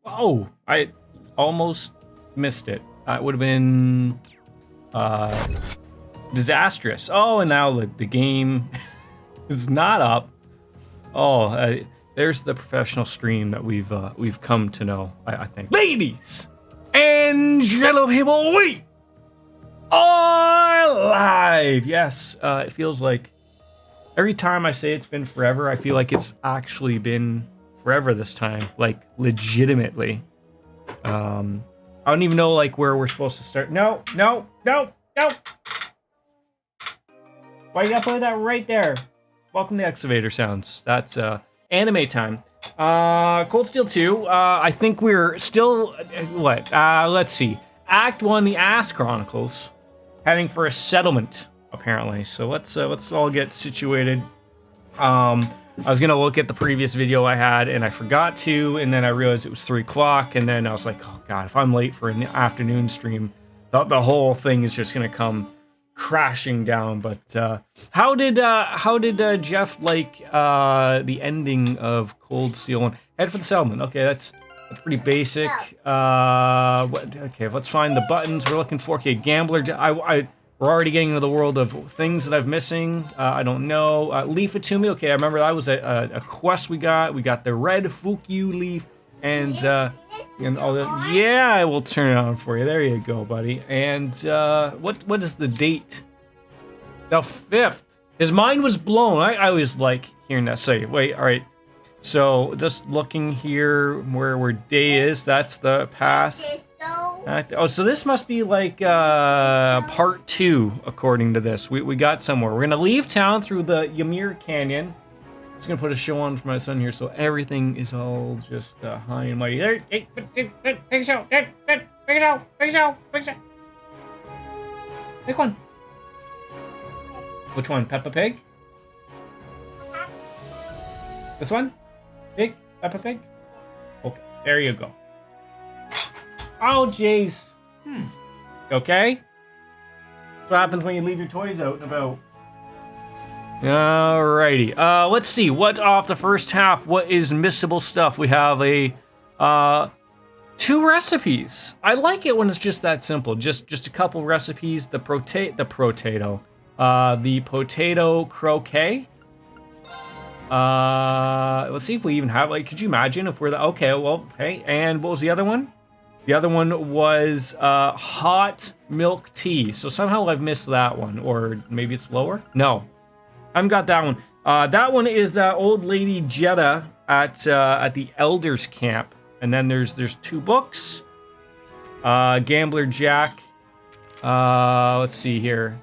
Oh, I almost missed it. It would have been disastrous. Oh, and now the game is not up. Oh, there's the professional stream that we've come to know. I think, ladies and gentlemen, people, we are live. Yes, it feels like every time I say it's been forever, I feel like it's actually been forever this time, like legitimately. I don't even know like where we're supposed to start. No. Why you gotta play that right there? Welcome to Excavator Sounds. That's anime time. Cold Steel 2. I think we're still what? Let's see. Act 1, the Ass Chronicles, heading for a settlement apparently. So let's all get situated. I was gonna look at the previous video I had and I forgot to, and then I realized it was 3 o'clock, and then I was like, oh god, if I'm late for an afternoon stream, the whole thing is just gonna come crashing down. But how did Jeff like the ending of Cold Steel 1? Head for the settlement. Okay, that's pretty basic. Okay, let's find the buttons we're looking for. Okay, gambler. We're already getting into the world of things that I'm missing. I don't know. Leaf it to me. Okay, I remember that was a quest we got. We got the red Fukyu leaf and all that. Yeah, I will turn it on for you. There you go, buddy. And what is the date? The 5th. His mind was blown. I always like hearing that say. Wait, all right. So just looking here where day is. That's the past. Oh, so this must be like part 2, according to this. We got somewhere. We're gonna leave town through the Ymir Canyon. Just gonna put a show on for my son here, so everything is all just high and mighty. There, hey, big show, big show. Pick one. Which one? Peppa Pig? This one? Pig? Peppa Pig? Okay, there you go. Oh, jeez. Okay? That's what happens when you leave your toys out and about. Alrighty. Let's see. What off the first half? What is missable stuff? We have a 2 recipes. I like it when it's just that simple. Just a couple recipes. The potato croquet. Let's see if we even have, like, could you imagine if we're the, okay, well, hey, and what was the other one? The other one was hot milk tea. So somehow I've missed that one, or maybe it's lower. No, I haven't got that one. That one is old lady Jetta at the elders camp, and then there's 2 books. Gambler Jack. Let's see here.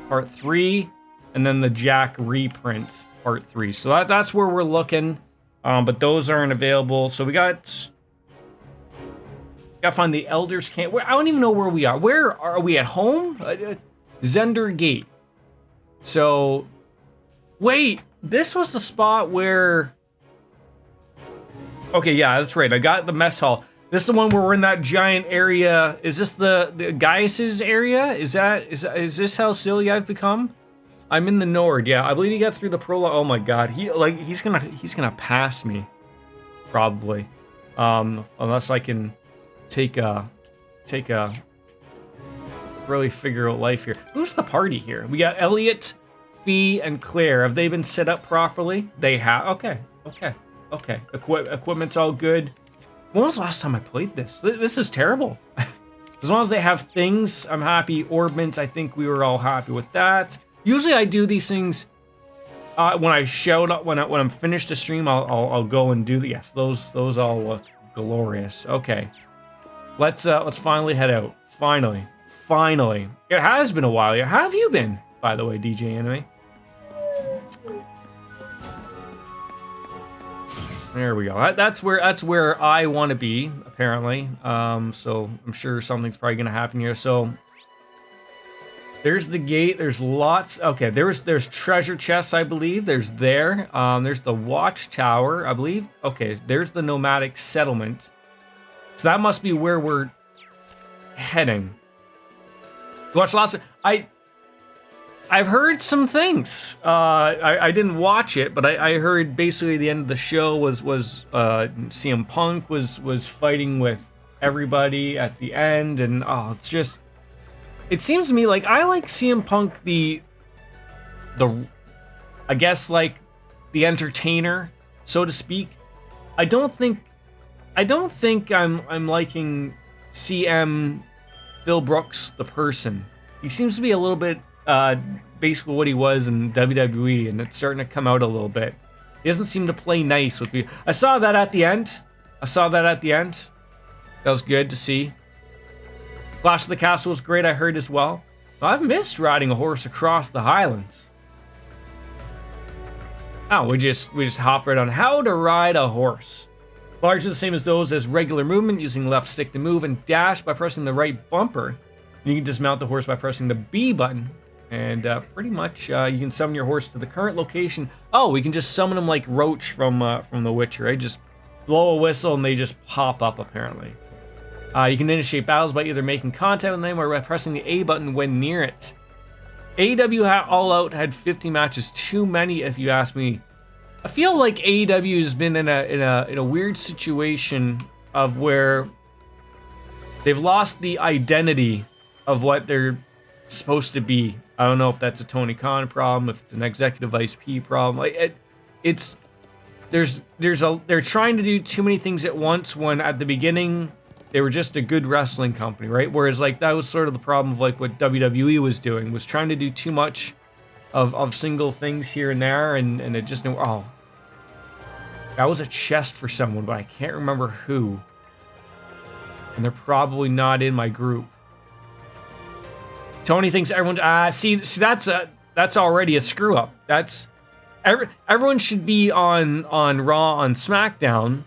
Part 3, and then the Jack reprint, part 3. So that's where we're looking. But those aren't available. So we gotta find the elders camp. I don't even know where we are. Where are we, at home? Zender Gate. So, wait, this was the spot where. Okay, yeah, that's right. I got the mess hall. This is the one where we're in that giant area. Is this the Gaius's area? Is this how silly I've become? I'm in the Nord, yeah. I believe he got through the prologue. Oh my god, he's gonna pass me, probably, unless I can take a really figure out life here. Who's the party here? We got Elliot, Fee, and Claire. Have they been set up properly? They have. Okay. Equipment's all good. When was the last time I played this? This is terrible. As long as they have things, I'm happy. Orbments, I think we were all happy with that. Usually I do these things when I shout up, when I'm finished a stream, I'll go and do the, yes, those all look glorious. Okay, let's finally head out. Finally, it has been a while. How have you been, by the way, DJ Anime? There we go. That's where I want to be, apparently. So I'm sure something's probably gonna happen here. So. There's the gate. There's lots. Okay, there's treasure chests, I believe. There's the watchtower, I believe. Okay, there's the nomadic settlement. So that must be where we're heading. Watch lots of I've heard some things. I didn't watch it, but I heard basically the end of the show was CM Punk was fighting with everybody at the end, and it's just. It seems to me like I like CM Punk the I guess like the entertainer, so to speak. I don't think I'm liking CM Phil Brooks the person. He seems to be a little bit basically what he was in WWE, and it's starting to come out a little bit. He doesn't seem to play nice with me. I saw that at the end. That was good to see. Clash of the Castle was great, I heard as well. I've missed riding a horse across the Highlands. Oh, we just hop right on how to ride a horse. Largely the same as those as regular movement, using left stick to move and dash by pressing the right bumper. You can dismount the horse by pressing the B button. And pretty much you can summon your horse to the current location. Oh, we can just summon them like Roach from The Witcher. I just blow a whistle and they just pop up apparently. You can initiate battles by either making contact with them or by pressing the A button when near it. AEW All Out had 50 matches, too many if you ask me. I feel like AEW has been in a weird situation of where they've lost the identity of what they're supposed to be. I don't know if that's a Tony Khan problem, if it's an executive vice P problem. Like they're trying to do too many things at once when at the beginning they were just a good wrestling company, right? Whereas like that was sort of the problem of like what WWE was doing, was trying to do too much of single things here and there, and it just that was a chest for someone, but I can't remember who. And they're probably not in my group. Tony thinks everyone. See, that's already a screw up. That's everyone should be on Raw, on SmackDown,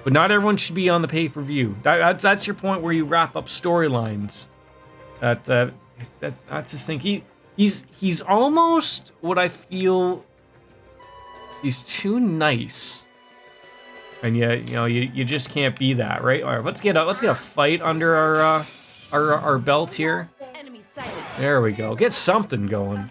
but not everyone should be on the pay-per-view. That's your point where you wrap up storylines. That's his thing. He's almost what I feel. He's too nice, and you just can't be that, right? All right, let's get a fight under our belt here. There we go. Get something going.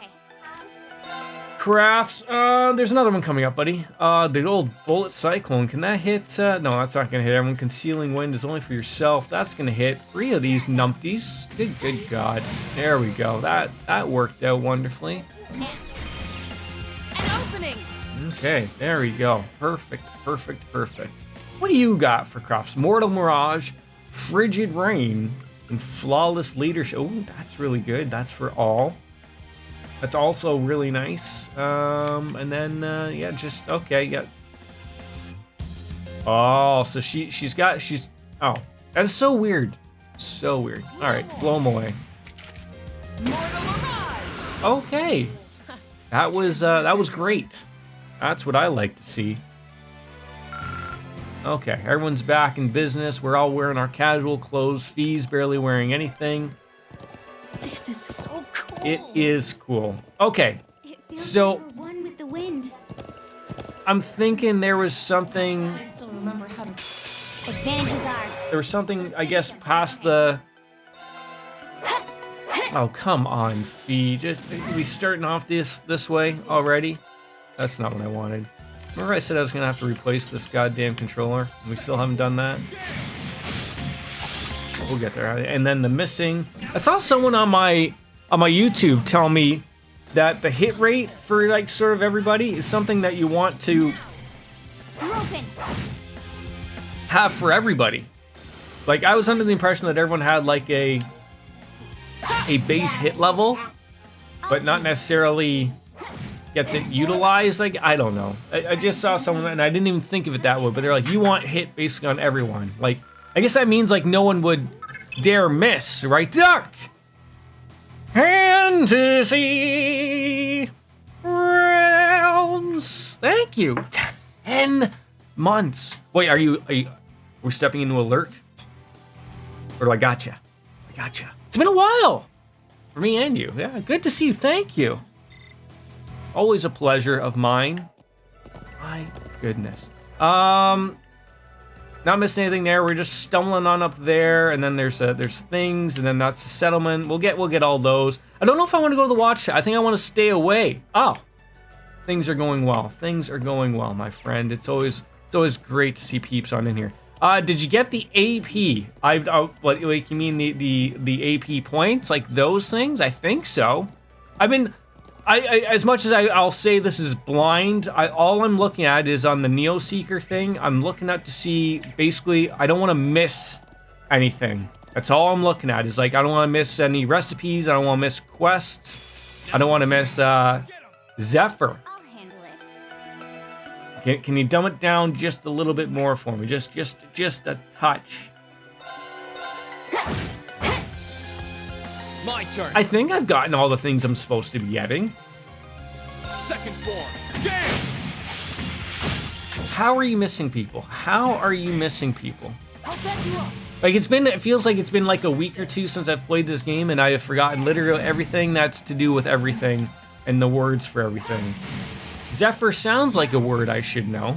Crafts. There's another one coming up, buddy. The old bullet cyclone. Can that hit? No, that's not gonna hit everyone. Concealing wind is only for yourself. That's gonna hit 3 of these numpties. Good God. There we go. That worked out wonderfully. An opening. Okay, there we go. Perfect. What do you got for crafts? Mortal Mirage, Frigid Rain, and Flawless Leadership. Oh, that's really good. That's for all. That's also really nice. And then yeah. Oh, so she's oh, that is so weird. So weird. All right, blow them away. Mortal Mirage. Okay, that was great. That's what I like to see. Okay, everyone's back in business. We're all wearing our casual clothes. Fee's barely wearing anything. This is so cool. It is cool. Okay, so one with the wind. I'm thinking there was something. I still remember how to. Advantage is ours. There was something, I guess, past the. Oh, come on, Fee. Just we starting off this way already? That's not what I wanted. Remember I said I was gonna have to replace this goddamn controller? We still haven't done that. We'll get there. And then the missing. I saw someone on my YouTube tell me that the hit rate for like sort of everybody is something that you want to have for everybody. Like I was under the impression that everyone had like a base hit level, but not necessarily gets it utilized. Like I don't know. I just saw someone and I didn't even think of it that way, but they're like, you want hit basically on everyone. Like I guess that means like no one would dare miss, right? Duck! Fantasy Realms! Thank you! 10 months. Wait, are we stepping into a lurk? Or do I gotcha? It's been a while! For me and you. Yeah, good to see you. Thank you. Always a pleasure of mine. My goodness. Not missing anything there. We're just stumbling on up there, and then there's things, and then that's the settlement. We'll get all those. I don't know if I want to go to the watch. I think I want to stay away. Oh, things are going well. Things are going well, my friend. It's always great to see peeps on in here. Did you get the AP? What, like, you mean the AP points, like those things? I think so. I as much as I'll say this is blind, all I'm looking at is on the Neo Seeker thing. I'm looking at to see, basically, I don't want to miss anything. That's all I'm looking at, is like, I don't want to miss any recipes. I don't want to miss quests. I don't want to miss Zephyr. I'll handle it. Can you dumb it down just a little bit more for me? Just a touch. My turn. I think I've gotten all the things I'm supposed to be getting. Second form. Damn. How are you missing people? How are you missing people? I'll back you up. Like, it feels like it's been like a week or two since I've played this game, and I have forgotten literally everything that's to do with everything and the words for everything. Zephyr sounds like a word I should know.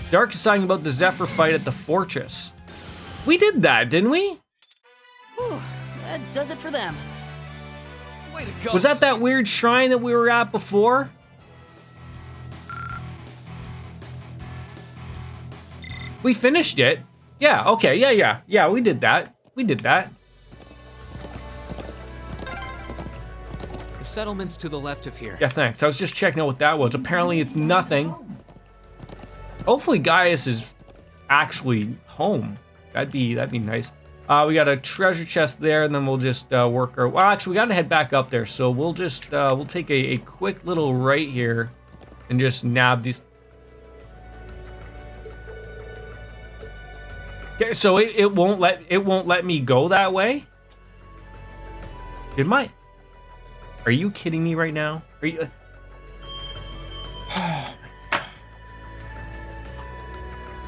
Dark is talking about the Zephyr fight at the fortress. We did that, didn't we? Whew, that does it for them. Way to go. Was that weird shrine that we were at before? We finished it. Yeah, okay, yeah, we did that. We did that. The settlement's to the left of here. Yeah, thanks. I was just checking out what that was. Apparently it's nothing. Hopefully Gaius is actually home. That'd be nice. We got a treasure chest there, and then we'll just work our... Well, actually, we gotta head back up there, so we'll just... we'll take a quick little right here and just nab these... Okay, so it won't let me go that way? It might. Are you kidding me right now? Are you...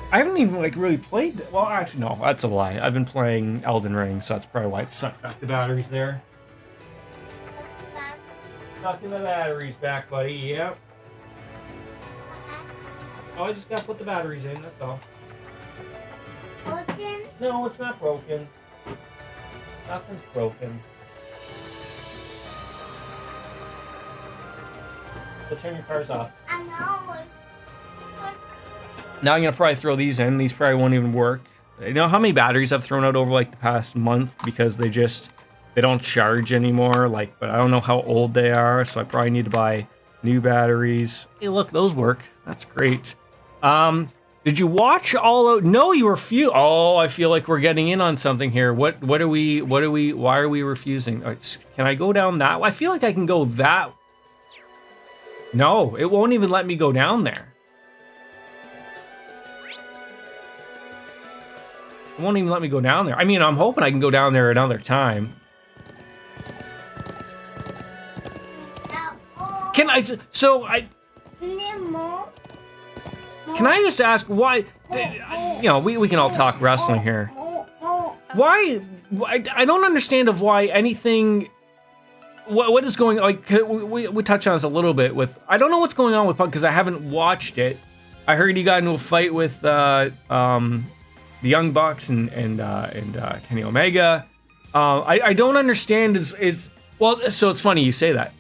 I haven't even really played. Well, actually, no, that's a lie. I've been playing Elden Ring, so that's probably why it sucked back the batteries there. Sucking the batteries back, buddy. Yep. Oh, I just gotta put the batteries in. That's all. Broken? No, it's not broken. Nothing's broken. We'll turn your cars off. I know. Now I'm gonna probably throw these in. These probably won't even work. You know how many batteries I've thrown out over like the past month because they don't charge anymore. Like, but I don't know how old they are, so I probably need to buy new batteries. Hey, look, those work. That's great. Did you watch all of? No, you refuse. Oh, I feel like we're getting in on something here. What are we? Why are we refusing? Can I go down that way? I feel like I can go that. No, it won't even let me go down there. It won't even let me go down there. I mean, I'm hoping I can go down there another time. Can I? So I. Can I just ask why? You know, we can all talk wrestling here. Why? I don't understand of why anything. What is going on? Like, we touched on this a little bit with. I don't know what's going on with Punk because I haven't watched it. I heard he got into a fight with the Young Bucks and Kenny Omega. I don't understand is well. So it's funny you say that.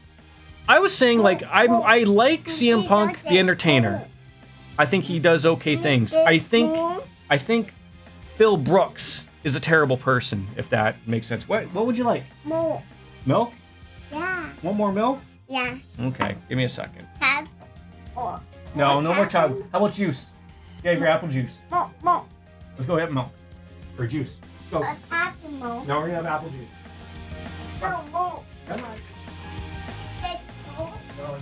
I was saying like I like CM Punk the Entertainer. I think he does okay things. I think Phil Brooks is a terrible person, if that makes sense. What would you like? More. Milk? Yeah. Want more milk? Yeah. Okay, give me a second. Have. Or. No more chug. How about juice? Get your apple juice. More. Let's go have milk. Or juice. Go. Apple more. Now we're gonna have apple juice. More. Come on. No.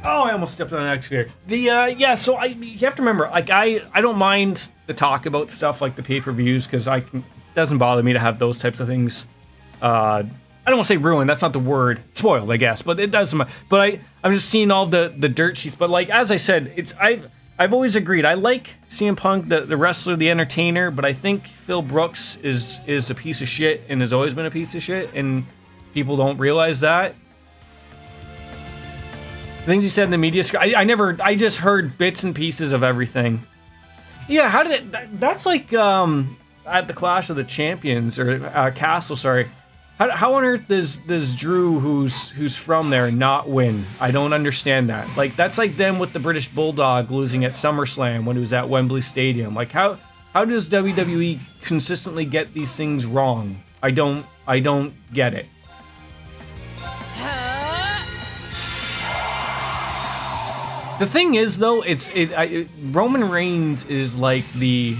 Oh, I almost stepped on an excavator. Yeah, so you have to remember, like, I don't mind the talk about stuff like the pay-per-views, because it doesn't bother me to have those types of things, I don't want to say ruined, that's not the word, spoiled, I guess, but it doesn't matter. But I'm just seeing all the dirt sheets, but like, as I said, I've always agreed, I like CM Punk, the wrestler, the entertainer, but I think Phil Brooks is a piece of shit, and has always been a piece of shit, and people don't realize that. The things he said in the media, I just heard bits and pieces of everything. Yeah, how did it, that's like, at the Clash of the Champions, or Castle, sorry. How on earth does Drew, who's from there, not win? I don't understand that. Like, that's like them with the British Bulldog losing at SummerSlam when he was at Wembley Stadium. Like, how does WWE consistently get these things wrong? I don't get it. The thing is, though, Roman Reigns is like the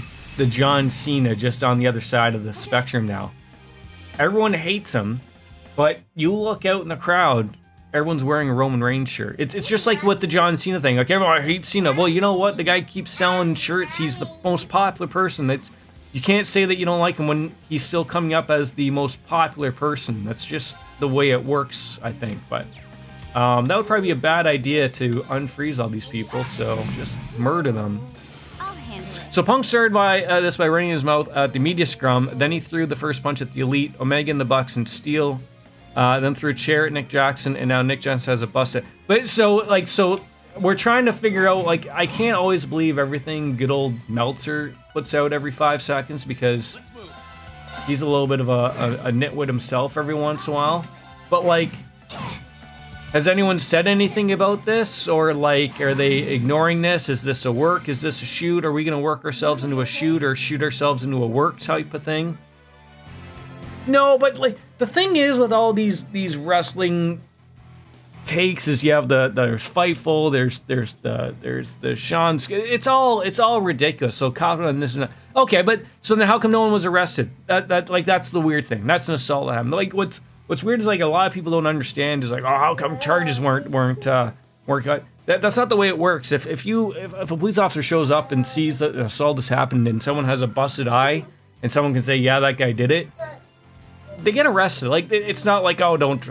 John Cena, just on the other side of the spectrum now. Everyone hates him, but you look out in the crowd, everyone's wearing a Roman Reigns shirt. It's just like with the John Cena thing. Like, everyone hates Cena. Well, you know what? The guy keeps selling shirts. He's the most popular person. You can't say that you don't like him when he's still coming up as the most popular person. That's just the way it works, I think. But that would probably be a bad idea to unfreeze all these people, so just murder them. So Punk started this by running his mouth at the media scrum, then he threw the first punch at the Elite, Omega and the Bucks, and Steel, then threw a chair at Nick Jackson, and now Nick Jackson has a busted. But so we're trying to figure out, like, I can't always believe everything good old Meltzer puts out every 5 seconds, because he's a little bit of a nitwit himself every once in a while. But, like, has anyone said anything about this? Or, like, are they ignoring this? Is this a work? Is this a shoot? Are we going to work ourselves into a shoot, or shoot ourselves into a work type of thing? No, but, like, the thing is with all these wrestling takes is you have there's Fightful, there's the Sean. It's all ridiculous. So comment on this and that. Okay, but so then how come no one was arrested? That's the weird thing. That's an assault that happened. Like, What's weird is, like, a lot of people don't understand is, like, oh, how come charges weren't cut? That's not the way it works. If a police officer shows up and sees that an assault has happened and someone has a busted eye and someone can say, yeah, that guy did it, they get arrested. Like, it's not like, oh, don't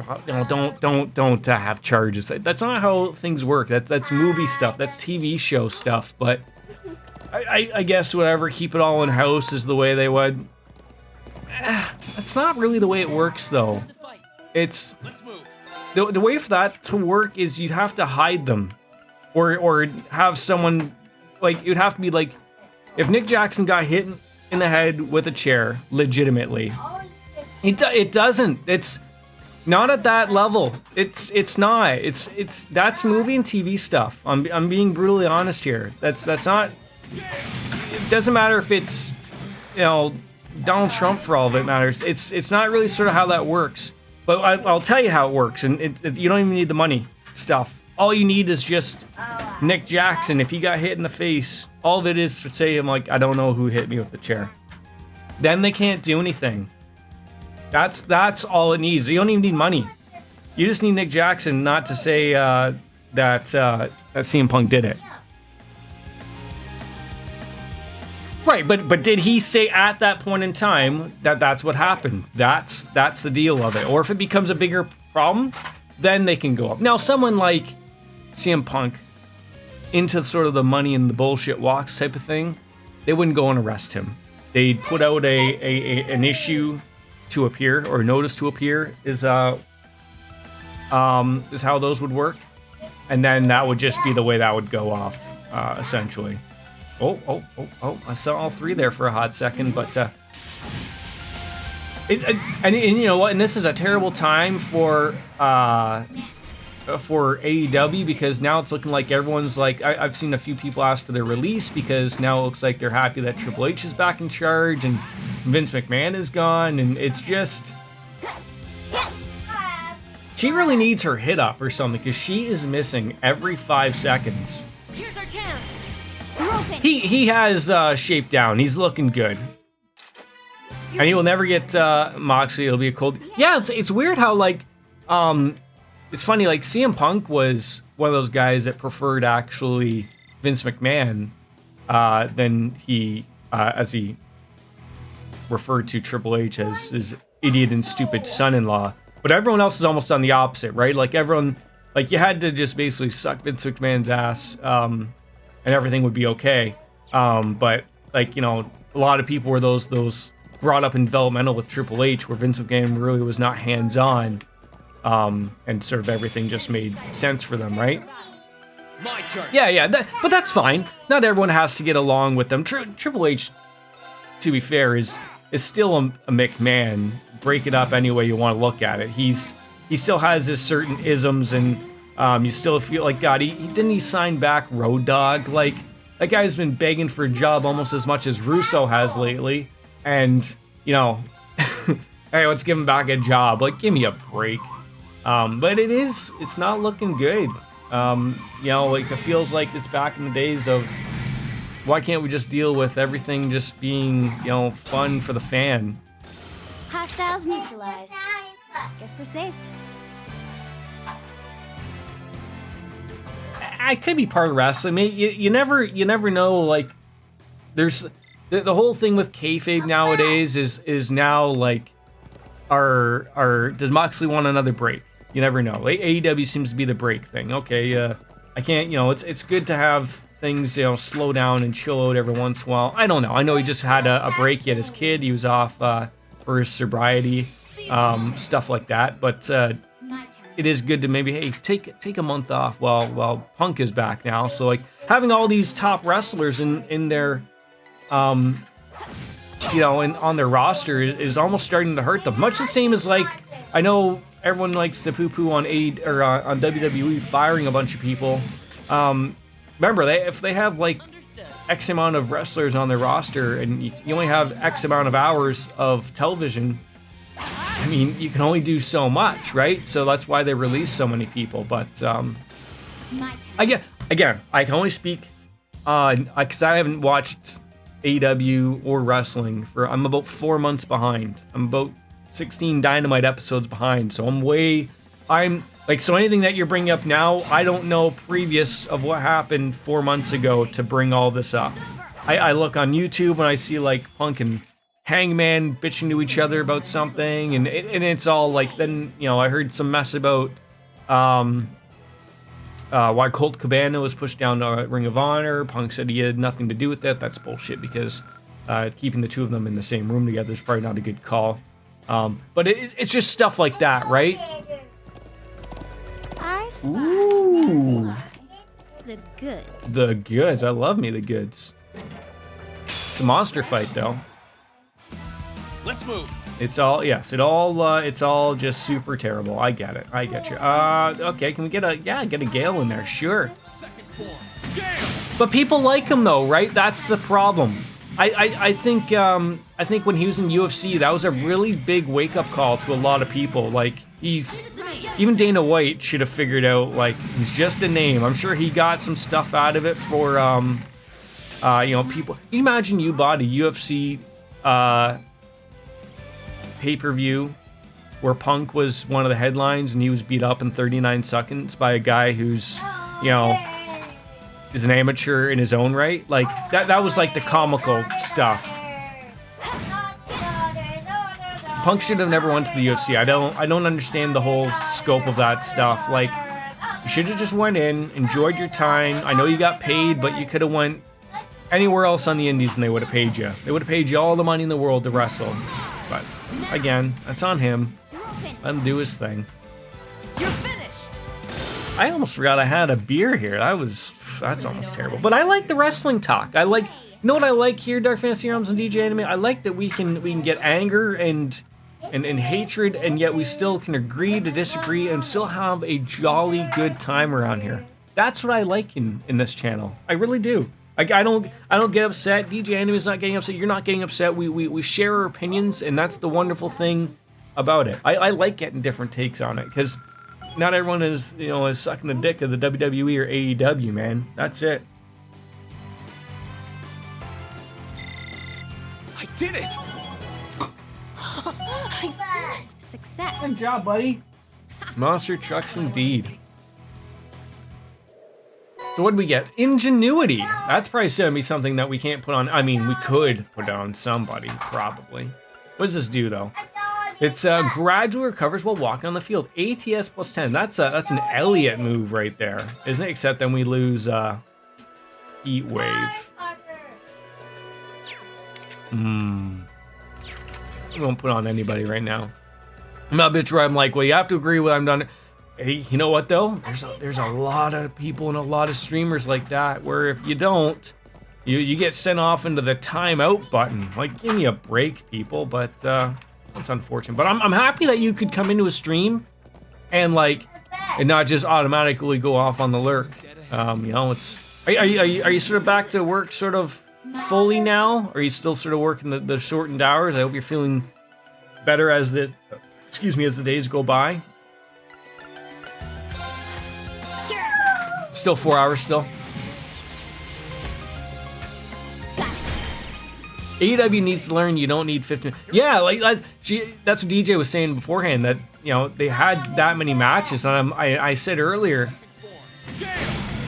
have charges. That's not how things work. That's movie stuff. That's TV show stuff. But I guess whatever, keep it all in house is the way they would. That's not really the way it works, though. It's the way for that to work is you'd have to hide them, or have someone, like, you'd have to be like, if Nick Jackson got hit in the head with a chair, legitimately, it doesn't. It's not at that level. It's not. It's that's movie and TV stuff. I'm being brutally honest here. That's not. It doesn't matter if it's, Donald Trump, for all of it matters. It's not really sort of how that works. But I'll tell you how it works, and you don't even need the money stuff. All you need is just Nick Jackson. If he got hit in the face, all of it is to say him, like, I don't know who hit me with the chair. Then they can't do anything. That's all it needs. You don't even need money. You just need Nick Jackson not to say that CM Punk did it. Right, but did he say at that point in time that that's what happened? That's the deal of it. Or if it becomes a bigger problem, then they can go up. Now, someone like CM Punk, into sort of the money and the bullshit walks type of thing, they wouldn't go and arrest him. They'd put out an issue to appear, or notice to appear, is how those would work, and then that would just be the way that would go off, essentially. Oh! I saw all three there for a hot second, but and you know what? And this is a terrible time for AEW, because now it's looking like everyone's like, I've seen a few people ask for their release, because now it looks like they're happy that Triple H is back in charge and Vince McMahon is gone, and it's just, she really needs her hit up or something, because she is missing every 5 seconds. Here's our chance. He has shaped down. He's looking good. And he will never get Moxley. It'll be a cold. Yeah, it's weird how, like, it's funny, like CM Punk was one of those guys that preferred actually Vince McMahon than he, as he referred to Triple H as his idiot and stupid son-in-law. But everyone else is almost on the opposite, right? Like everyone, like you had to just basically suck Vince McMahon's ass, and everything would be okay. But like, you know, a lot of people were those brought up in developmental with Triple H, where Vince McMahon really was not hands-on, and sort of everything just made sense for them, right? My turn. Yeah, but that's fine. Not everyone has to get along with them. Triple H, to be fair, is still a McMahon. Break it up any way you want to look at it. He still has his certain isms, and you still feel like, God, he sign back Road Dogg. Like, that guy's been begging for a job almost as much as Russo has lately. And, you know, hey, let's give him back a job. Like, give me a break. But it's not looking good. You know, like, it feels like it's back in the days of, why can't we just deal with everything just being, you know, fun for the fan? Hostiles neutralized. Guess we're safe. I could be part of wrestling. I mean, you never know. Like, there's the whole thing with kayfabe nowadays is now like, does Moxley want another break? You never know. AEW seems to be the break thing. Okay, I can't. You know, it's good to have things, you know, slow down and chill out every once in a while. I don't know. I know he just had a break. He had his kid. He was off for his sobriety, stuff like that. But it is good to maybe, hey, take a month off while Punk is back now. So like having all these top wrestlers in their, you know, on their roster is almost starting to hurt them. Much the same as, like, I know everyone likes to poo-poo on on WWE firing a bunch of people. Remember, if they have like X amount of wrestlers on their roster and you only have X amount of hours of television, I mean, you can only do so much, right? So that's why they release so many people. But again, I can only speak on, because I haven't watched AEW or wrestling I'm about 4 months behind. I'm about 16 Dynamite episodes behind. So so anything that you're bringing up now, I don't know previous of what happened 4 months ago to bring all this up. I look on YouTube and I see like Punk and Hangman bitching to each other about something, and it's all like, then, you know, I heard some mess about why Colt Cabana was pushed down to Ring of Honor. Punk said he had nothing to do with that. That's bullshit, because keeping the two of them in the same room together is probably not a good call. But it's just stuff like that, right? Ooh. The goods. The goods. I love me the goods. It's a monster fight, though. Let's move. It's all, yes, it's all just super terrible. I get it. I get you. Okay, can we get a Gale in there? Sure. Second form. Gale. But people like him though, right? That's the problem. I think when he was in UFC, that was a really big wake-up call to a lot of people. Like, even Dana White should have figured out, like, he's just a name. I'm sure he got some stuff out of it for, you know, people. Imagine you bought a UFC pay-per-view where Punk was one of the headlines and he was beat up in 39 seconds by a guy who's, you know, is an amateur in his own right. Like, that was like the comical stuff. Punk should have never went to the UFC. I don't understand the whole scope of that stuff. Like, you should have just went in, enjoyed your time. I know you got paid, but you could have went anywhere else on the indies and they would have paid you. They would have paid you all the money in the world to wrestle. But again, that's on him. Let him do his thing. You're finished. I almost forgot I had a beer here. That's almost terrible. But I like the wrestling talk. You know what I like here, Dark Fantasy Realms and DJ Anime? I like that we can get anger and hatred, and yet we still can agree to disagree and still have a jolly good time around here. That's what I like in this channel. I really do. I don't get upset. DJ Anime's not getting upset. You're not getting upset. We share our opinions, and that's the wonderful thing about it. I like getting different takes on it, because not everyone is sucking the dick of the WWE or AEW, man. That's it. I did it! Success. Good job, buddy. Monster trucks indeed. So what did we get? Ingenuity. That's probably gonna be something that we can't put on. I mean, we could put it on somebody, probably. What does this do though? It's gradual recovers while walking on the field. ATS plus 10. That's an Elliot move right there, isn't it? Except then we lose Heat Wave. I won't put on anybody right now. I'm not a bitch where I'm like, well, you have to agree with I'm done. Hey, you know what though? There's a lot of people and a lot of streamers like that where if you don't, you get sent off into the timeout button. Like, give me a break, people. But that's unfortunate. But I'm happy that you could come into a stream and not just automatically go off on the lurk. You know, are you sort of back to work sort of fully now? Or are you still sort of working the shortened hours? I hope you're feeling better as the days go by. Still 4 hours still. AEW needs to learn you don't need 15. Yeah, that's what DJ was saying beforehand, that, you know, they had that many matches, and I said earlier,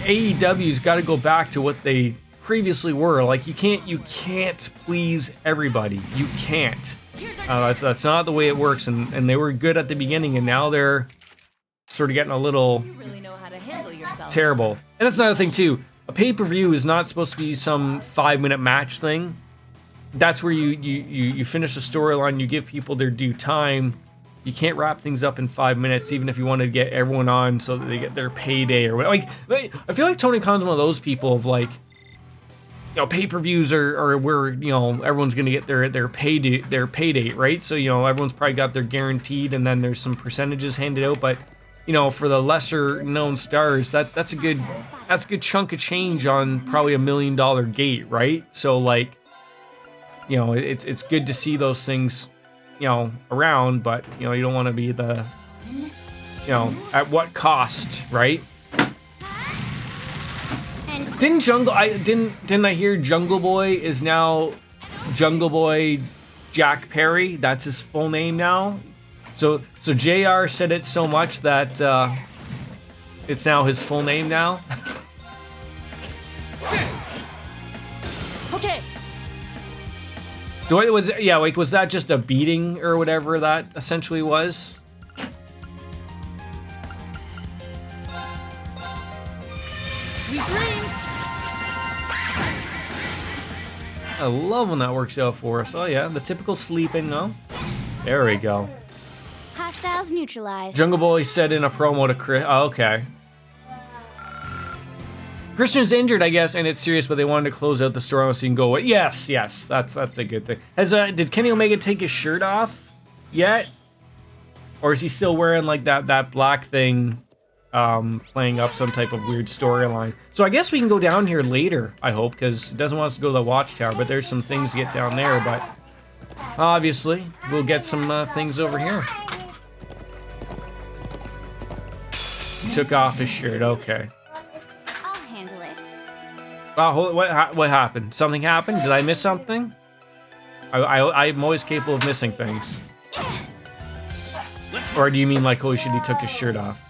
AEW's got to go back to what they previously were. Like, you can't please everybody. You can't. That's not the way it works, and they were good at the beginning, and now they're sort of getting a little terrible. And that's another thing too. A pay-per-view is not supposed to be some 5-minute match thing. That's where you finish a storyline, you give people their due time. You can't wrap things up in 5 minutes, even if you wanted to get everyone on so that they get their payday or whatever. Like, I feel like Tony Khan's one of those people of like, you know, pay-per-views are where, you know, everyone's gonna get their pay date, right? So, you know, everyone's probably got their guaranteed, and then there's some percentages handed out. But, you know, for the lesser known stars, that's a good chunk of change on probably $1 million gate, right? So, like, you know, it's good to see those things, you know, around, but, you know, you don't want to be the, you know, at what cost, right? Didn't I hear Jungle Boy is now Jungle Boy Jack Perry? That's his full name now. So JR said it so much that it's now his full name now. Okay. Was that just a beating or whatever that essentially was? Sweet dreams. I love when that works out for us. Oh yeah, the typical sleeping, no? There we go. Hostiles neutralized. Jungle Boy said in a promo to Chris. Oh, okay. Christian's injured, I guess, and it's serious, but they wanted to close out the story so he can go away. Yes, that's a good thing. Did Kenny Omega take his shirt off yet? Or is he still wearing like that black thing, playing up some type of weird storyline? So I guess we can go down here later, I hope, because it doesn't want us to go to the Watchtower, but there's some things to get down there, but obviously we'll get some things over here. He took off his shirt, okay. I'll handle it. What happened? Something happened? Did I miss something? I'm always capable of missing things. Or do you mean like, holy shit, he took his shirt off?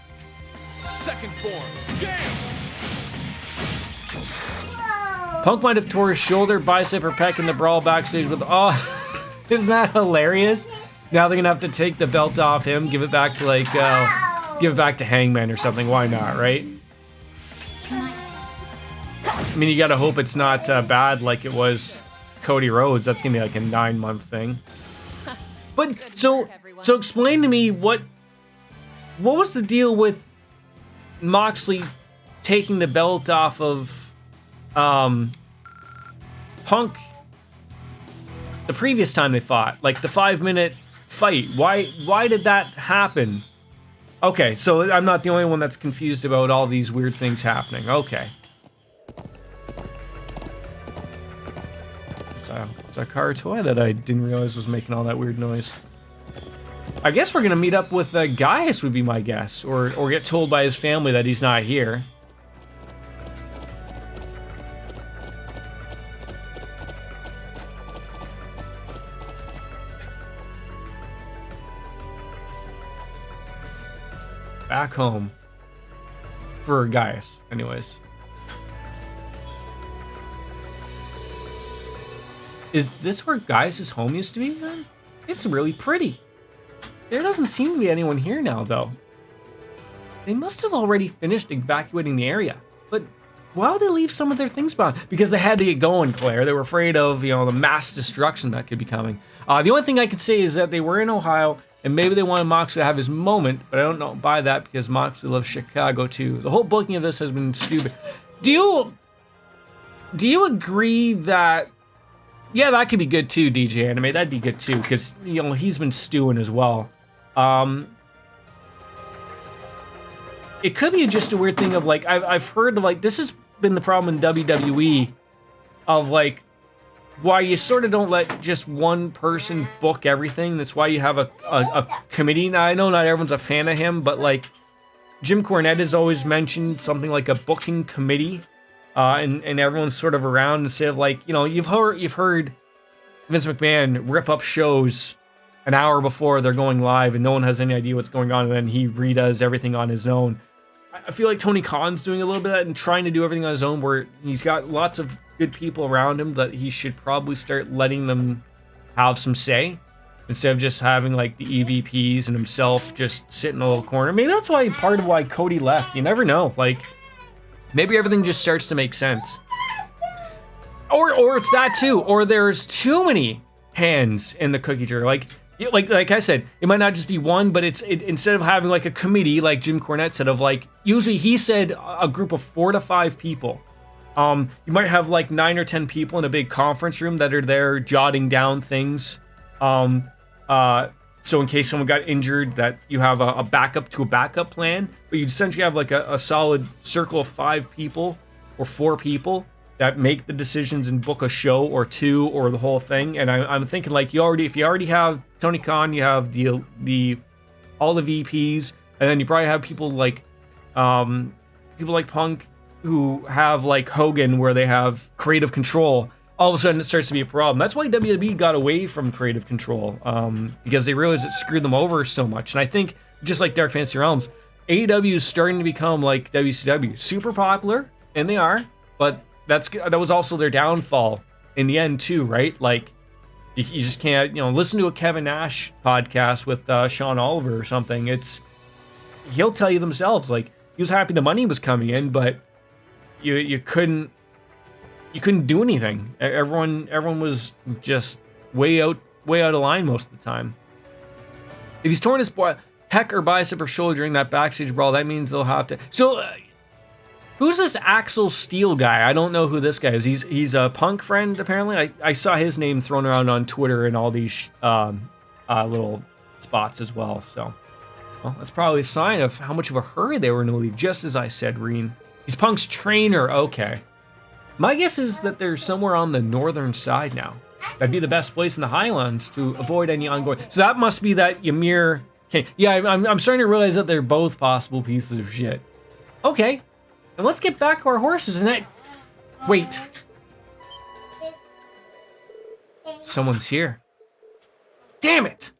Second form. Punk might have tore his shoulder, bicep, or pec in the brawl backstage with... Oh, isn't that hilarious? Now they're gonna have to take the belt off him, give it back to like... give it back to Hangman or something. Why not, right? I mean, you gotta hope it's not bad like it was Cody Rhodes. That's gonna be like a 9-month thing. But so explain to me what was the deal with Moxley taking the belt off of Punk the previous time they fought, like the 5-minute fight? Why did that happen? Okay, so I'm not the only one that's confused about all these weird things happening. Okay. It's a car toy that I didn't realize was making all that weird noise. I guess we're gonna meet up with Gaius would be my guess, or get told by his family that he's not here. back home for Gaius, anyways. Is this where Gaius' home used to be, then? It's really pretty. There doesn't seem to be anyone here now, though. They must have already finished evacuating the area. But why would they leave some of their things behind? Because they had to get going, Claire. They were afraid of, the mass destruction that could be coming. The only thing I can say is that they were in Ohio, and maybe they wanted Moxley to have his moment, but I don't buy that because Moxley loves Chicago, too. The whole booking of this has been stupid. Do you agree that... Yeah, that could be good too, DJ Anime. That'd be good too, because he's been stewing as well. It could be just a weird thing of like I've heard of like this has been the problem in WWE of like why you sort of don't let just one person book everything. That's why you have a committee. Now I know not everyone's a fan of him, but like Jim Cornette has always mentioned something like a booking committee. And everyone's sort of around instead of like, you've heard Vince McMahon rip up shows an hour before they're going live and no one has any idea what's going on, and then he redoes everything on his own. I feel like Tony Khan's doing a little bit of that and trying to do everything on his own, where he's got lots of good people around him that he should probably start letting them have some say instead of just having like the EVPs and himself just sit in a little corner. Maybe that's part of why Cody left. You never know. Like, maybe everything just starts to make sense. Or it's that too. Or there's too many hands in the cookie jar. Like I said, it might not just be one, but instead of having like a committee, like Jim Cornette said, of like, usually he said a group of 4 to 5 people. You might have like 9 or 10 people in a big conference room that are there jotting down things. So in case someone got injured, that you have a backup to a backup plan, but you essentially have like a solid circle of 5 people or 4 people that make the decisions and book a show or 2 or the whole thing. And I'm thinking like if you already have Tony Khan, you have all the VPs, and then you probably have people like Punk who have like Hogan, where they have creative control. All of a sudden it starts to be a problem. That's why WWE got away from creative control, because they realized it screwed them over so much. And I think, just like Dark Fantasy Realms, AEW is starting to become like WCW. Super popular, and they are, but that was also their downfall in the end too, right? Like, you just can't, listen to a Kevin Nash podcast with Sean Oliver or something. He'll tell you themselves, like, he was happy the money was coming in, but you couldn't do anything. Everyone was just way out of line most of the time. If he's torn his pec or bicep or shoulder during that backstage brawl, that means they'll have to. So, who's this Axel Steele guy? I don't know who this guy is. He's a Punk friend, apparently. I saw his name thrown around on Twitter and all these little spots as well. So, that's probably a sign of how much of a hurry they were in to leave, just as I said, Reen. He's Punk's trainer. Okay. My guess is that they're somewhere on the northern side now. That'd be the best place in the highlands to avoid any ongoing. So that must be that Ymir. Okay, yeah, I'm starting to realize that they're both possible pieces of shit. Okay, and let's get back to our horses. Wait, someone's here. Damn it!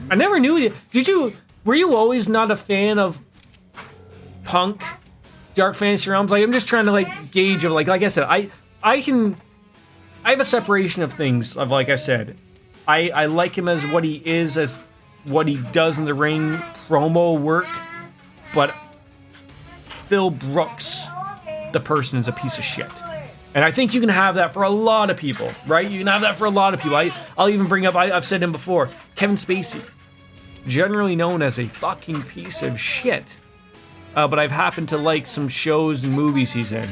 I never knew you. Were you always not a fan of Punk, Dark Fantasy Realms? Like, I'm just trying to like gauge of like I said, I have a separation of things of, like I said, I like him as what he is, as what he does in the ring, promo work, but Phil Brooks, the person, is a piece of shit. And I think you can have that for a lot of people, right? You can have that for a lot of people. I'll even bring up, I've said him before, Kevin Spacey, generally known as a fucking piece of shit. But I've happened to like some shows and movies he's in,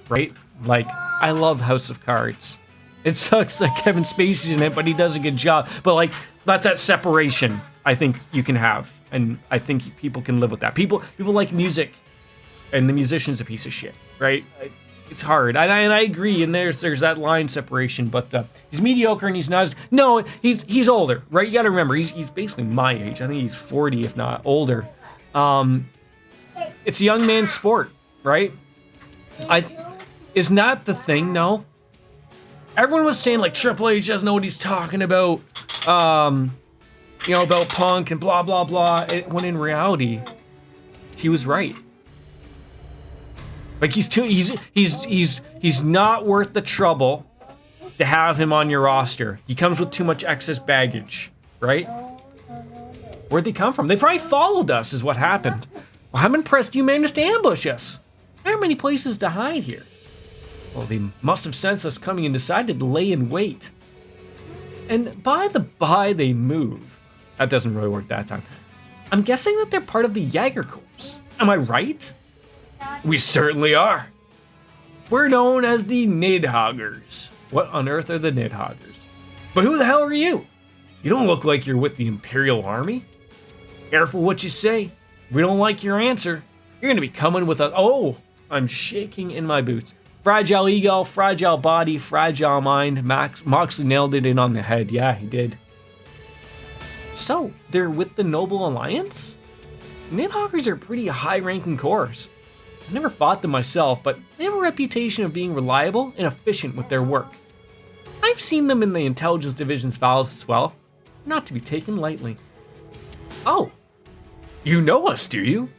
right? Like, I love House of Cards. It sucks that Kevin Spacey's in it, but he does a good job. But like, that's that separation I think you can have. And I think people can live with that. People like music, and the musician's a piece of shit, right? It's hard. And I agree, and there's that line separation, but he's mediocre and he's not no, he's older, right? You gotta remember, he's basically my age. I think he's 40, if not older. It's a young man's sport, right? Isn't that the thing, though? Everyone was saying like Triple H doesn't know what he's talking about, you know, about Punk and blah blah blah. When in reality, he was right. Like he's not worth the trouble to have him on your roster. He comes with too much excess baggage, right? Where'd they come from? They probably followed us, is what happened. Well, I'm impressed you managed to ambush us. There aren't many places to hide here. Well, they must have sensed us coming and decided to lay in wait. And by the by, they move. That doesn't really work that time. I'm guessing that they're part of the Jaeger Corps. Am I right? We certainly are. We're known as the Nidhoggers. What on earth are the Nidhoggers? But who the hell are you? You don't look like you're with the Imperial Army. Careful what you say. If we don't like your answer, you're gonna be coming with a... Oh, I'm shaking in my boots. Fragile ego, fragile body, fragile mind. Moxley nailed it in on the head. Yeah, he did. So, they're with the Noble Alliance? Nidhoggers are pretty high-ranking corps. I've never fought them myself, but they have a reputation of being reliable and efficient with their work. I've seen them in the Intelligence Division's files as well. Not to be taken lightly. Oh, you know us, do you?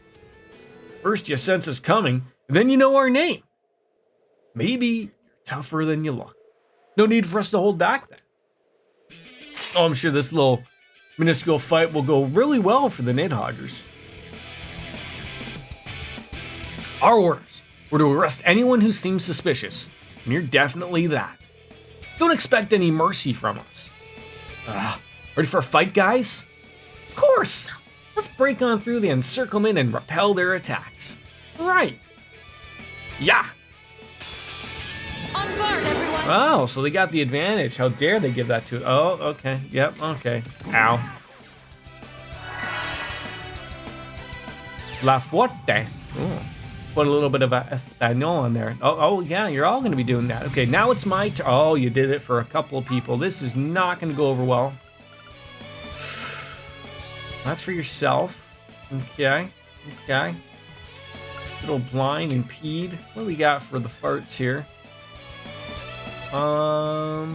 First you sense us coming, and then you know our name. Maybe you're tougher than you look. No need for us to hold back then. Oh, I'm sure this little minuscule fight will go really well for the Nidhoggers. Our orders were to arrest anyone who seems suspicious, and you're definitely that. Don't expect any mercy from us. Ready for a fight, guys? Of course! Let's break on through the encirclement and repel their attacks. Right. Yeah! On guard, everyone. Oh, so they got the advantage. How dare they give that to... Oh, okay. Yep, okay. Ow. La fuerte. Ooh. Put a little bit of a Espanol on there. Oh, yeah, you're all going to be doing that. Okay, now it's my turn. Oh, you did it for a couple of people. This is not going to go over well. That's for yourself. Okay. Little blind impede. What do we got for the farts here? Yeah,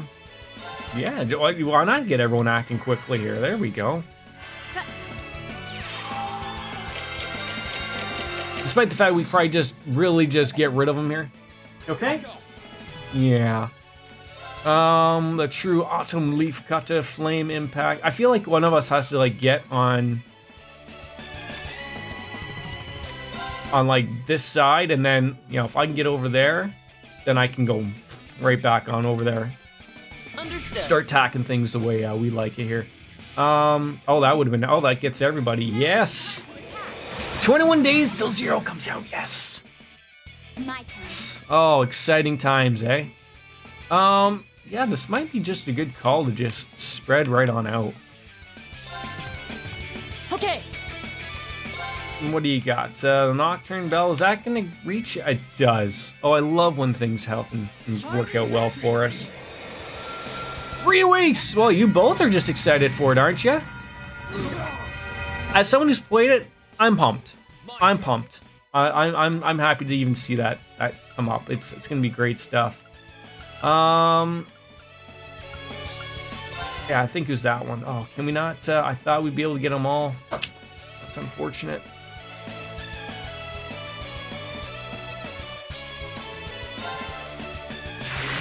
why not get everyone acting quickly here? There we go. Despite the fact we probably just get rid of them here. Okay? Yeah. The true autumn leaf cutter, flame impact. I feel like one of us has to like get on like this side, and then, you know, if I can get over there, then I can go right back on over there. Understood. Start tacking things the way we like it here. Oh, that would have been... Oh, that gets everybody. Yes! 21 days till Zero comes out. Yes! My turn. Oh, exciting times, eh? Yeah, this might be just a good call to just spread right on out. Okay. And what do you got? The Nocturne Bell, is that gonna reach? It does. Oh, I love when things help and work out well for us. 3 weeks! Well, you both are just excited for it, aren't you? As someone who's played it, I'm pumped. I'm pumped. I'm happy to even see that come up. It's gonna be great stuff. Yeah, I think it was that one. Oh, can we not? I thought we'd be able to get them all. That's unfortunate.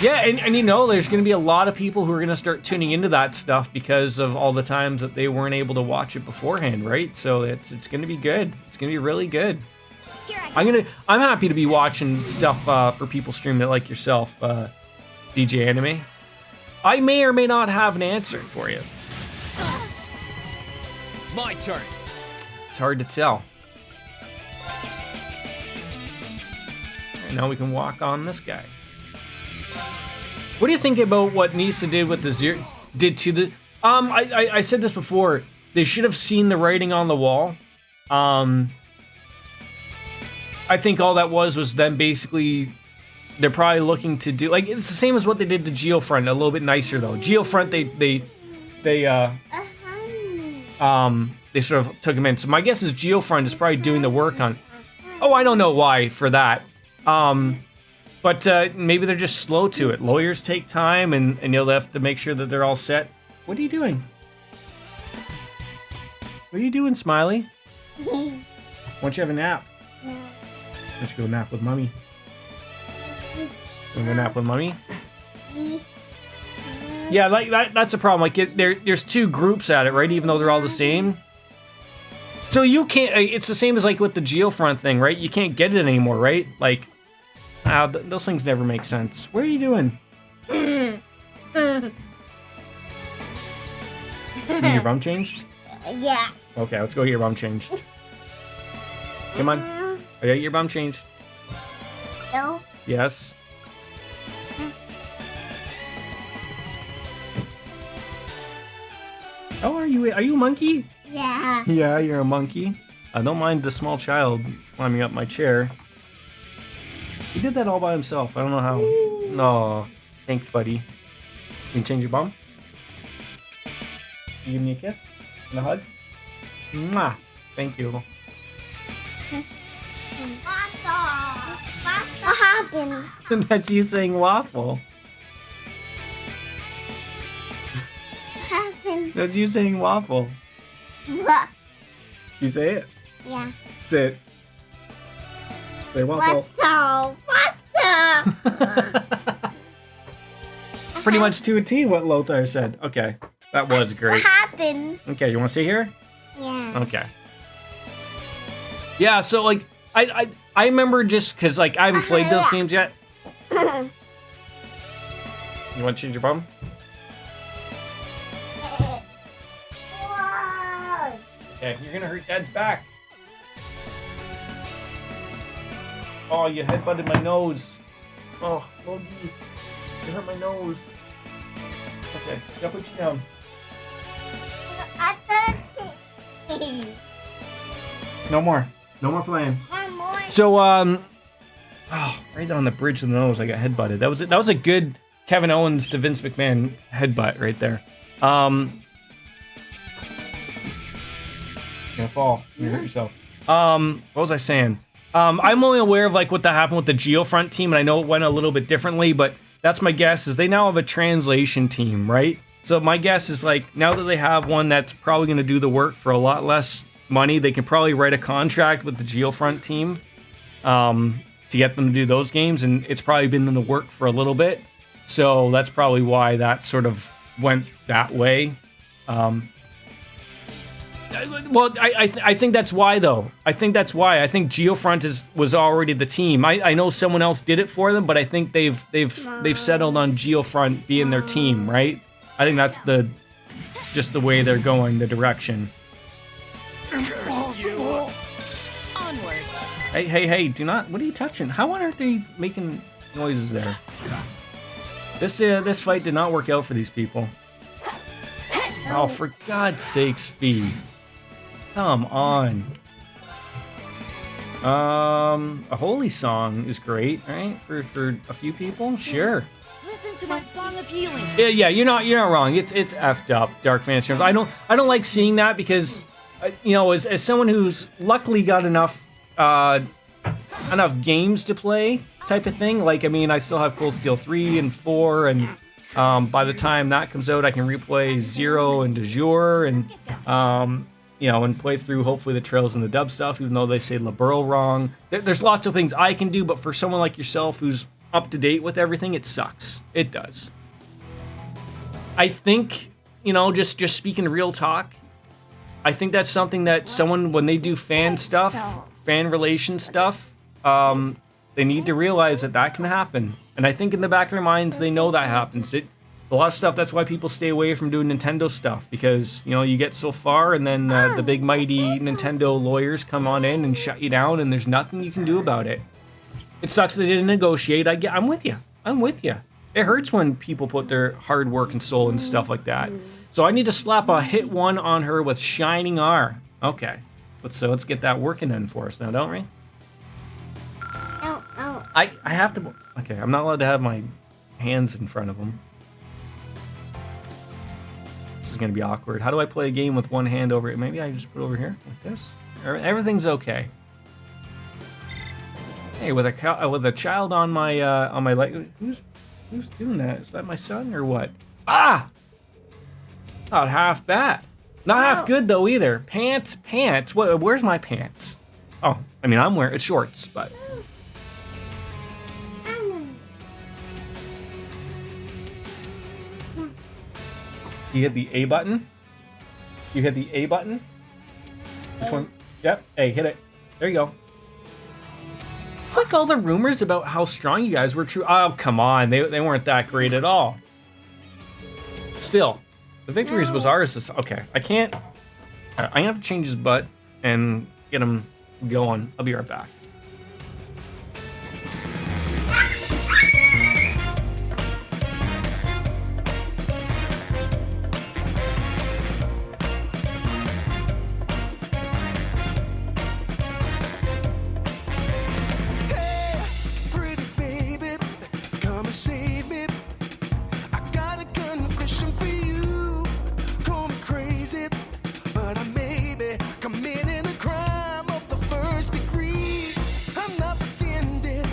Yeah, and you know, there's going to be a lot of people who are going to start tuning into that stuff because of all the times that they weren't able to watch it beforehand, right? So it's going to be good. It's going to be really good. Here I go. I'm happy to be watching stuff for people streaming it like yourself, DJ Anime. I may or may not have an answer for you. My turn. It's hard to tell. And now we can walk on this guy. What do you think about what Nisa did with the Zero? Did to the? I said this before. They should have seen the writing on the wall. I think all that was them basically. They're probably looking to do like it's the same as what they did to Geofront, a little bit nicer though. Geofront, they sort of took him in. So my guess is Geofront is probably doing the work on. Oh, I don't know why for that. But maybe they're just slow to it. Lawyers take time, and you'll have to make sure that they're all set. What are you doing? What are you doing, Smiley? Why don't you have a nap? Why don't you go nap with Mommy? Want to go nap with Mommy? Yeah, like that's a problem. Like there's two groups at it, right? Even though they're all the same. So you can't. It's the same as like with the Geofront thing, right? You can't get it anymore, right? Like, those things never make sense. What are you doing? You need your bum changed? Yeah. Okay, let's go get your bum changed. Come on. I got your bum changed. No. Yes. Oh, are you a monkey? Yeah. Yeah, you're a monkey. I don't mind the small child climbing up my chair. He did that all by himself. I don't know how. No, thanks, buddy. Can you change your bum? You give me a kiss and a hug? Mwah. Thank you. What happened? That's you saying waffle. What happened? That's you saying waffle. What? You say it? Yeah. Say it. Say waffle. What's Pretty much to a T what Lothar said. Okay, that was What great. happened? Okay, you want to stay here? Yeah. Okay. Yeah, so like I remember just because like I haven't played those games yet. You want to change your bum? Okay, you're gonna hurt Dad's back. Oh, you headbutted my nose. Oh, Logie, you hurt my nose. Okay, gotta put you down. No more. No more playing. So, oh, right on the bridge of the nose, I got headbutted. That was a good Kevin Owens to Vince McMahon headbutt right there. You're gonna fall. You hurt yourself. What was I saying? I'm only aware of like what that happened with the Geofront team, and I know it went a little bit differently, but that's my guess is they now have a translation team, right? So my guess is like now that they have one that's probably gonna do the work for a lot less money, they can probably write a contract with the Geofront team to get them to do those games, and it's probably been in the work for a little bit. So that's probably why that sort of went that way. Well, I think that's why though. I think that's why. I think Geofront was already the team. I know someone else did it for them, but I think they've settled on Geofront being their team, right? I think that's just the way they're going, the direction. Curse you. Onward. Hey, do not. What are you touching? How on earth are you making noises there? This fight did not work out for these people. Oh, for God's sakes, Fee. Come on. A holy song is great, right? For a few people, sure. Listen to my song of healing. Yeah, you're not wrong. It's effed up, Dark Fantasy Realms. I don't like seeing that because, as someone who's luckily got enough games to play, type of thing. Like, I mean, I still have Cold Steel 3 and 4, and by the time that comes out, I can replay 0 and De Jure, and and play through hopefully the Trails and the Dub stuff, even though they say Liberal wrong. There's lots of things I can do, but for someone like yourself who's up to date with everything, it sucks. It does. I think, just speaking real talk, I think that's something that someone, when they do fan stuff, fan relation stuff, they need to realize that can happen. And I think in the back of their minds, they know that happens. A lot of stuff, that's why people stay away from doing Nintendo stuff, because, you get so far, and then the big mighty Nintendo lawyers come on in and shut you down, and there's nothing you can do about it. It sucks they didn't negotiate. I'm with you. It hurts when people put their hard work and soul and stuff like that. So I need to slap a hit one on her with Shining R. Okay. Let's get that working then for us now, don't we? No. I have to... Okay, I'm not allowed to have my hands in front of them. This is going to be awkward. How do I play a game with one hand over it? Maybe I just put it over here, like this? Everything's okay. Hey, with a child on my leg. Who's doing that? Is that my son or what? Ah! Not half bad. Not half good though either. Pants. Where's my pants? Oh, I mean I'm wearing shorts, but. You hit the A button. You hit the A button. Which one? Yep. A. Hit it. There you go. It's like all the rumors about how strong you guys were true. Oh, come on. They weren't that great at all. Still, the victories was ours. Okay, I can't. I'm gonna have to change his butt and get him going. I'll be right back. Committing a crime of the first degree. I'm not pretending.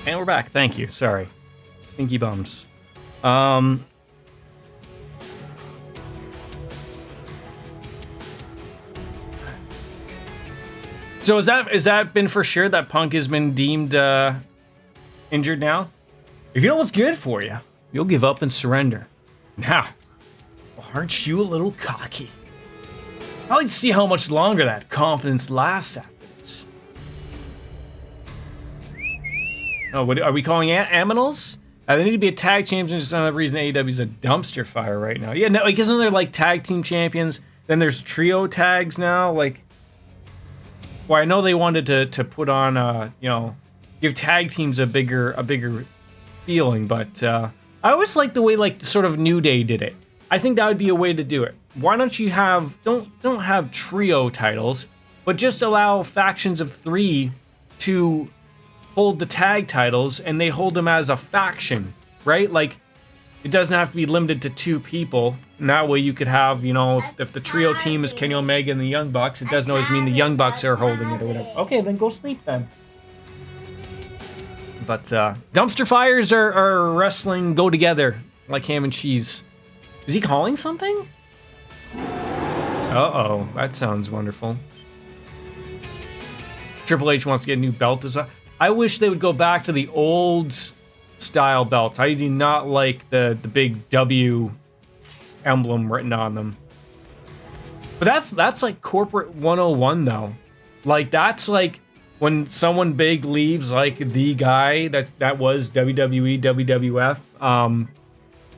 And we're back. Thank you. Sorry. Stinky bums. So is that been for sure that Punk has been deemed injured now? If you know what's good for you, you'll give up and surrender. Now, aren't you a little cocky? I'd like to see how much longer that confidence lasts after this. Oh, what are we calling aminals? They need to be a tag champions. Just another reason AEW's a dumpster fire right now. Yeah, no, I guess they're like tag team champions. Then there's trio tags now. Like, well, I know they wanted to put on, give tag teams a bigger feeling, but I always like the way like sort of New Day did it. I think that would be a way to do it. Why don't you have don't have trio titles, but just allow factions of 3 to hold the tag titles and they hold them as a faction, right? Like, it doesn't have to be limited to 2 people. And that way you could have, you know, if the trio team is Kenny Omega and the Young Bucks, it doesn't always mean the Young Bucks are holding it or whatever. Okay, then go sleep then. But dumpster fires are wrestling go together like ham and cheese. Is he calling something? Uh-oh, that sounds wonderful. Triple H wants to get a new belt. I wish they would go back to the old style belts. I do not like the big W emblem written on them. But that's like corporate 101 though. Like that's like when someone big leaves, like the guy that was WWE, WWF,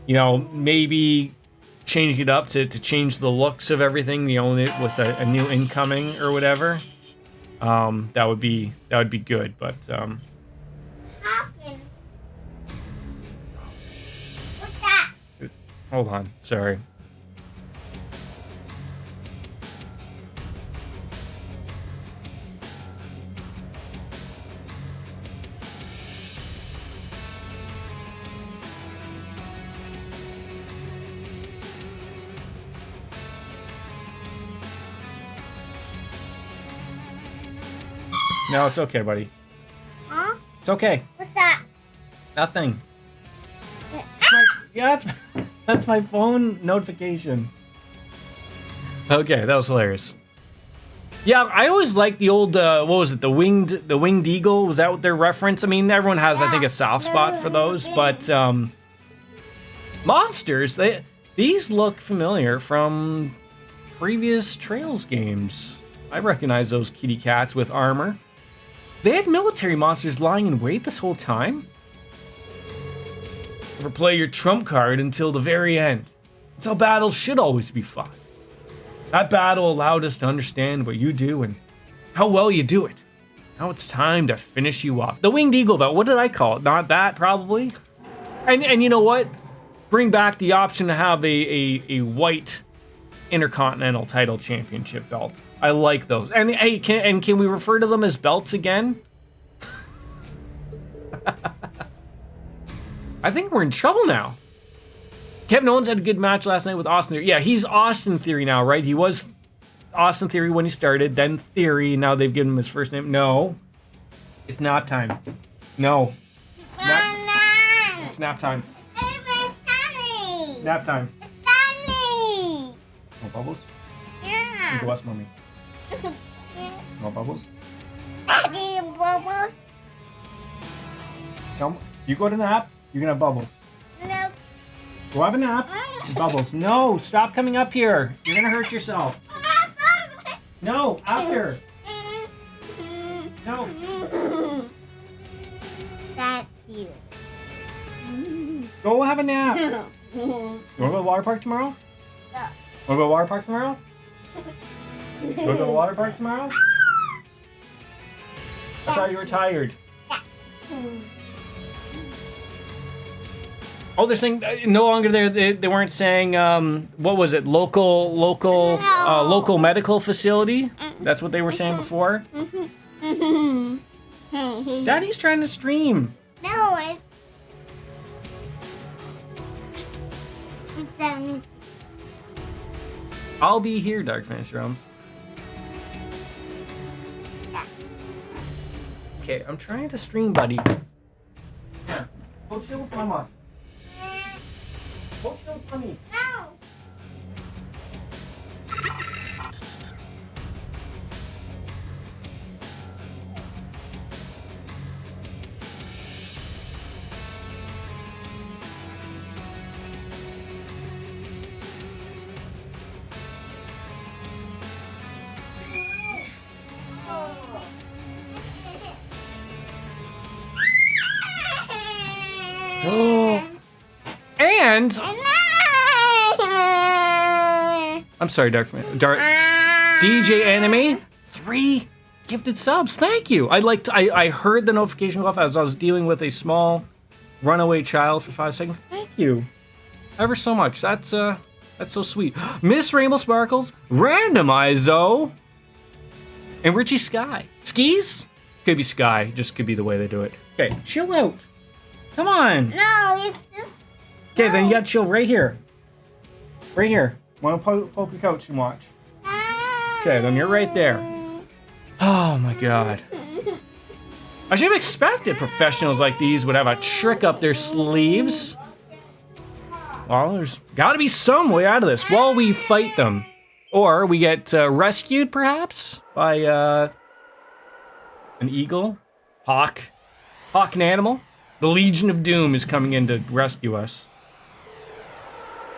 you know, maybe changing it up to change the looks of everything, you know, with a new incoming or whatever. That would be good, but What's that? hold on, sorry. No, it's okay, buddy. Huh? It's okay. What's that? Nothing. Yeah, that's my phone notification. Okay, that was hilarious. Yeah, I always liked the old what was it? The winged eagle. Was that what their reference? I mean, everyone has, I think, a soft spot for those, but monsters. These look familiar from previous Trails games. I recognize those kitty cats with armor. They had military monsters lying in wait this whole time. Never play your trump card until the very end. That's how battles should always be fought. That battle allowed us to understand what you do and how well you do it. Now it's time to finish you off. The winged eagle belt, what did I call it? Not that, probably. And you know what? Bring back the option to have a white Intercontinental title championship belt. I like those. And hey, can we refer to them as belts again? I think we're in trouble now. Kevin Owens had a good match last night with Austin Theory. Yeah, he's Austin Theory now, right? He was Austin Theory when he started, then Theory, now they've given him his first name. No. It's nap time. No. It's nap time. Nap time. Want bubbles? Yeah. You go ask mommy. Want bubbles? Daddy, bubbles. Come. You go to nap, you're gonna have bubbles. Nope. Go have a nap. Bubbles. No, stop coming up here. You're gonna hurt yourself. No, after. No. That's you. Go have a nap. You wanna go to the water park tomorrow? No. Wanna go to the water park tomorrow? You wanna go to the water park tomorrow? I thought you were tired. Oh, they're saying no longer they weren't saying what was it? Local medical facility? That's what they were saying before. Daddy's trying to stream. No, it's I'll be here, Dark Fantasy Realms. Okay, I'm trying to stream, buddy. Go chill with Mama. Go chill with Mommy. no. And I'm sorry, DJ Anime, 3 gifted subs. Thank you. I heard the notification go off as I was dealing with a small runaway child for 5 seconds. Thank you ever so much. That's so sweet. Miss Rainbow Sparkles, Randomizo, and Richie Sky. Skis, Could be Sky. Just could be the way they do it. Okay, chill out. Come on. No, it's just. Okay, then you gotta chill right here. Right here. Want to pull up your couch and watch? Okay, then you're right there. Oh my god. I should have expected professionals like these would have a trick up their sleeves. Well, there's gotta be some way out of this while we fight them. Or we get rescued, perhaps, by an eagle, hawk, an animal. The Legion of Doom is coming in to rescue us.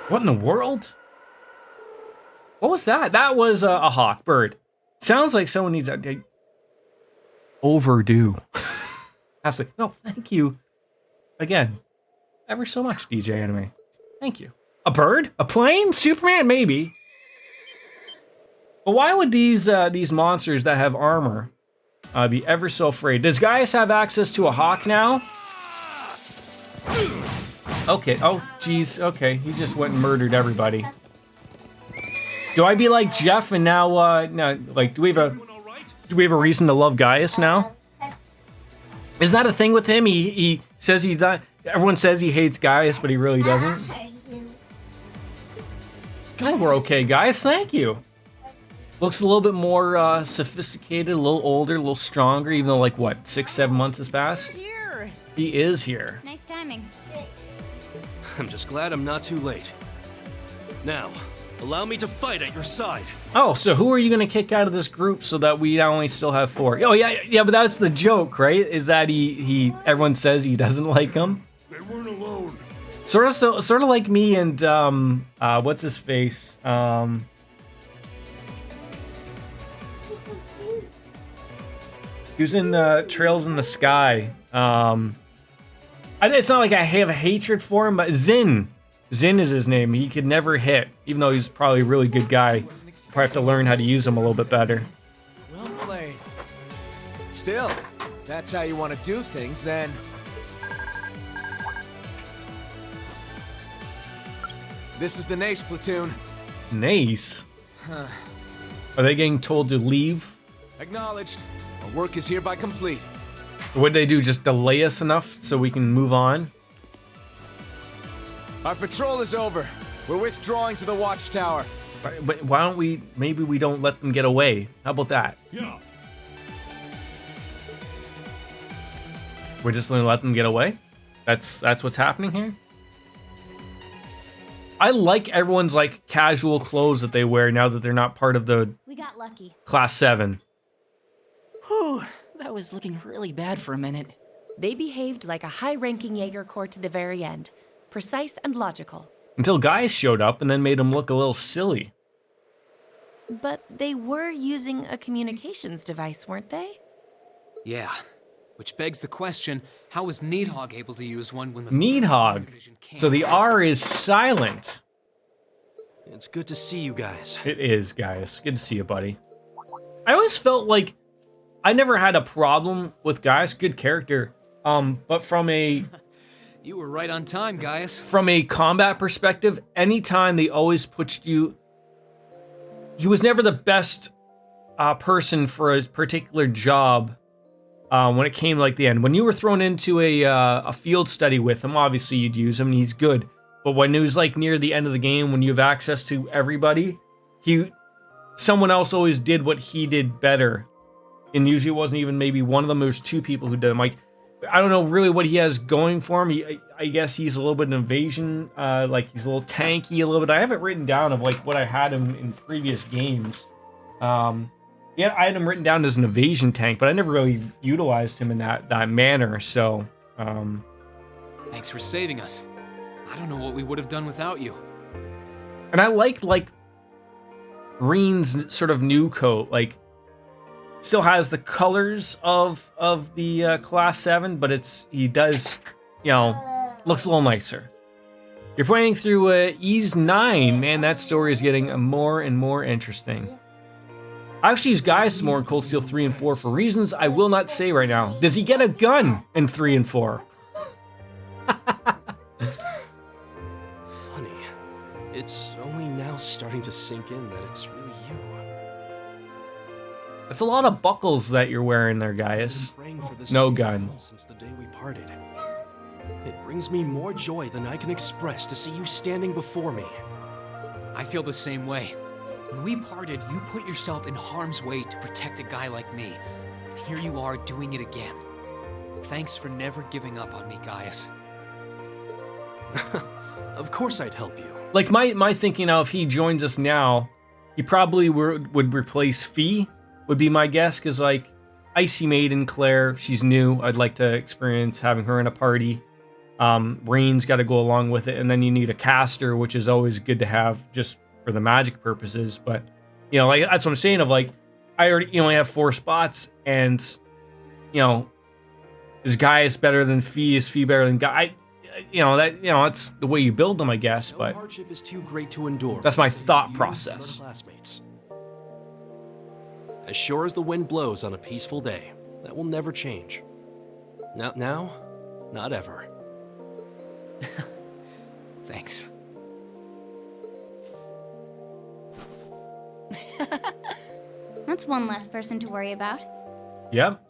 What in the world? What was that? That was a hawk, bird. Sounds like someone needs a overdue. Absolutely. No, thank you. Again, ever so much, DJ Anime. Thank you. A bird? A plane? Superman? Maybe. But why would these monsters that have armor be ever so afraid? Does Gaius have access to a hawk now? Okay. Oh, geez. Okay. He just went and murdered everybody. Do I be like Jeff and now, no, like, do we have a reason to love Gaius now? Is that a thing with him? He says he's not, everyone says he hates Gaius, but he really doesn't. God, we're okay, Gaius. Thank you. Looks a little bit more sophisticated, a little older, a little stronger, even though, like, what, 6-7 months has passed? Here. He is here. Nice timing. I'm just glad I'm not too late. Now, allow me to fight at your side. Oh, so who are you gonna kick out of this group so that we only still have 4? Oh yeah, but that's the joke, right? Is that everyone says he doesn't like him? They weren't alone. Sort of like me and what's his face? He was in Trails in the Sky. It's not like I have a hatred for him, but Zin is his name. He could never hit, even though he's probably a really good guy. Probably have to learn how to use him a little bit better. Well played. Still, if that's how you want to do things, then... This is the Nace platoon. Nace? Are they getting told to leave? Acknowledged. Our work is hereby complete. What'd they do, just delay us enough so we can move on? Our patrol is over. We're withdrawing to the watchtower. But why don't maybe we don't let them get away? How about that? Yeah. We're just gonna let them get away? That's what's happening here? I like everyone's like casual clothes that they wear now that they're not part of the We got lucky. Class 7. Whew, that was looking really bad for a minute. They behaved like a high-ranking Jaeger Corps to the very end. Precise and logical. Until Gaius showed up and then made them look a little silly. But they were using a communications device, weren't they? Yeah. Which begs the question, how was Needhog able to use one when the Needhog. division came? So the R is silent. It's good to see you guys. It is, Gaius. Good to see you, buddy. I always felt like I never had a problem with Gaius. Good character. But from a You were right on time, Gaius. from a combat perspective, anytime they always pushed you, he was never the best person for a particular job. When it came like the end, when you were thrown into a field study with him, obviously you'd use him and he's good. But when it was like near the end of the game, when you have access to everybody, someone else always did what he did better. And usually it wasn't even maybe one of them. There was 2 people who did them. Like, I don't know really what he has going for him. I guess he's a little bit of an invasion. Like he's a little tanky a little bit. I have it written down of like what I had him in previous games. Yeah, I had him written down as an evasion tank, but I never really utilized him in that manner, so... Thanks for saving us. I don't know what we would have done without you. And I like Green's sort of new coat, like, still has the colors of the Class 7, but he does, looks a little nicer. You're playing through Ease 9, man, that story is getting more and more interesting. I actually use Gaius more in Cold Steel 3 and 4 for reasons I will not say right now. Does he get a gun in 3 and 4? Funny. It's only now starting to sink in that it's really you. That's a lot of buckles that you're wearing there, I've Gaius. been praying for this No day to gun. come since the day we parted. It brings me more joy than I can express to see you standing before me. I feel the same way. When we parted, you put yourself in harm's way to protect a guy like me. And here you are doing it again. Thanks for never giving up on me, Gaius. Of course I'd help you. Like my thinking now, if he joins us now, he probably would replace Fee, would be my guess, because like Icy Maiden Claire, she's new. I'd like to experience having her in a party. Rain's got to go along with it, and then you need a caster, which is always good to have just for the magic purposes. But you know, like that's what I'm saying. Of like, I already only have 4 spots, and you know, is Gaius better than Fee? Is Fee better than Guy? That's the way you build them, I guess. No But hardship is too great to endure. that's my for thought you process. and your classmates. As sure as the wind blows on a peaceful day, that will never change. Not now, not ever. Thanks. That's one less person to worry about. Yep.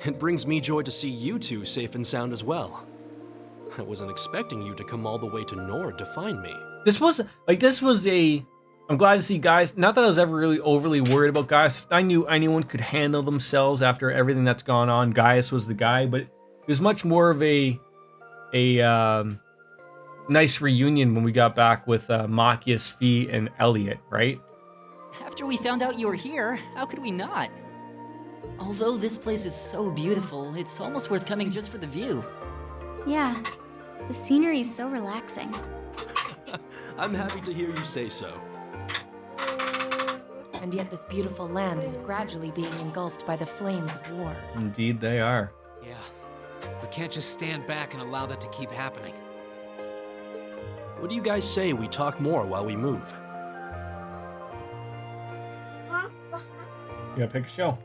It brings me joy to see you two safe and sound as well. I wasn't expecting you to come all the way to Nord to find me. This was I'm glad to see Gaius. Not that I was ever really overly worried about Gaius. If I knew anyone could handle themselves after everything that's gone on, Gaius was the guy. But it was much more of a nice reunion when we got back with Machias, Fee, and Elliot, right? After we found out you were here, how could we not? Although this place is so beautiful, it's almost worth coming just for the view. Yeah, the scenery is so relaxing. I'm happy to hear you say so. And yet this beautiful land is gradually being engulfed by the flames of war. Indeed, they are. Yeah. We can't just stand back and allow that to keep happening. What do you guys say we talk more while we move? Yeah, pick a show.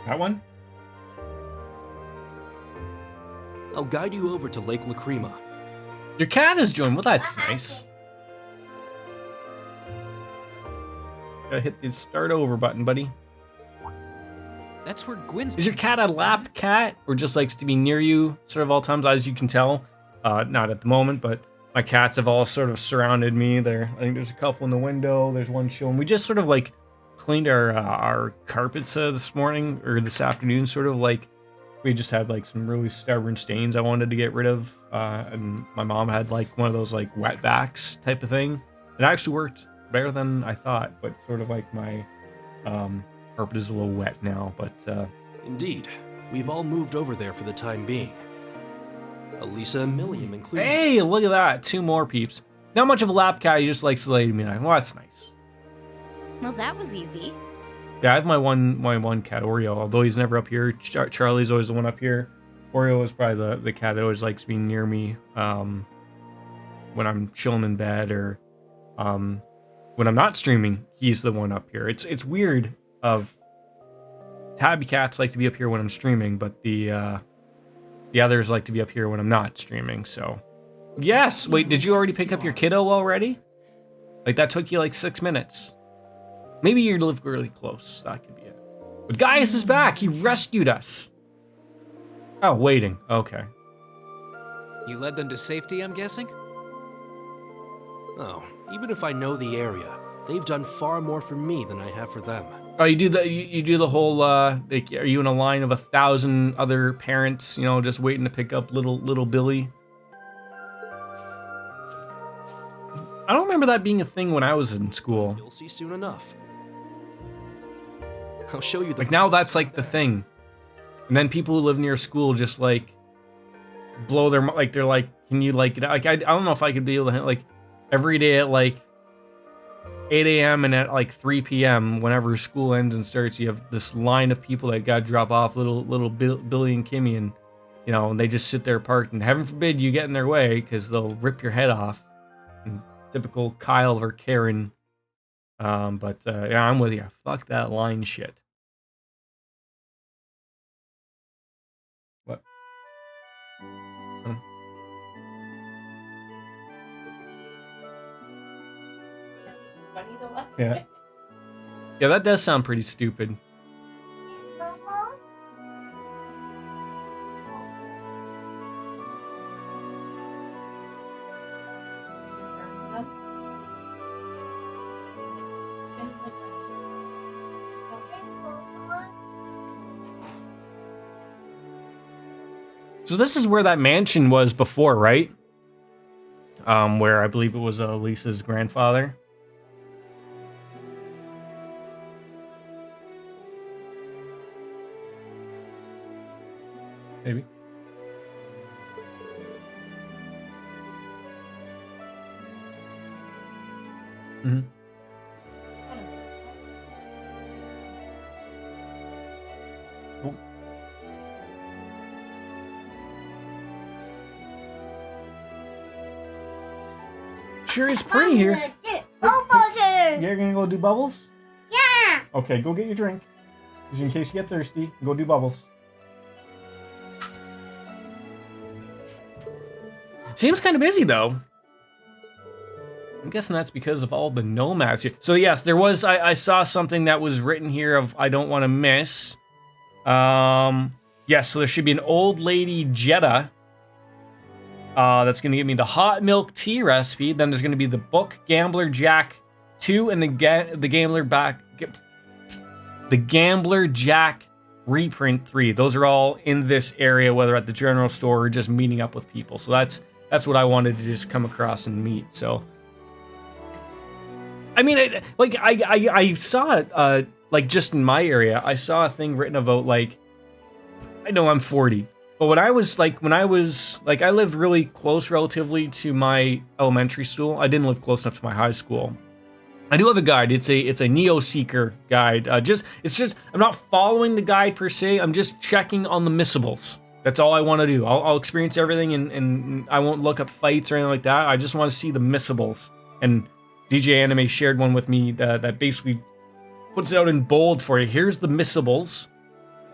That one? I'll guide you over to Lake Lacrima. Your cat has joined. Well, that's nice. Gotta hit the start over button, buddy. That's where Gwen's... Is your cat a lap cat, or just likes to be near you sort of all times? As you can tell, not at the moment, but my cats have all sort of surrounded me. I think there's a couple in the window. There's one chilling. We just sort of like cleaned our carpets this morning or this afternoon. Sort of like we just had like some really stubborn stains I wanted to get rid of, and my mom had like one of those like wetbacks type of thing. It actually worked better than I thought, but sort of like my carpet is a little wet now, but Indeed, we've all moved over there for the time being. Elisa and Milliam included. hey, look at that. 2 more peeps. Not much of a lap cat, he just likes to lay to me. Well, that's nice. Well, that was easy. Yeah, I have my one cat, Oreo, although he's never up here. Charlie's always the one up here. Oreo is probably the cat that always likes being near me when I'm chilling in bed, or when I'm not streaming, he's the one up here. It's weird of tabby cats like to be up here when I'm streaming, but the others like to be up here when I'm not streaming. So yes, wait, did you already pick up your kiddo already? Like that took you like 6 minutes. Maybe you live really close. That could be it. But Gaius is back. He rescued us. Oh, waiting. Okay. You led them to safety, I'm guessing? Oh, even if I know the area, they've done far more for me than I have for them. Oh, you do the whole. Like, are you in a line of 1,000 other parents? You know, just waiting to pick up little Billy. I don't remember that being a thing when I was in school. You'll see soon enough. I'll show you the. Like now, that's like the thing. And then people who live near school just like blow their like they're like, can you like I don't know if I could be able to like every day at like 8 a.m. and at like 3 p.m. whenever school ends and starts, you have this line of people that got to drop off little Billy and Kimmy, and you know, and they just sit there parked, and heaven forbid you get in their way because they'll rip your head off. And typical Kyle or Karen. But yeah, I'm with you. Fuck that line shit. What? Huh? funny to laugh. Yeah. Yeah, that does sound pretty stupid. Bubbles? So this is where that mansion was before, right? Where I believe it was Lisa's grandfather. Maybe. Mm-hmm. Oh. Sure is pretty here. Bubbles here. You're gonna go do bubbles? Yeah. Okay, go get your drink. Just in case you get thirsty, go do bubbles. Seems kind of busy though. I'm guessing that's because of all the nomads here. So yes, there was, I saw something that was written here of I don't want to miss. Yes, so there should be an old lady Jetta. That's going to give me the hot milk tea recipe. Then there's going to be the book Gambler Jack 2 and the Gambler Jack reprint 3. Those are all in this area, whether at the general store or just meeting up with people. So that's what I wanted to just come across and meet. So, I mean, I saw it, like just in my area, I saw a thing written about like, I know I'm 40, but when I lived really close relatively to my elementary school. I didn't live close enough to my high school. I do have a guide. It's a Neo Seeker guide. It's just I'm not following the guide per se. I'm just checking on the missables. That's all I want to do. I'll experience everything and I won't look up fights or anything like that. I just want to see the missables. And DJ Anime shared one with me that basically puts it out in bold for you. Here's the missables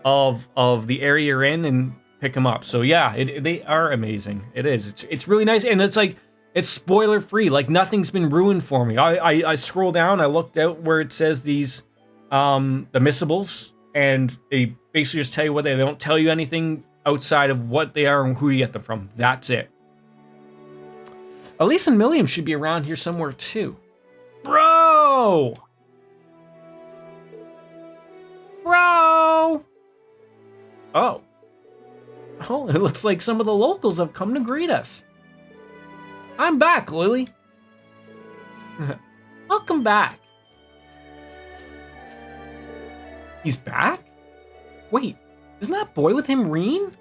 of the area you're in and pick them up. So yeah, they are amazing. It is. It's really nice, and it's like it's spoiler free. Like nothing's been ruined for me. I scroll down. I looked out where it says these the missables, and they basically just tell you what they don't tell you anything outside of what they are and who you get them from. That's it. Elise and Milliam should be around here somewhere too. Bro! Oh. Oh, it looks like some of the locals have come to greet us. I'm back, Lily. Welcome back. He's back? Wait, isn't that boy with him Reen?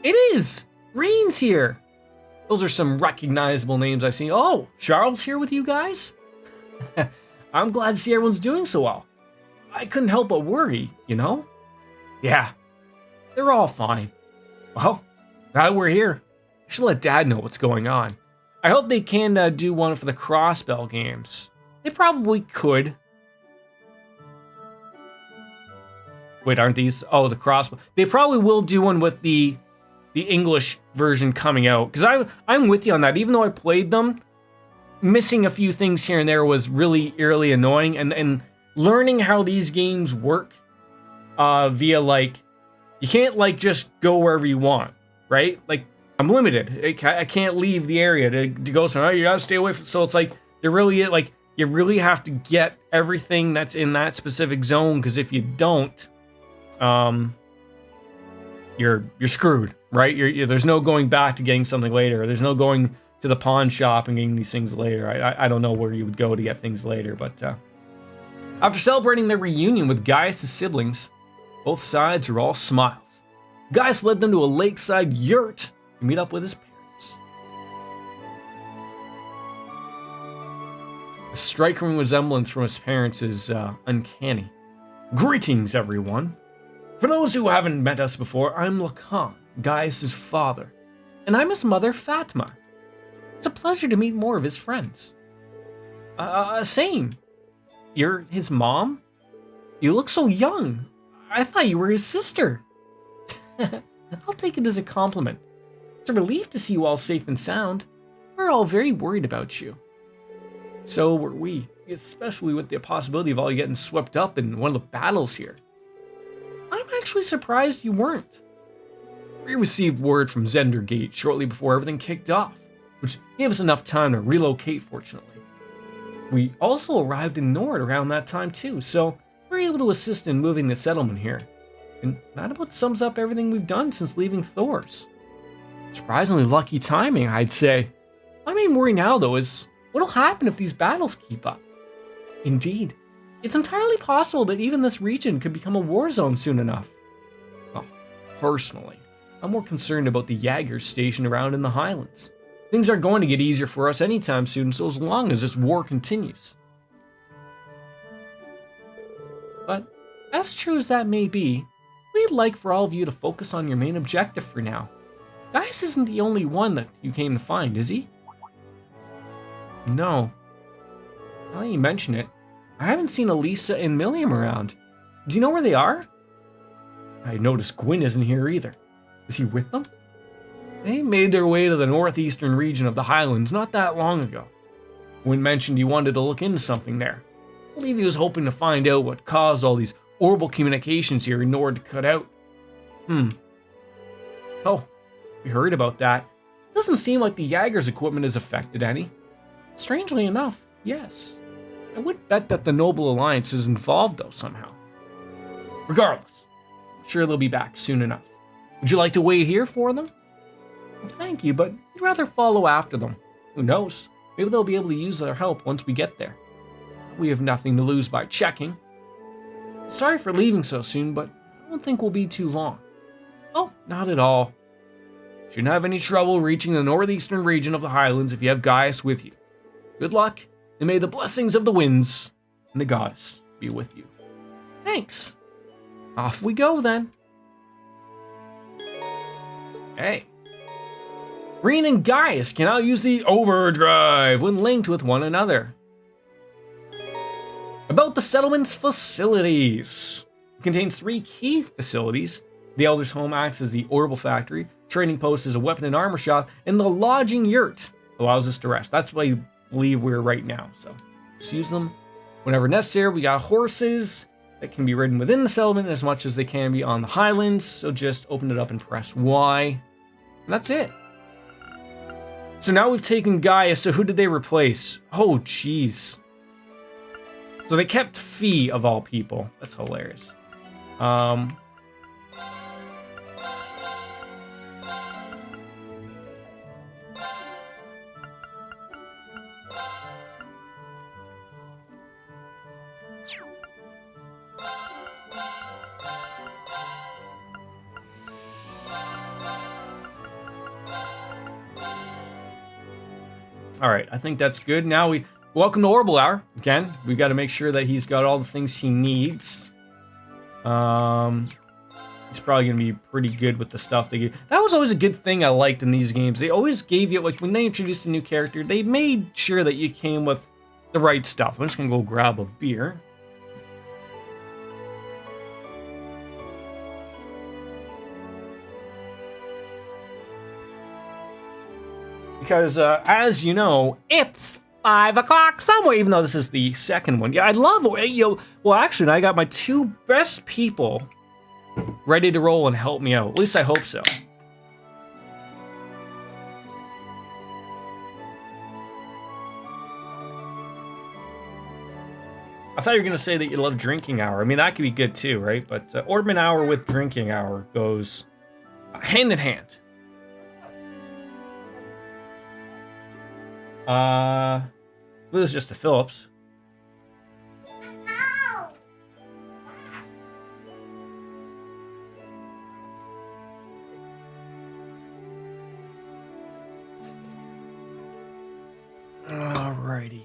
It is! Reen's here! Those are some recognizable names I've seen. Oh, Charles here with you guys? I'm glad to see everyone's doing so well. I couldn't help but worry, you know? Yeah, they're all fine. Well, now that we're here, I should let Dad know what's going on. I hope they can do one for the Crossbell games. They probably could. Wait, aren't these? Oh, the Crossbell. They probably will do one with the English version coming out. Because I'm with you on that. Even though I played them, missing a few things here and there was really eerily annoying. And learning how these games work via like, you can't like just go wherever you want, right? Like I'm limited. I can't leave the area to go somewhere. You gotta stay away from. So it's like they're really like you really have to get everything that's in that specific zone. Because if you don't, you're screwed, right? There's no going back to getting something later. There's no going to the pawn shop and getting these things later. I don't know where you would go to get things later, but after celebrating their reunion with Gaius' siblings, both sides are all smiles. Gaius led them to a lakeside yurt to meet up with his parents. The striking resemblance from his parents is uncanny. Greetings, everyone. For those who haven't met us before, I'm Lacan, Gaius' father, and I'm his mother, Fatma. It's a pleasure to meet more of his friends. Same. You're his mom? You look so young. I thought you were his sister. I'll take it as a compliment. It's a relief to see you all safe and sound. We're all very worried about you. So were we. especially with the possibility of all you getting swept up in one of the battles here. I'm actually surprised you weren't. We received word from Zendergate shortly before everything kicked off, which gave us enough time to relocate, fortunately. We also arrived in Nord around that time too, so we were able to assist in moving the settlement here. And that about sums up everything we've done since leaving Thor's. Surprisingly lucky timing, I'd say. My main worry now, though, is what'll happen if these battles keep up? Indeed, it's entirely possible that even this region could become a war zone soon enough. Well, personally, I'm more concerned about the Jaegers stationed around in the highlands. Things aren't going to get easier for us anytime soon, so as long as this war continues. But, as true as that may be, we'd like for all of you to focus on your main objective for now. Gaius isn't the only one that you came to find, is he? No. Now that you mention it, I haven't seen Elisa and Milliam around. Do you know where they are? I noticed Gwyn isn't here either. Is he with them? They made their way to the northeastern region of the highlands not that long ago. Gwyn mentioned he wanted to look into something there. I believe he was hoping to find out what caused all these orbital communications here in order to cut out. Oh, we heard about that. Doesn't seem like the Jaeger's equipment is affected any. Strangely enough, yes. I would bet that the Noble Alliance is involved though somehow. Regardless, I'm sure they'll be back soon enough. Would you like to wait here for them? Well, thank you, but I'd rather follow after them. Who knows? Maybe they'll be able to use their help once we get there. We have nothing to lose by checking. Sorry for leaving so soon, but I don't think we'll be too long. Oh, not at all. Shouldn't have any trouble reaching the northeastern region of the highlands if you have Gaius with you. Good luck, and may the blessings of the winds and the goddess be with you. Thanks. Off we go then. Hey. Reen and Gaius can now use the overdrive when linked with one another. About the settlement's facilities. It contains 3 key facilities. The Elder's Home acts as the orbital factory, trading post is a weapon and armor shop, and the lodging yurt allows us to rest. That's why I believe we're right now, so just use them whenever necessary. We got horses that can be ridden within the settlement as much as they can be on the highlands, so just open it up and press Y, and that's it. So now we've taken Gaius, so who did they replace? Oh, jeez. So they kept Fee of all people. That's hilarious. All right, I think that's good. Now we welcome to Orbital Hour again. We got to make sure that he's got all the things he needs. He's probably gonna be pretty good with the stuff they give. That was always a good thing I liked in these games. They always gave you, like when they introduced a new character, they made sure that you came with the right stuff. I'm just gonna go grab a beer. Because, as you know, it's 5 o'clock somewhere, even though this is the second one. Yeah, I love it. Well, actually, I got my 2 best people ready to roll and help me out. At least I hope so. I thought you were going to say that you love Drinking Hour. I mean, that could be good too, right? But Ornament Hour with Drinking Hour goes hand in hand. It was just a Phillips. Alrighty.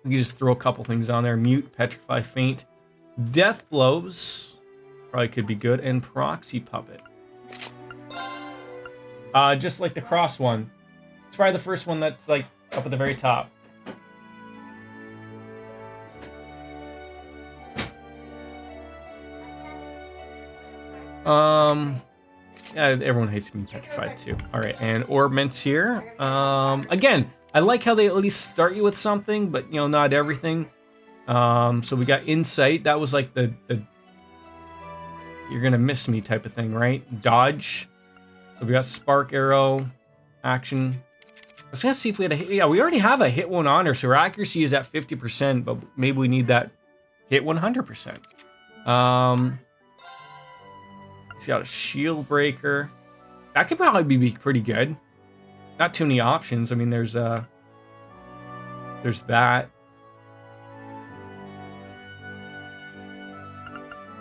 We can just throw a couple things on there. Mute, Petrify, Faint, Death Blows. Probably could be good. And Proxy Puppet. Just like the cross one. It's probably the first one that's like up at the very top. Yeah, everyone hates being petrified too. All right, and Orb Mints here. Again, I like how they at least start you with something, but you know, not everything. So we got insight. That was like the you're gonna miss me type of thing, right? Dodge. So we got spark arrow, action. I was gonna see if we had a hit. Yeah, we already have a hit 1 honor, so our accuracy is at 50%, but maybe we need that hit 100%. He's got a shield breaker. That could probably be pretty good. Not too many options. I mean, there's that.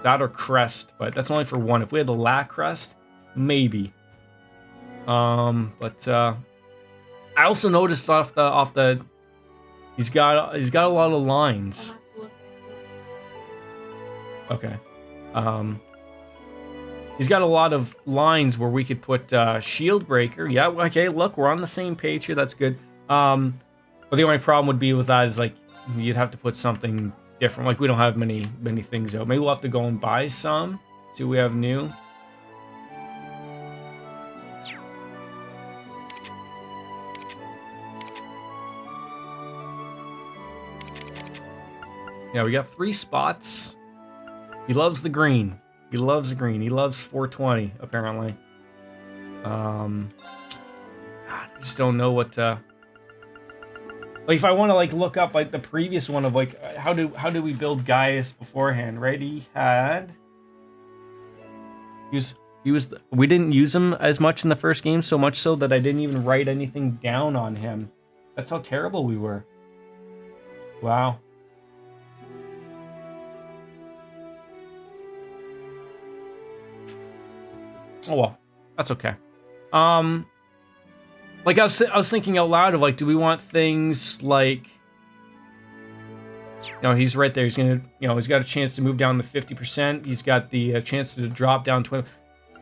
That or crest, but that's only for one. If we had the lack crest, maybe. But I also noticed off the he's got a lot of lines. Okay. He's got a lot of lines where we could put shield breaker. Yeah, okay, look, we're on the same page here. That's good. But the only problem would be with that is like you'd have to put something different. Like we don't have many things out. Maybe we'll have to go and buy some. See what we have new. Yeah, we got 3 spots. He loves the green. He loves the green. He loves 420, apparently. I just don't know what to... Like, if I want to, like, look up, like, the previous one of, like, how do we build Gaius beforehand, right? He was we didn't use him as much in the first game, so much so that I didn't even write anything down on him. That's how terrible we were. Wow. Oh well, that's okay. Like I was thinking out loud of like, do we want things like, you know, he's right there. He's gonna, you know, he's got a chance to move down to 50%. He's got the chance to drop down 20.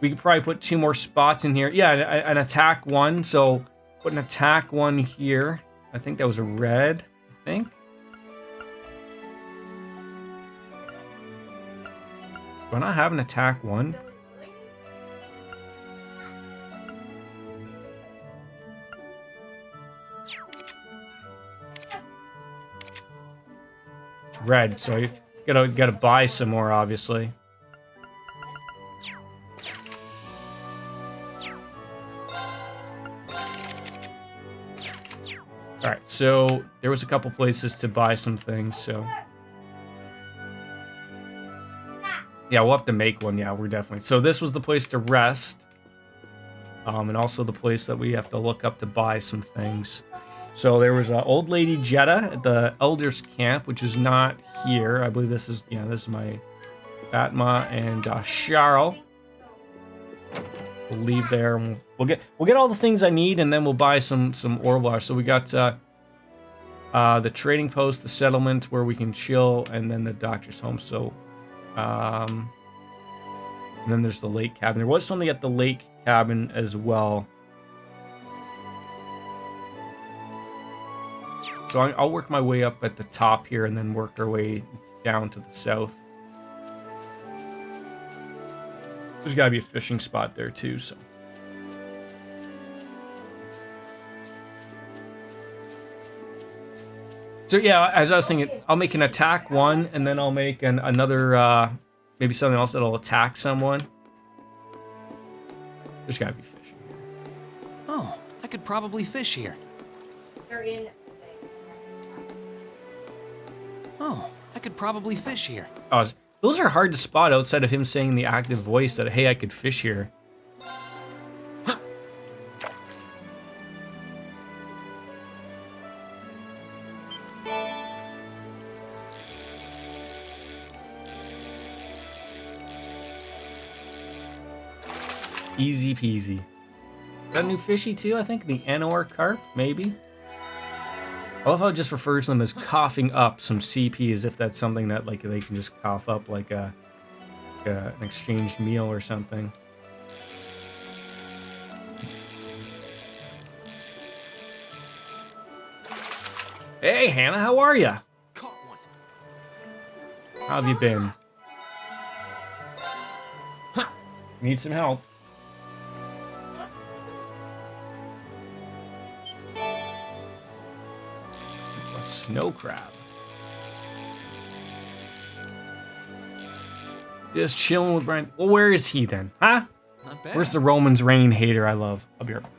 We could probably put 2 more spots in here. Yeah, an attack 1. So put an attack 1 here. I think that was a red. I think. Do I not have an attack 1? Red, so you gotta buy some more, obviously. All right, so there was a couple places to buy some things, so yeah, we'll have to make one. Yeah, we're definitely. So this was the place to rest, and also the place that we have to look up to buy some things. So there was an old lady Jetta at the Elders Camp, which is not here. I believe this is, yeah, this is my Fatma and Charles. We'll leave there. And we'll get all the things I need, and then we'll buy some Orvar. So we got the trading post, the settlement where we can chill, and then the doctor's home. So, and then there's the lake cabin. There was something at the lake cabin as well. So I'll work my way up at the top here and then work our way down to the south. There's got to be a fishing spot there too, so. So yeah, as I was thinking, I'll make an attack 1 and then I'll make another, maybe something else that'll attack someone. There's got to be fishing here. Oh, I could probably fish here. They're in. Oh, I could probably fish here. Oh, those are hard to spot outside of him saying in the active voice that, hey, I could fish here. Easy peasy. Got a new fishy too, I think? The Anor carp, maybe? I love how it just refers to them as coughing up some CP as if that's something that like they can just cough up like an exchanged meal or something. Hey, Hannah, how are ya? Caught one. How have you been? Need some help. Snow crab. Just chilling with Brian. Well, where is he then? Huh? Not bad. Where's the Romans reign hater I love? I'll be right back.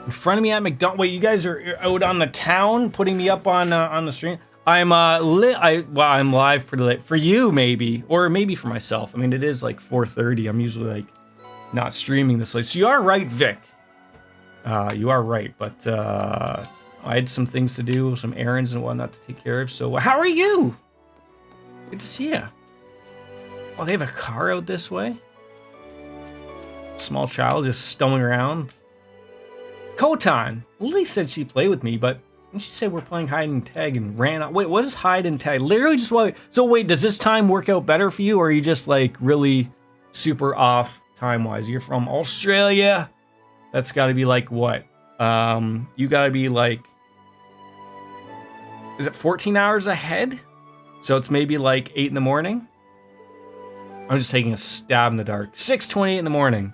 In front of me at McDonald's. Wait, you guys are out on the town, putting me up on the stream. I'm I'm live pretty late for you, maybe, or maybe for myself. I mean, it is like 4:30. I'm usually like not streaming this late. So you are right, Vic. You are right, but I had some things to do, some errands and whatnot to take care of. So how are you? Good to see you. Oh, they have a car out this way. Small child just stumbling around. Kotan. Lily said she'd play with me, but she said we're playing hide and tag and ran out. Wait, what is hide and tag? Literally just what? So wait, does this time work out better for you, or are you just like really super off time-wise? You're from Australia. That's got to be like what? You got to be like, is it 14 hours ahead? So it's maybe like 8 in the morning. I'm just taking a stab in the dark. 6:28 in the morning.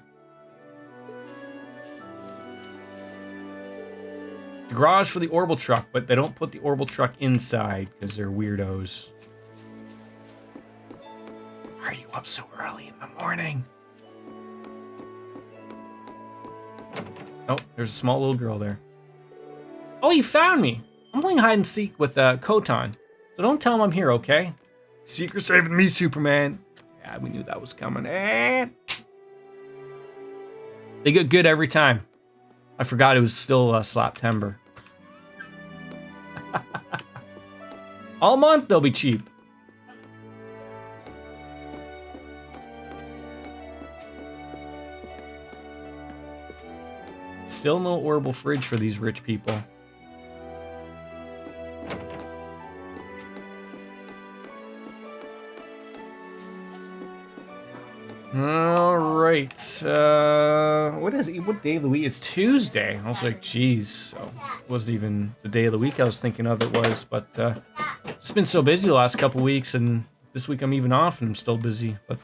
The garage for the orbital truck, but they don't put the orbital truck inside because they're weirdos. Why are you up so early in the morning? Oh, there's a small little girl there. Oh, you found me. I'm playing hide and seek with Kotan. So don't tell him I'm here, okay? Secret saving me, Superman. Yeah, we knew that was coming. They get good every time. I forgot it was still Slaptember. All month they'll be cheap. Still no orbital fridge for these rich people. All right. What is it? What day of the week? It's Tuesday. I was like, geez. So it wasn't even the day of the week I was thinking of. It was, but it's been so busy the last couple weeks, and this week I'm even off, and I'm still busy. But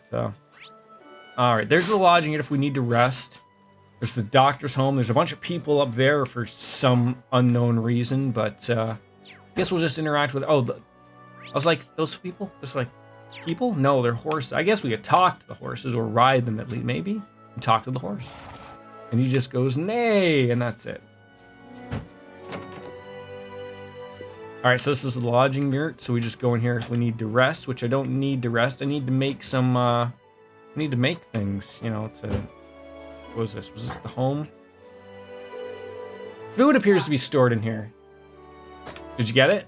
all right. There's the lodging if we need to rest. There's the doctor's home. There's a bunch of people up there for some unknown reason, but I guess we'll just interact with. I was like, those people. Just like. People? No, they're horses. I guess we could talk to the horses or ride them at least, maybe. And talk to the horse. And he just goes, nay, and that's it. Alright, so this is the lodging yurt, so we just go in here if we need to rest, which I don't need to rest. I need to make some, I need to make things, you know, to... What was this? Was this the home? Food appears to be stored in here. Did you get it?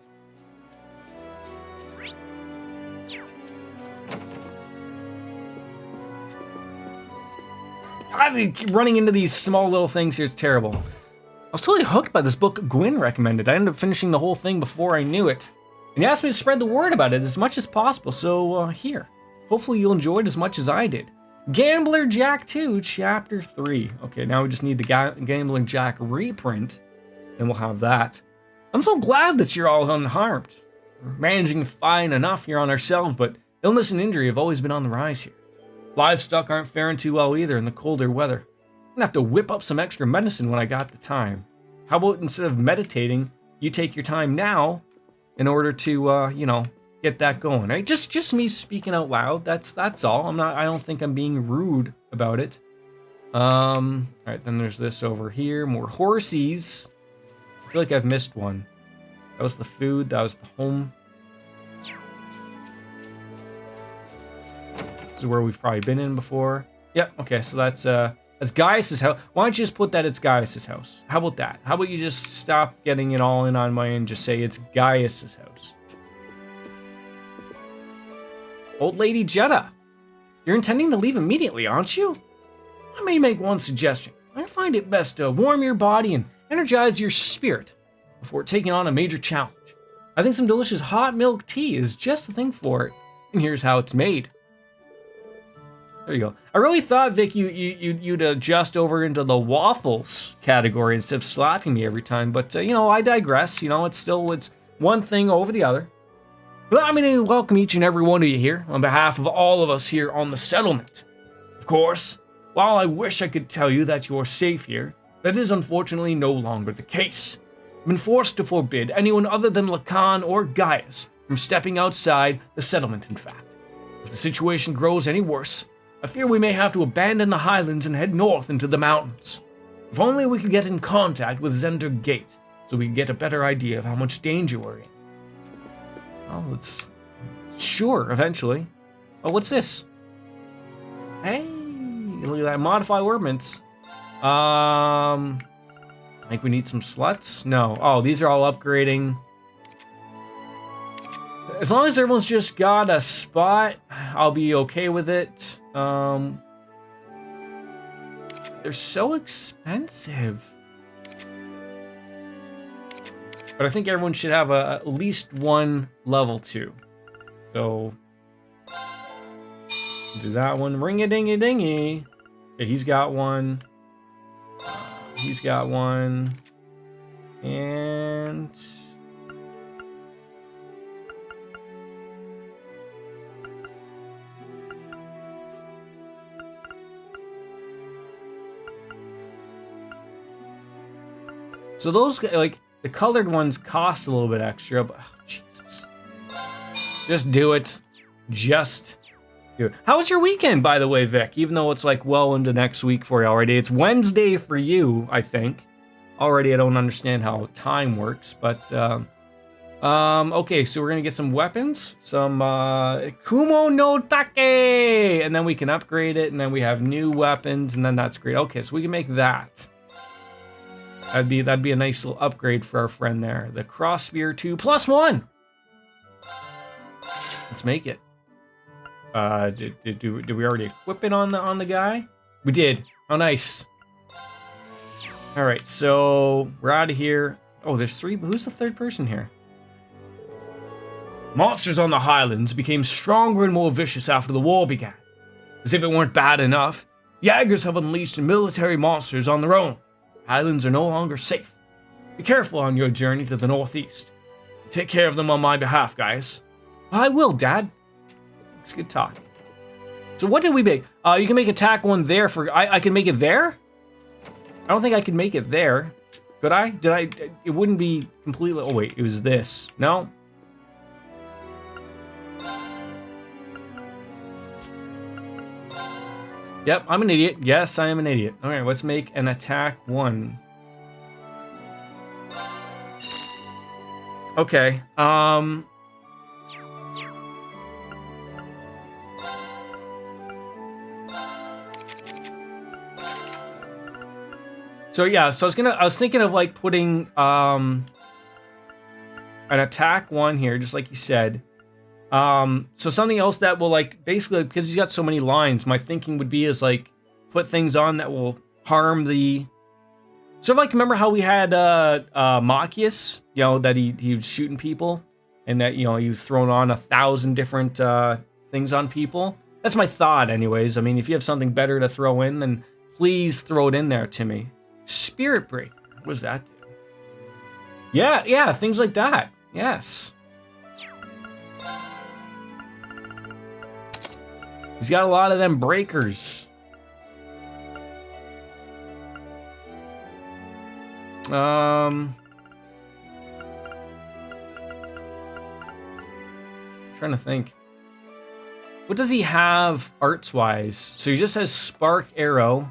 I think running into these small little things here is terrible. I was totally hooked by this book Gwyn recommended. I ended up finishing the whole thing before I knew it. And he asked me to spread the word about it as much as possible, so here. Hopefully you'll enjoy it as much as I did. Gambler Jack 2, Chapter 3. Okay, now we just need the Gambler Jack reprint, and we'll have that. I'm so glad that you're all unharmed. We're managing fine enough here on ourselves, but illness and injury have always been on the rise here. Livestock aren't faring too well either in the colder weather. I'm gonna have to whip up some extra medicine when I got the time. How about instead of meditating, you take your time now in order to, get that going, right? Just me speaking out loud. That's all. I don't think I'm being rude about it. All right, then there's this over here. More horsies. I feel like I've missed one. That was the food. That was the home. This is where we've probably been in before. Yep. Okay, so that's Gaius's house. Why don't you just put that it's Gaius's house? How about that? How about you just stop getting it all in on my end? Just say it's Gaius's house. Old Lady Jetta, you're intending to leave immediately, aren't you? I may make one suggestion. I find it best to warm your body and energize your spirit before taking on a major challenge. I think some delicious hot milk tea is just the thing for it, and here's how it's made. There you go. I really thought, Vic, you'd adjust over into the waffles category instead of slapping me every time, but I digress. It's one thing over the other. But I'm going to welcome each and every one of you here on behalf of all of us here on the settlement. Of course, while I wish I could tell you that you're safe here, that is unfortunately no longer the case. I've been forced to forbid anyone other than Lacan or Gaius from stepping outside the settlement, in fact. If the situation grows any worse, I fear we may have to abandon the highlands and head north into the mountains. If only we could get in contact with Zender Gate, so we could get a better idea of how much danger we're in. Oh, let's... Sure, eventually. Oh, what's this? Hey, look at that. Modify ordnance. I think we need some sluts? No. Oh, these are all upgrading. As long as everyone's just got a spot, I'll be okay with it. They're so expensive. But I think everyone should have at least one level 2. So, do that one. Ring-a-ding-a-dingy. Okay, he's got one. He's got one. And... so those, like, the colored ones cost a little bit extra, but oh, Jesus. Just do it. Just do it. How was your weekend, by the way, Vic? Even though it's like well into next week for you already. It's Wednesday for you, I think. Already I don't understand how time works, but okay, so we're gonna get some weapons. Some Kumo no Take! And then we can upgrade it, and then we have new weapons, and then that's great. Okay, so we can make that. That'd be a nice little upgrade for our friend there. The cross spear 2 +1. Let's make it. Did we already equip it on the guy? We did. Oh, nice. All right, so we're out of here. Oh, there's 3. Who's the third person here? Monsters on the highlands became stronger and more vicious after the war began. As if it weren't bad enough, Jaegers have unleashed military monsters on their own. Highlands are no longer safe. Be careful on your journey to the northeast. Take care of them on my behalf, guys. I will, Dad. It's good talk. So what did we make? You can make attack 1 there for... I can make it there? I don't think I can make it there. Could I? Did I? It wouldn't be completely... Oh, wait. It was this. No? Yep, I'm an idiot. Yes, I am an idiot. All right, let's make an attack 1. Okay. So yeah, so I was thinking of like putting an attack 1 here, just like you said. So something else that will like basically, because he's got so many lines, my thinking would be is like put things on that will harm the... Sort of like, remember how we had Machias, you know, that he was shooting people, and that, you know, he was throwing on 1,000 different things on people? That's my thought anyways. I mean, if you have something better to throw in, then please throw it in there to me. Spirit break. What does that do? Yeah, things like that. Yes. He's got a lot of them breakers. Trying to think. What does he have arts-wise? So he just has Spark Arrow,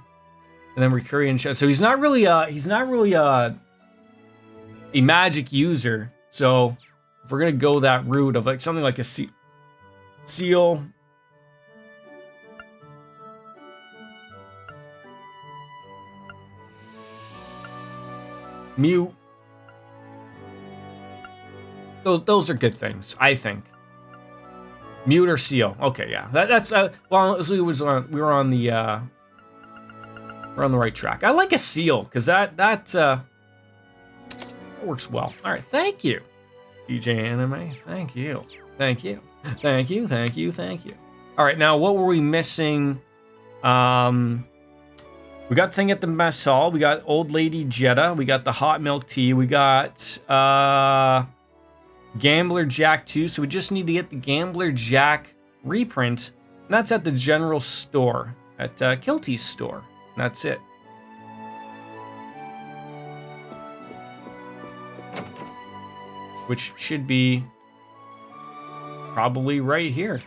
and then Recurring Shot. So he's not really a magic user. So if we're gonna go that route of like something like a seal. Mute. Those are good things, I think. Mute or seal. Okay, yeah. That's well, we were on the right track. I like a seal because that works well. All right, thank you, DJ Anime. Thank you. All right, now what were we missing? We got the thing at the mess hall. We got Old Lady Jetta. We got the hot milk tea. We got Gambler Jack 2. So we just need to get the Gambler Jack reprint. And that's at the general store. At Kilty's store. And that's it. Which should be probably right here.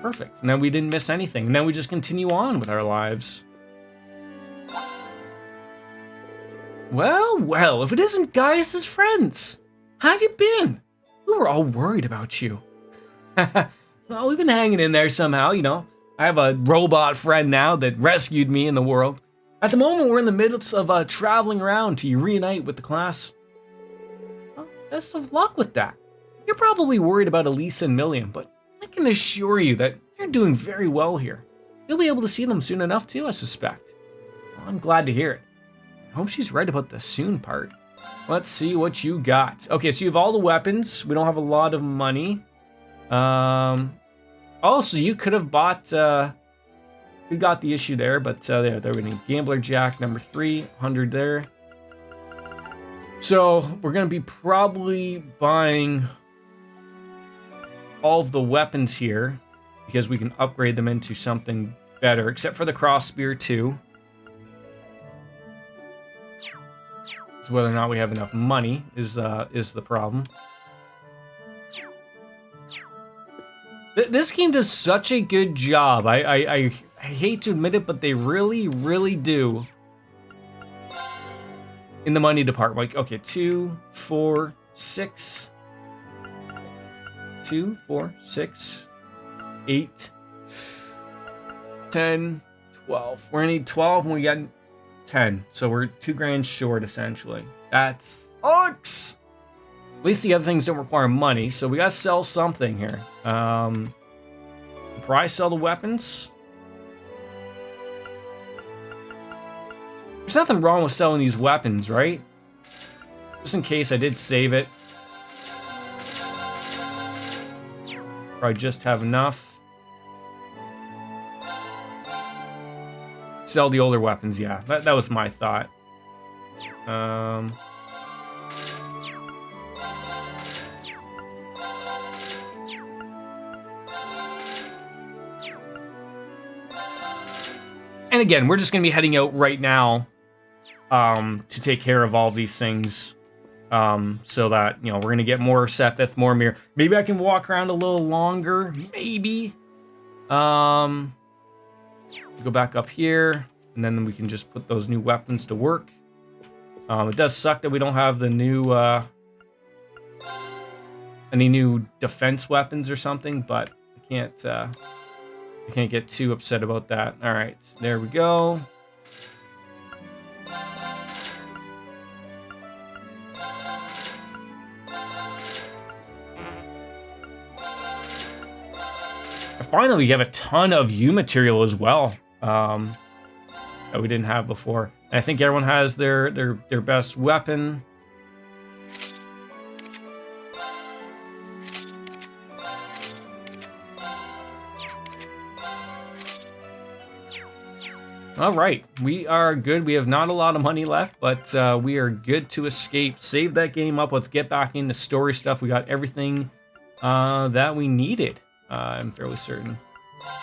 Perfect. And then we didn't miss anything. And then we just continue on with our lives. Well, if it isn't Gaius' friends, how have you been? We were all worried about you. Well, we've been hanging in there somehow, you know. I have a robot friend now that rescued me in the world. At the moment, we're in the midst of traveling around to reunite with the class. Well, best of luck with that. You're probably worried about Elisa and Million, but I can assure you that they're doing very well here. You'll be able to see them soon enough too, I suspect. Well, I'm glad to hear it. I hope she's right about the soon part. Let's see what you got. Okay, so you have all the weapons. We don't have a lot of money. Also, you could have bought... we got the issue there, but there we need Gambler Jack number 3, 100 there. So we're going to be probably buying all of the weapons here because we can upgrade them into something better, except for the cross spear too. So whether or not we have enough money is the problem. This game does such a good job. I hate to admit it, but they really, really do. In the money department, like, okay, 2, 4, 6. 2, 4, 6, 8, 10, 12. We're gonna need 12 and we got 10. So we're $2,000 short, essentially. That's ox! At least the other things don't require money, so we gotta sell something here. Probably sell the weapons. There's nothing wrong with selling these weapons, right? Just in case I did save it. Probably just have enough. Sell the older weapons, yeah. That was my thought. And again, we're just going to be heading out right now to take care of all these things. So that, you know, we're going to get more Sepith, more Mirror. Maybe I can walk around a little longer. Maybe. Go back up here. And then we can just put those new weapons to work. It does suck that we don't have the new... any new defense weapons or something. But I can't get too upset about that. All right. There we go. Finally, we have a ton of U material as well that we didn't have before. And I think everyone has their best weapon. All right, we are good. We have not a lot of money left, but we are good to escape. Save that game up. Let's get back into story stuff. We got everything that we needed. I'm fairly certain.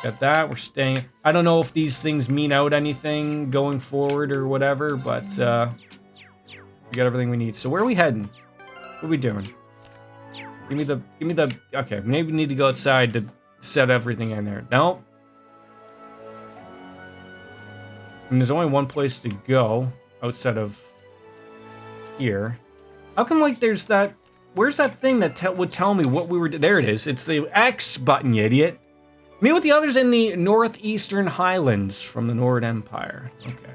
Got that. We're staying. I don't know if these things mean out anything going forward or whatever, but we got everything we need. So where are we heading? What are we doing? Give me the. Okay, maybe we need to go outside to set everything in there. Nope. And there's only one place to go outside of here. How come, like, there's that... Where's that thing that would tell me what we were... There it is. It's the X button, you idiot. Meet with the others in the northeastern highlands from the Nord Empire. Okay.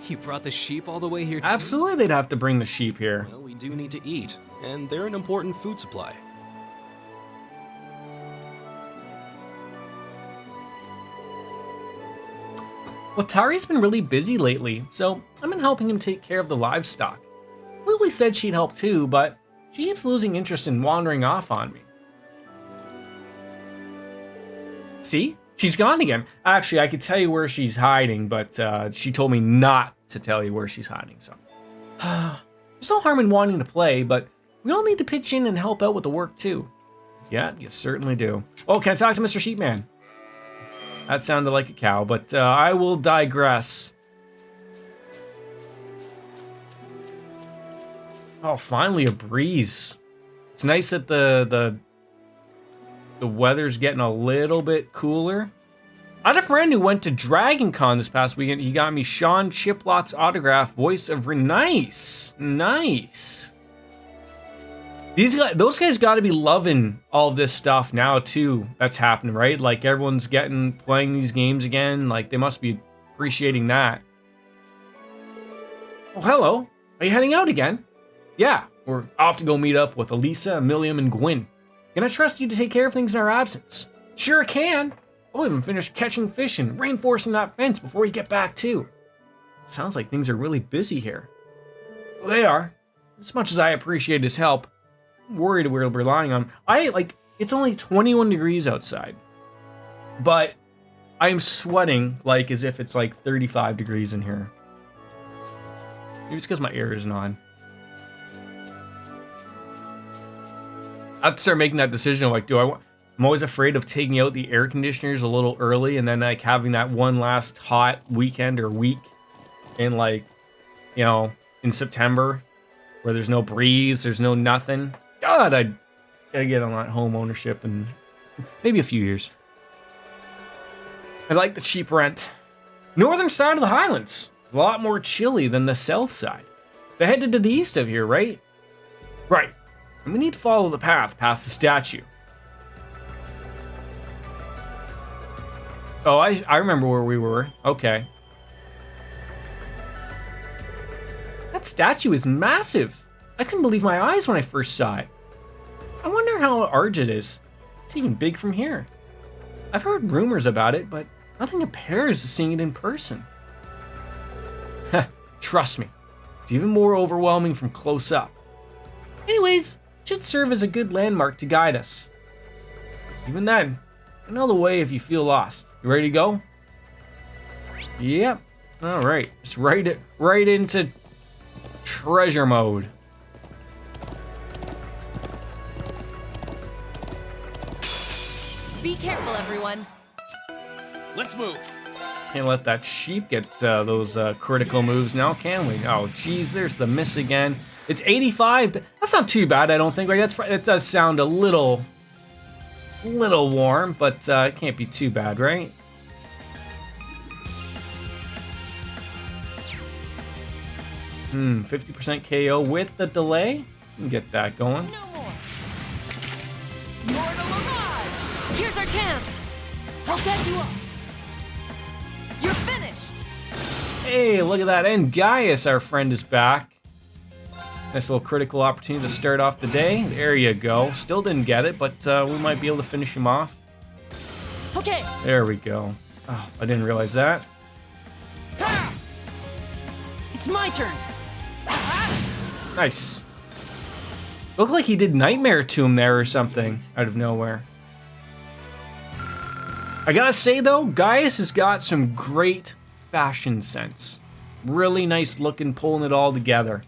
You brought the sheep all the way here too? Absolutely, they'd have to bring the sheep here. Well, we do need to eat, and they're an important food supply. Well, Tari's been really busy lately, so I've been helping him take care of the livestock. Lily said she'd help too, but she keeps losing interest and wandering off on me. See? She's gone again. Actually, I could tell you where she's hiding, but she told me not to tell you where she's hiding, so... There's no harm in wanting to play, but we all need to pitch in and help out with the work too. Yeah, you certainly do. Oh, can I talk to Mr. Sheepman? That sounded like a cow, but I will digress. Oh, finally a breeze. It's nice that the weather's getting a little bit cooler. I had a friend who went to Dragon Con this past weekend. He got me Sean Chiplock's autograph, voice of Nice. Nice. Those guys got to be loving all of this stuff now too. That's happening, right? Like everyone's playing these games again. Like they must be appreciating that. Oh, hello. Are you heading out again? Yeah, we're off to go meet up with Elisa, Milliam, and Gwyn. Can I trust you to take care of things in our absence? Sure can. I'll even finish catching fish and reinforcing that fence before you get back too. Sounds like things are really busy here. Well, they are. As much as I appreciate his help, worried we're relying on. It's only 21 degrees outside, but I'm sweating like as if it's like 35 degrees in here. Maybe it's because my air isn't on. I have to start making that decision. Like, I'm always afraid of taking out the air conditioners a little early and then like having that one last hot weekend or week in like, in September where there's no breeze, there's no nothing. God, I gotta get on that home ownership in maybe a few years. I like the cheap rent. Northern side of the highlands. A lot more chilly than the south side. They headed to the east of here, right? Right. And we need to follow the path past the statue. Oh, I remember where we were. Okay. That statue is massive. I couldn't believe my eyes when I first saw it. I wonder how large it is. It's even big from here. I've heard rumors about it, but nothing compares to seeing it in person. Trust me, it's even more overwhelming from close up. Anyways, it should serve as a good landmark to guide us. Even then, I know the way if you feel lost. You ready to go? Yep. All right, just right into treasure mode. Be careful, everyone. Let's move. Can't let that sheep get those critical moves now, can we? Oh, geez, there's the miss again. It's 85. That's not too bad, I don't think. Like it does sound a little warm, but it can't be too bad, right? Hmm, 50% KO with the delay. We can get that going. No more. Mortal arrive. Here's our chance. I'll get you up. You're finished. Hey, look at that. And Gaius, our friend, is back. Nice little critical opportunity to start off the day. There you go. Still didn't get it, but we might be able to finish him off. Okay. There we go. Oh, I didn't realize that. It's my turn. Nice. Looked like he did Nightmare to him there or something out of nowhere. I gotta say though, Gaius has got some great fashion sense. Really nice looking, pulling it all together.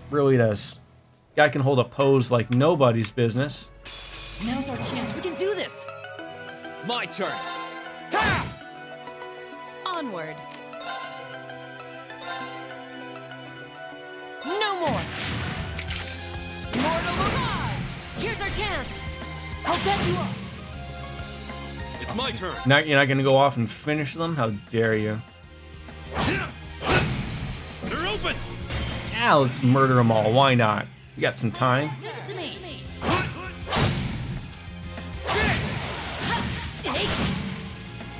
Really does. Guy can hold a pose like nobody's business. Now's our chance. We can do this. My turn. Onward. No more. Mortal mirage. Here's our chance. I'll bet you up. It's my turn. Now you're not gonna go off and finish them? How dare you? They're open. Yeah, let's murder them all. Why not? We got some time. Give it to me.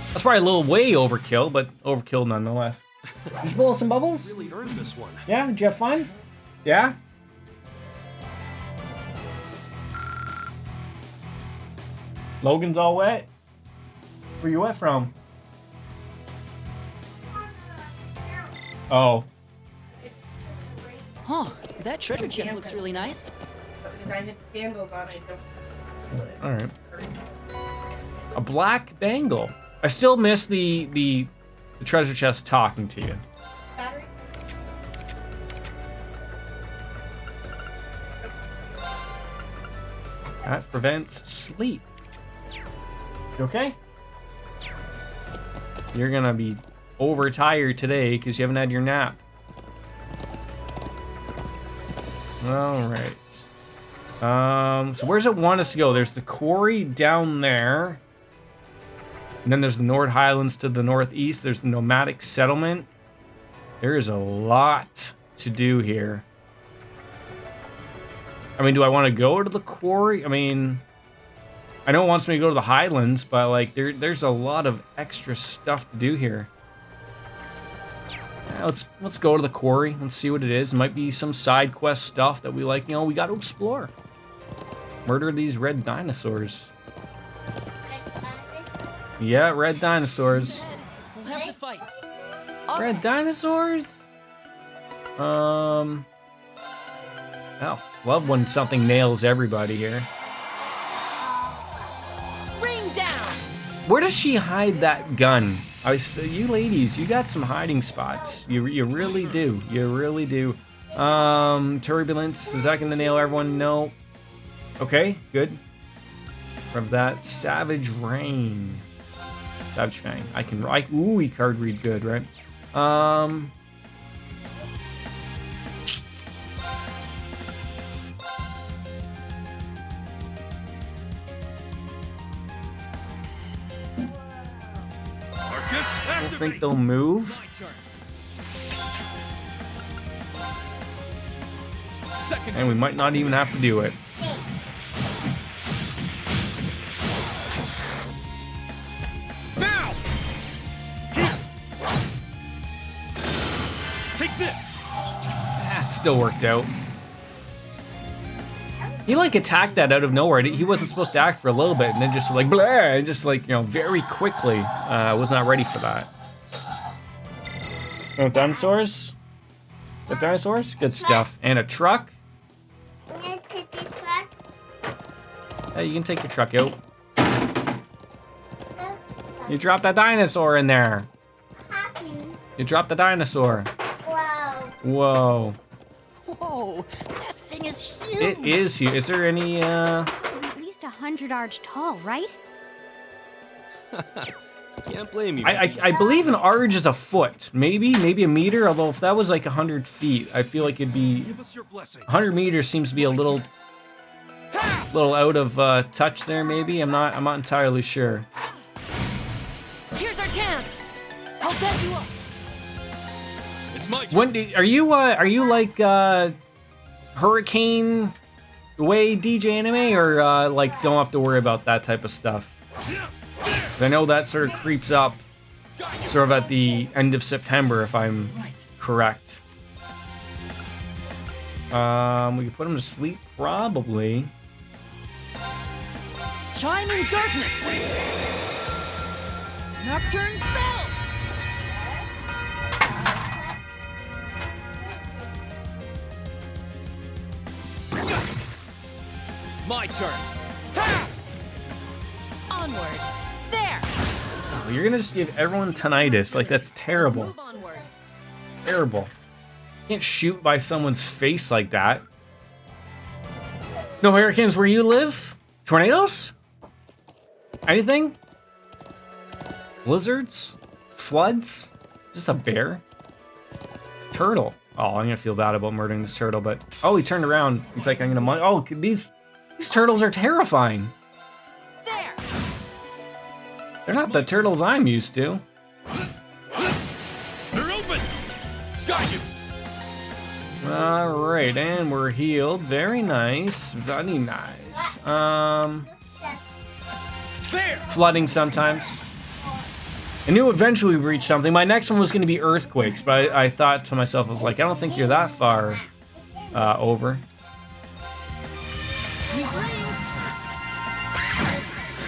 That's probably a little way overkill, but overkill nonetheless. Did you blow some bubbles? Really earned this one. Yeah, did you have fun? Yeah? Logan's all wet? Where you wet from? Oh. Huh, that treasure chest looks really nice. Because I had scandals on it. Alright. A black bangle. I still miss the treasure chest talking to you. Battery? That prevents sleep. You okay? You're gonna be overtired today because you haven't had your nap. Alright. So where's it want us to go? There's the quarry down there. And then there's the Nord Highlands to the northeast. There's the nomadic settlement. There is a lot to do here. I mean, do I want to go to the quarry? I mean, I know it wants me to go to the highlands, but like there's a lot of extra stuff to do here. Yeah, let's go to the quarry. Let's see what it is. It might be some side quest stuff that we like. You know, we got to explore. Murder these red dinosaurs. Yeah, red dinosaurs. We'll have to fight. Red dinosaurs? Oh, love when something nails everybody here. Rain down. Where does she hide that gun? You ladies, you got some hiding spots. You really do. You really do. Turbulence, is that gonna nail everyone? No. Okay, good. From that, Savage Rain. Savage Fang. Ooh, we card read good, right? I don't think they'll move. And we might not even have to do it. Now! Take this! It still worked out. He like attacked that out of nowhere. He wasn't supposed to act for a little bit, and then just like blah, and just like, you know, very quickly. Was not ready for that. Oh, dinosaurs? The dinosaurs? Good stuff. And a truck. I'm gonna take the truck. Hey, you can take your truck out. You dropped that dinosaur in there. Happy. You dropped the dinosaur. Wow. Whoa. Whoa, that thing is huge. It is huge. Is there any, At least 100 arch tall, right? Can't blame you. I believe an arch is a foot. Maybe a meter, although if that was like 100 feet, I feel like it'd be... Give us your blessing. 100 meters seems to be a little out of touch there, maybe. I'm not entirely sure. Here's our chance. I'll bet you up. It's my turn. When are you like Hurricane way DJ anime, or like don't have to worry about that type of stuff? 'Cause I know that sort of creeps up sort of at the end of September, if I'm correct. We can put him to sleep, probably. Chime in darkness! Nocturne bell! My turn. Onward. There. Well, you're gonna just give everyone tinnitus. Like, that's terrible. Move onward. Terrible. You can't shoot by someone's face like that. No hurricanes where you live? Tornadoes? Anything? Blizzards? Floods? Just a bear? Turtle. Oh, I'm gonna feel bad about murdering this turtle, but... Oh, he turned around. He's like, I'm gonna... Oh, these turtles are terrifying. There. They're not the turtles I'm used to. They're open! Got you! Alright, and we're healed. Very nice. Very nice. There! Flooding sometimes. I knew eventually we'd reach something. My next one was going to be earthquakes, but I thought to myself, I was like, I don't think you're that far over.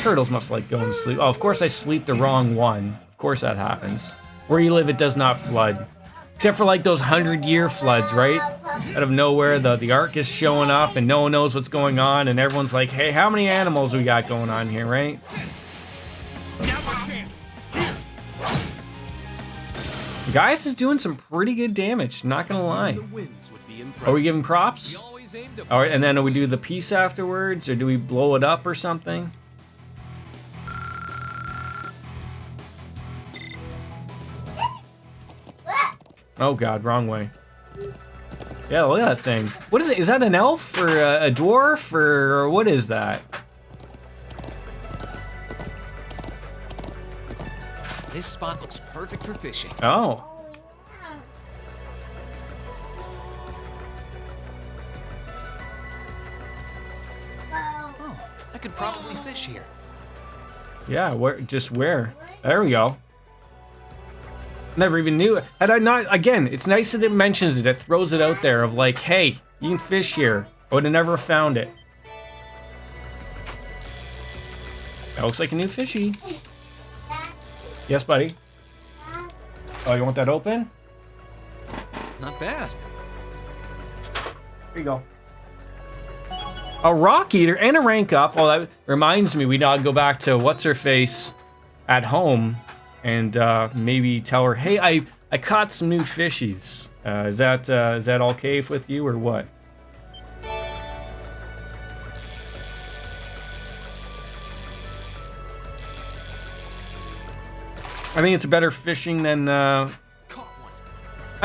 Turtles must like going to sleep. Oh, of course I sleep the wrong one. Of course that happens. Where you live, it does not flood. Except for like those 100-year floods, right? Out of nowhere, the ark is showing up and no one knows what's going on, and everyone's like, hey, how many animals we got going on here, right? Now's our chance! Gaius is doing some pretty good damage, not gonna lie. The winds would be Are we giving props? We always aim to... Alright, and then do we do the piece afterwards, or do we blow it up or something? Oh god, wrong way. Yeah, look at that thing. What is it? Is that an elf or a dwarf or what is that? This spot looks perfect for fishing. Oh. Oh, I could probably fish here. Yeah, where? Just where? There we go. Never even knew it. Had I not, again, it's nice that it mentions it. It throws it out there of like, hey, you can fish here. I would have never found it. That looks like a new fishy. Yes, buddy. Oh, you want that open? Not bad. Here you go. A rock eater and a rank up. Oh, that reminds me, we gotta go back to what's her face at home and maybe tell her, hey, I caught some new fishies. Is that all cave with you or what? I think it's better fishing than. I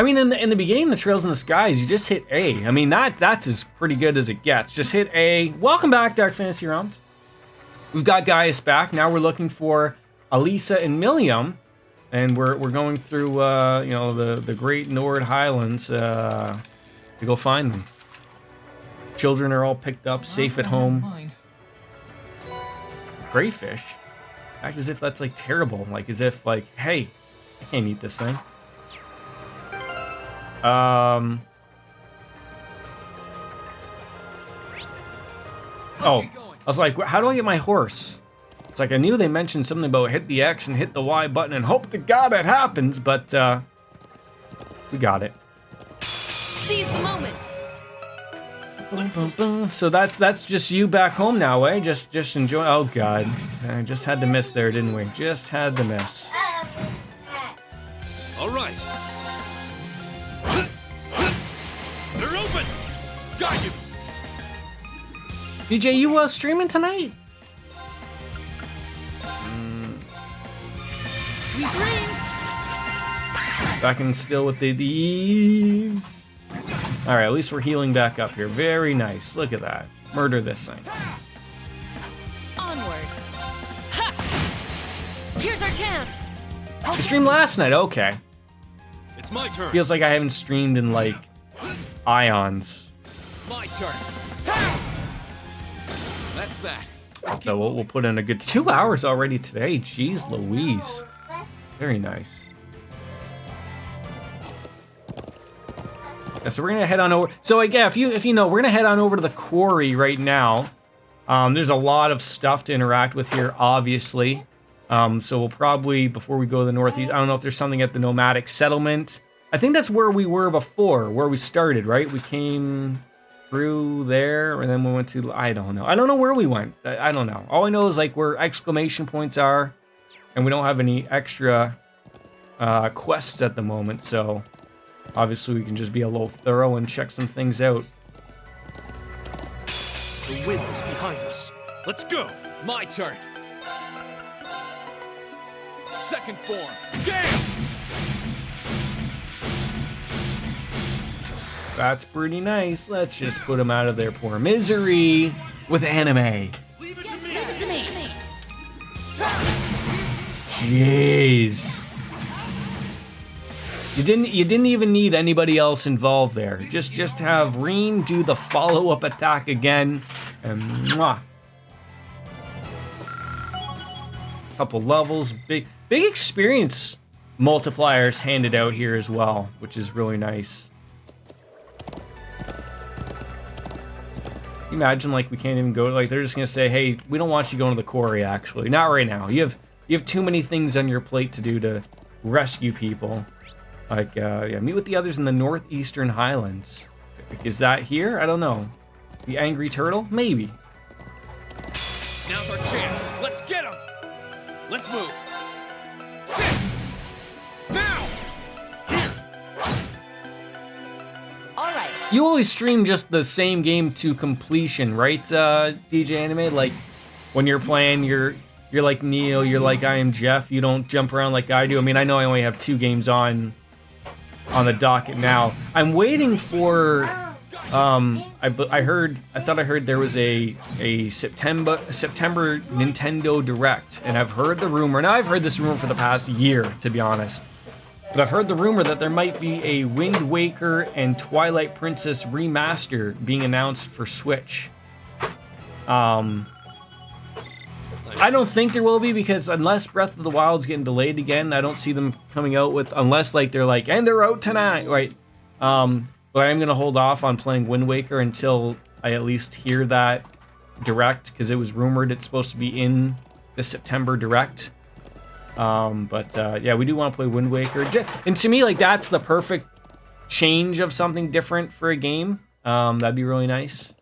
mean, in the beginning, the Trails in the Skies, you just hit A. I mean, that's as pretty good as it gets. Just hit A. Welcome back, Dark Fantasy Realms. We've got Gaius back. Now we're looking for Elisa and Milliam, and we're going through you know, the Great Nord Highlands to go find them. Children are all picked up, safe at home. Crayfish. Act as if that's like terrible. Like as if like, hey, I can't eat this thing. Oh, I was like, how do I get my horse? It's like I knew they mentioned something about hit the X and hit the Y button and hope to God it happens, but we got it. Seize the moment. So that's just you back home now, eh? Just enjoy. Oh God, I just had to miss there, didn't we? Just had to miss. All right. They're open. Got you. DJ, you streaming tonight? Sweet dreams! Back in still with these. All right, at least we're healing back up here. Very nice. Look at that. Murder this thing. Onward. Ha! Here's our chance. I streamed last night. Okay. It's my turn. Feels like I haven't streamed in like ions. My turn. That's that. So we'll put in a good 2 hours already today. Jeez Louise. Very nice. Yeah, so we're gonna head on over. So like, yeah, if you know, we're gonna head on over to the quarry right now. There's a lot of stuff to interact with here, obviously. So we'll probably, before we go to the northeast, I don't know if there's something at the nomadic settlement. I think that's where we were before, where we started, right? We came through there, and then we went to, I don't know. I don't know where we went. I don't know. All I know is like where exclamation points are, and we don't have any extra quests at the moment, so obviously we can just be a little thorough and check some things out. The wind is behind us. Let's go. My turn. Second form. Gale! That's pretty nice. Let's just put them out of their poor misery with anime. Leave it to me. Leave it to me. Jeez. You didn't even need anybody else involved there. Just have Reen do the follow-up attack again, and mwah. Couple levels, big experience multipliers handed out here as well, which is really nice. Imagine like we can't even go, like they're just gonna say, hey, we don't want you going to the quarry. Actually, not right now. You have too many things on your plate to do to rescue people. Like, yeah, meet with the others in the northeastern highlands. Is that here? I don't know. The angry turtle? Maybe. Now's our chance. Let's get him. Let's move. Now. All right. You always stream just the same game to completion, right, DJ Anime? Like, when you're playing, you're like Neil, you're like I am Jeff. You don't jump around like I do. I mean, I know I only have 2 games on the docket now. I'm waiting for. I thought I heard there was a September Nintendo Direct, and I've heard the rumor. Now I've heard this rumor for the past year, to be honest. But I've heard the rumor that there might be a Wind Waker and Twilight Princess remaster being announced for Switch. I don't think there will be, because unless Breath of the Wild's getting delayed again, I don't see them coming out with, unless like they're like, and they're out tonight, right? But I am gonna hold off on playing Wind Waker until I at least hear that Direct, because it was rumored it's supposed to be in the September Direct. Yeah, we do want to play Wind Waker, and to me, like, that's the perfect change of something different for a game. That'd be really nice.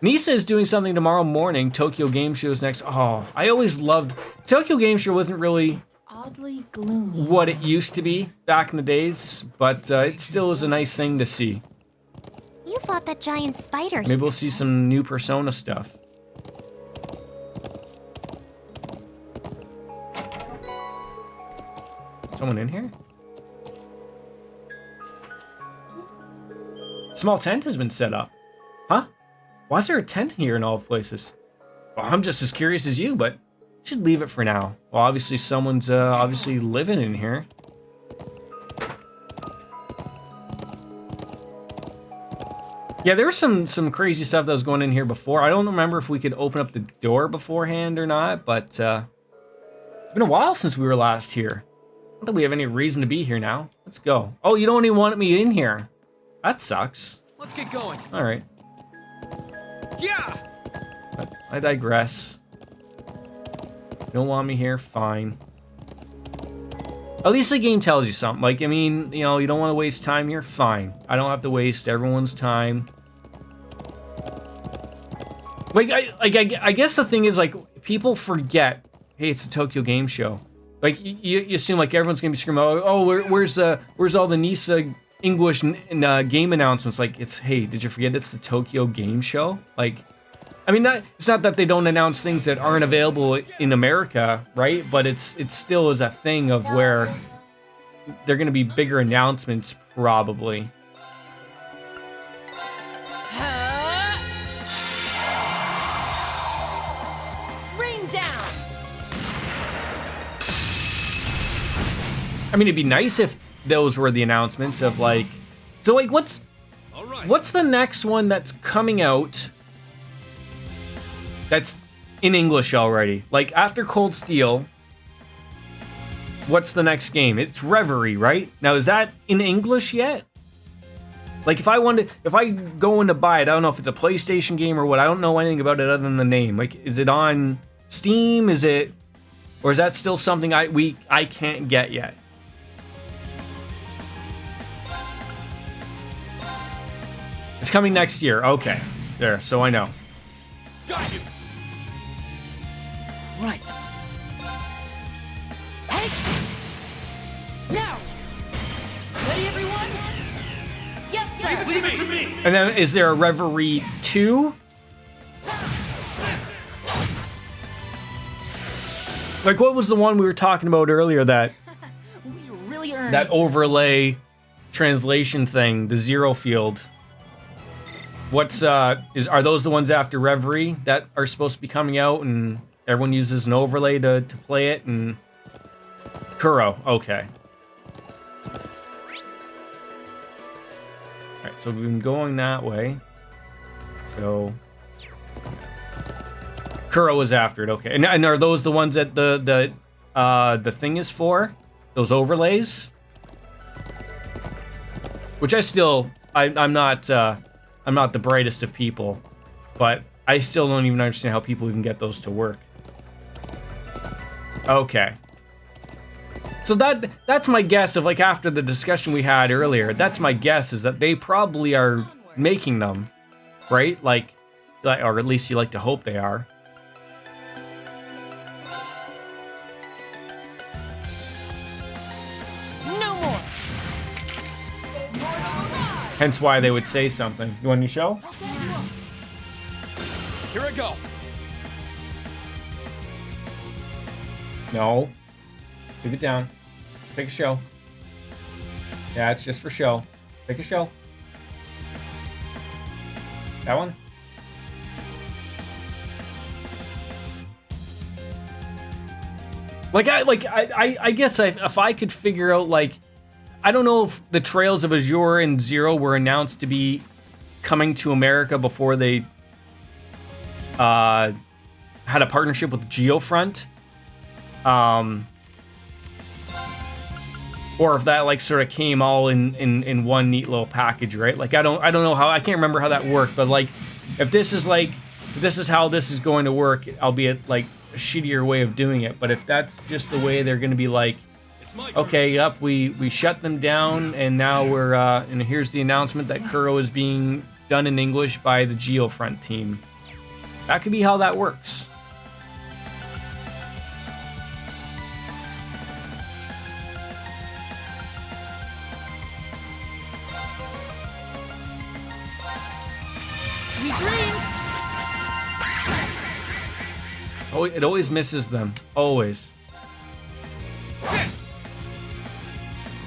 Nisa is doing something tomorrow morning. Tokyo Game Show is next. Oh, I always loved Tokyo Game Show. Wasn't really Oddly gloomy. what it used to be back in the days, but it still is a nice thing to see. You fought that giant spider. Maybe we'll see some new Persona stuff. Someone in here? Small tent has been set up. Huh? Why is there a tent here in all places? Well, I'm just as curious as you, but should leave it for now. Well, obviously someone's obviously living in here. Yeah, there was some crazy stuff that was going in here before. I don't remember if we could open up the door beforehand or not, but it's been a while since we were last here. Not that we have any reason to be here now. Let's go. Oh, you don't even want me in here. That sucks. Let's get going. All right. Yeah. But I digress. You don't want me here? Fine. At least the game tells you something. Like, I mean, you know, you don't want to waste time here? Fine. I don't have to waste everyone's time. Like, I guess the thing is, like, people forget, hey, it's the Tokyo Game Show. Like, you assume, like, everyone's gonna be screaming, oh, where's all the Nisa English game announcements? Like, it's, hey, did you forget it's the Tokyo Game Show? Like, I mean, it's not that they don't announce things that aren't available in America, right? But it still is a thing of where they're gonna be bigger announcements, probably. Rain down. I mean, it'd be nice if those were the announcements of, like, so, like, what's the next one that's coming out that's in English already? Like, after Cold Steel, what's the next game? It's Reverie, right? Now, is that in English yet? Like if I go in to buy it, I don't know if it's a PlayStation game or what. I don't know anything about it other than the name. Like, is it on Steam? Is it, or is that still something I can't get yet? It's coming next year. Okay, there. So I know. Got you. Right. Hey! Now! Ready, everyone? Yes, sir. Leave it to me. And then is there a Reverie 2? Like, what was the one we were talking about earlier that We really earned that overlay translation thing, the zero field? What's are those the ones after Reverie that are supposed to be coming out and everyone uses an overlay to play it? And Kuro, okay. Alright, so we've been going that way. So Kuro is after it, okay. And are those the ones that the thing is for? Those overlays? Which I'm not the brightest of people, but I still don't even understand how people even get those to work. Okay. So that's my guess of, like, after the discussion we had earlier, that's my guess, is that they probably are making them, right? Like, or at least you like to hope they are. No more. Hence why they would say something. You want me to show? Here I go. No. Leave it down. Take a show. Yeah, it's just for show. Take a show. That one? I guess if I could figure out, like, I don't know if the Trails of Azure and Zero were announced to be coming to America before they had a partnership with Geofront. Or if that, like, sort of came all in one neat little package, right? Like, I don't know how, I can't remember how that worked, but, like, if this is how this is going to work, albeit, like, a shittier way of doing it, but if that's just the way they're going to be, like, okay, yep, we shut them down, and now we're, and here's the announcement that Kuro is being done in English by the Geofront team. That could be how that works. Sweet dreams! Oh, it always misses them. Always.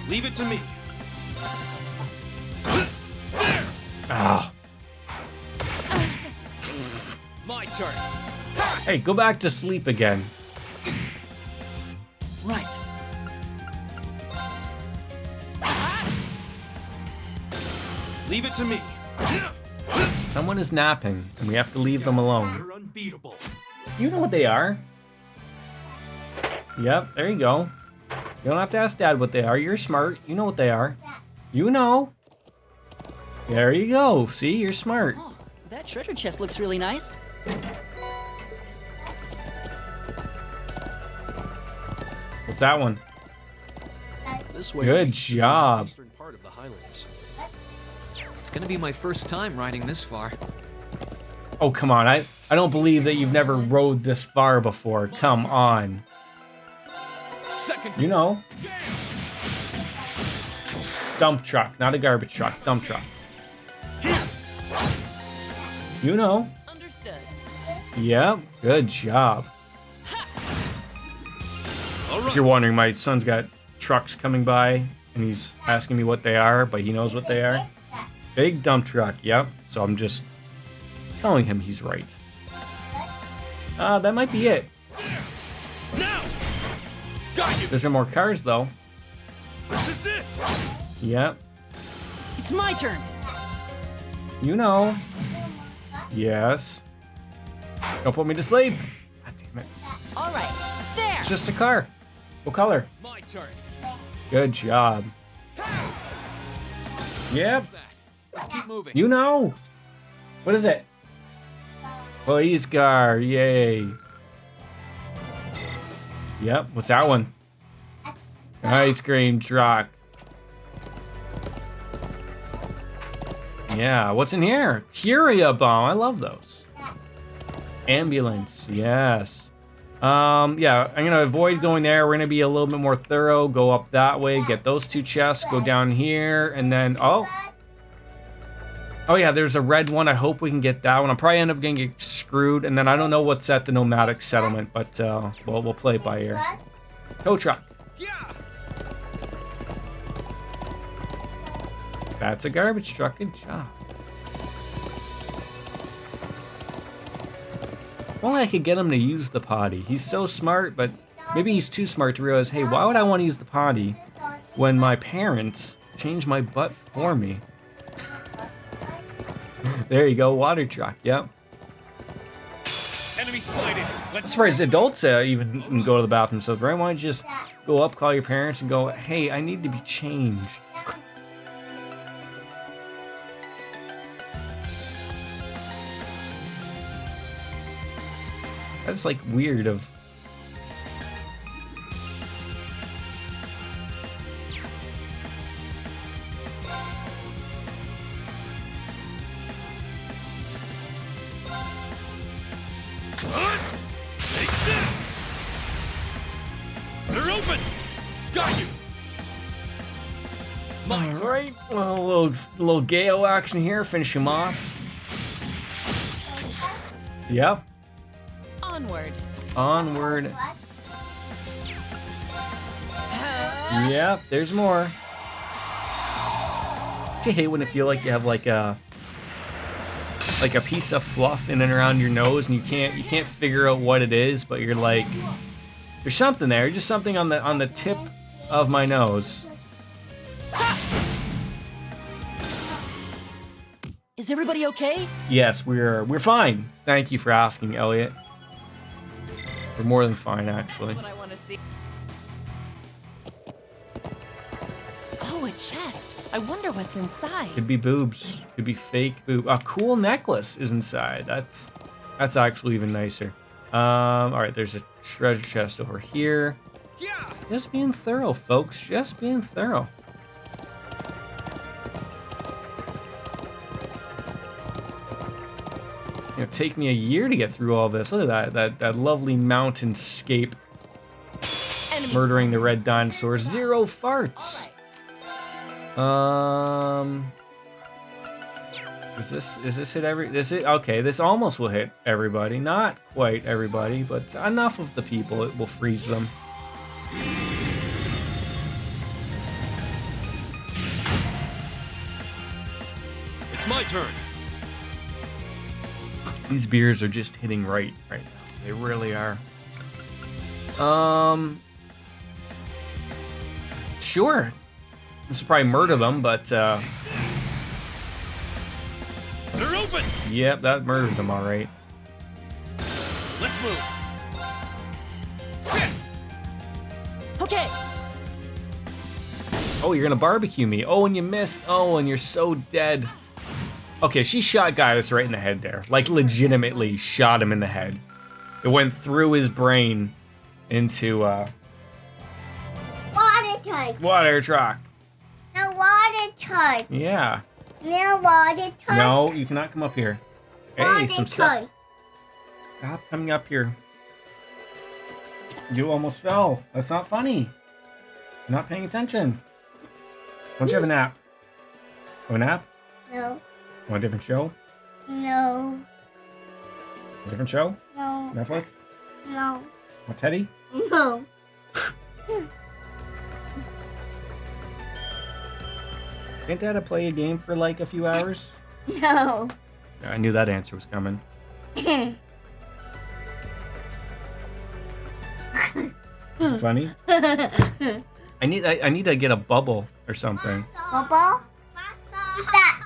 Leave it to me. Ah. My turn. Hey, go back to sleep again. Right. Leave it to me. Someone is napping, and we have to leave them alone. You're unbeatable. You know what they are. Yep, there you go. You don't have to ask Dad what they are. You're smart. You know what they are. You know. There you go. See, you're smart. Oh, that treasure chest looks really nice. What's that one? This way. Good we job. Eastern part of the highlands. It's gonna be my first time riding this far. Oh, come on. I don't believe that you've never rode this far before. Come on. Second. You know. Dump truck, not a garbage truck. Dump truck. You know. Understood. Yep. Good job. If you're wondering, my son's got trucks coming by, and he's asking me what they are, but he knows what they are. Big dump truck, yep. So I'm just telling him he's right. That might be it. Now. Got you. There's some more cars, though. This is it. Yep. It's my turn. You know. Yes. Don't put me to sleep. God damn it. All right. There. It's just a car. What color? My turn. Good job. Yep. Let's keep moving. You know. What is it? Police car. Yay. Yep. What's that one? Ice cream truck. Yeah. What's in here? Curia bomb. I love those. Ambulance. Yes. Yeah, I'm gonna avoid going there. We're gonna be a little bit more thorough. Go up that way, get those 2 chests, go down here, and then oh yeah, there's a red one. I hope we can get that one. I'll probably end up getting screwed, and then I don't know what's at the nomadic settlement, but we'll play it by ear. Tow truck. That's a garbage truck. Good job. If only I could get him to use the potty. He's so smart, but maybe he's too smart to realize, hey, why would I want to use the potty when my parents change my butt for me? There you go, water truck, yep. Enemy sighted. I'm surprised adults even can go to the bathroom themselves, right? Why don't you just go up, call your parents, and go, hey, I need to be changed. That's like weird of... They're open. Got you. Alright, well, a little Gale action here, finish him off. Yep. Onward. Onward. Yep, there's more. Don't you hate when it feel like you have like a piece of fluff in and around your nose and you can't figure out what it is, but you're like, there's something there, just something on the tip of my nose. Is everybody okay? Yes, we're fine. Thank you for asking, Elliot. We're more than fine, actually. That's what I want to see. Oh, a chest. I wonder what's inside. Could be boobs. Could be fake boob. A cool necklace is inside. That's actually even nicer. All right, there's a treasure chest over here. Just being thorough, folks. Just being thorough. It'll take me a year to get through all this. Look at that lovely mountainscape. Enemy. Murdering the red dinosaurs. 0 farts. Is this hit okay, this almost will hit everybody. Not quite everybody, but enough of the people it will freeze them. It's my turn. These beers are just hitting right now. They really are. Sure. This will probably murder them, but They're open. yep, that murdered them all right. Let's move. Okay. Oh, you're gonna barbecue me. Oh, and you missed. Oh, and you're so dead. Okay, she shot Gaius right in the head there. Like, legitimately shot him in the head. It went through his brain into, Water truck. water truck. The water truck. Yeah. Near water truck. No, you cannot come up here. Hey, Water some truck. Stop coming up here. You almost fell. That's not funny. You're not paying attention. Why don't you have a nap? Have a nap? No. Want a different show? No. A different show? No. Netflix? No. Want Teddy? No. Can't Dad play a game for like a few hours? No. I knew that answer was coming. Is it funny? I need to get a bubble or something. Bubble? What's that?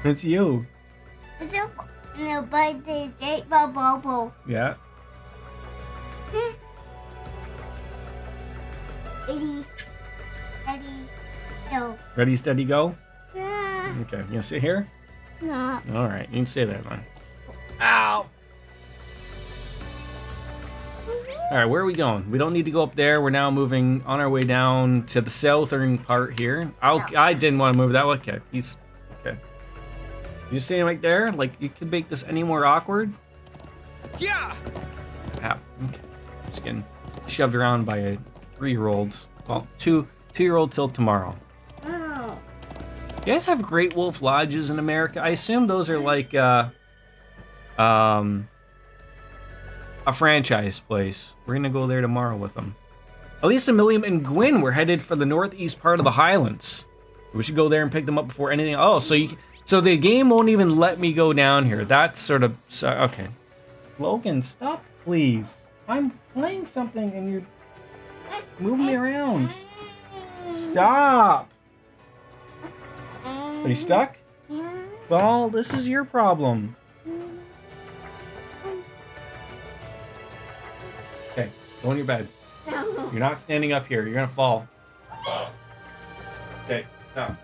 It's you. Is it no birthday date bubble? Yeah. Ready, go. Ready, steady, go. Okay, you gonna sit here? No. All right, you can stay there then. Ow! All right, where are we going? We don't need to go up there. We're now moving on our way down to the southern part here. Oh, I didn't want to move that way. Okay, he's okay. You staying right there? Like you could make this any more awkward? Yeah. Ow. Okay. Just getting shoved around by a 3-year-old. Well, two-year-old till tomorrow. Oh. You guys have Great Wolf Lodges in America? I assume those are like a franchise place. We're gonna go there tomorrow with them. Elisa, Milliam, and Gwyn were headed for the northeast part of the Highlands. We should go there and pick them up before anything. Oh, so the game won't even let me go down here. That's sort of okay. Logan, stop, please. I'm playing something and you're moving me around. Stop. Are you stuck? Well, this is your problem. Okay, go in your bed. No. You're not standing up here. You're gonna fall. Okay, stop.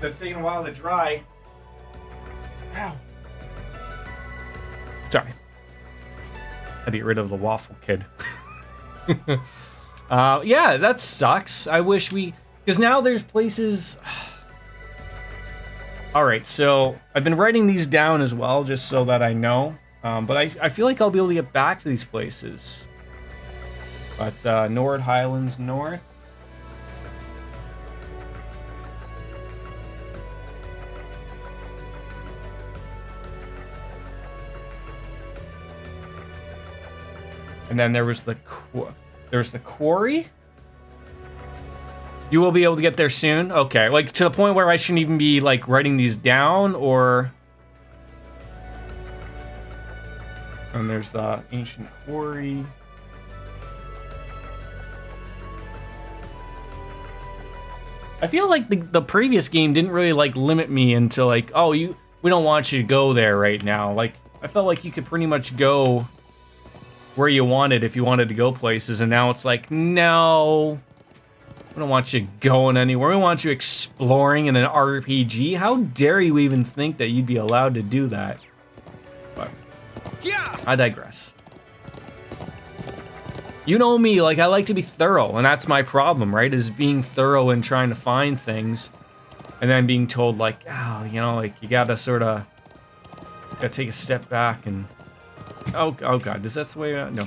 It's taking a while to dry. Ow. Sorry. Had to get rid of the waffle kid. Yeah, that sucks. I wish because now there's places. All right, so I've been writing these down as well, just so that I know. But I feel like I'll be able to get back to these places. But Nord Highlands North. And then there was the Quarry. You will be able to get there soon? Okay, like to the point where I shouldn't even be like writing these down, or... And there's the ancient Quarry. I feel like the previous game didn't really like limit me into like, oh, we don't want you to go there right now. Like, I felt like you could pretty much go where you wanted if you wanted to go places, and now it's like, no, we don't want you going anywhere. We want you exploring in an RPG. How dare you even think that you'd be allowed to do that? But I digress. You know me, like I like to be thorough, and that's my problem, right? Is being thorough and trying to find things, and then being told like, oh, you know, like you gotta sort of take a step back and. Oh God, is that the way? No.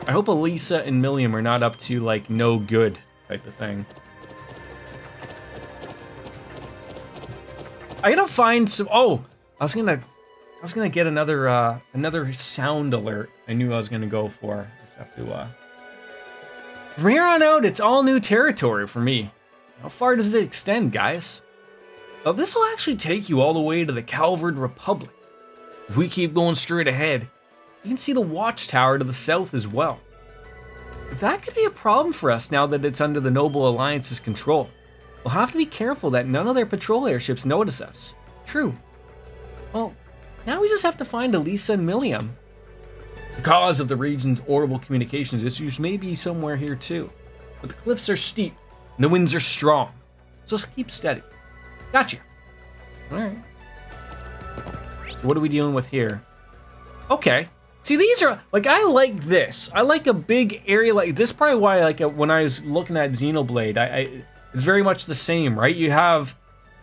I hope Elisa and Milliam are not up to like no good type of thing. I gotta find some. Oh, I was gonna get another sound alert. I knew I was gonna go for. Just have to. From here on out, it's all new territory for me. How far does it extend, guys? Well, this will actually take you all the way to the Calvard Republic. If we keep going straight ahead, you can see the watchtower to the south as well. But that could be a problem for us now that it's under the Noble Alliance's control. We'll have to be careful that none of their patrol airships notice us. True. Well, now we just have to find Elisa and Milliam. The cause of the region's orbital communications issues may be somewhere here too. But the cliffs are steep, and the winds are strong. So keep steady. Gotcha. All right. So what are we dealing with here? Okay. See, these are, like, I like this. I like a big area like this. Probably why, like, when I was looking at Xenoblade, it's very much the same, right? You have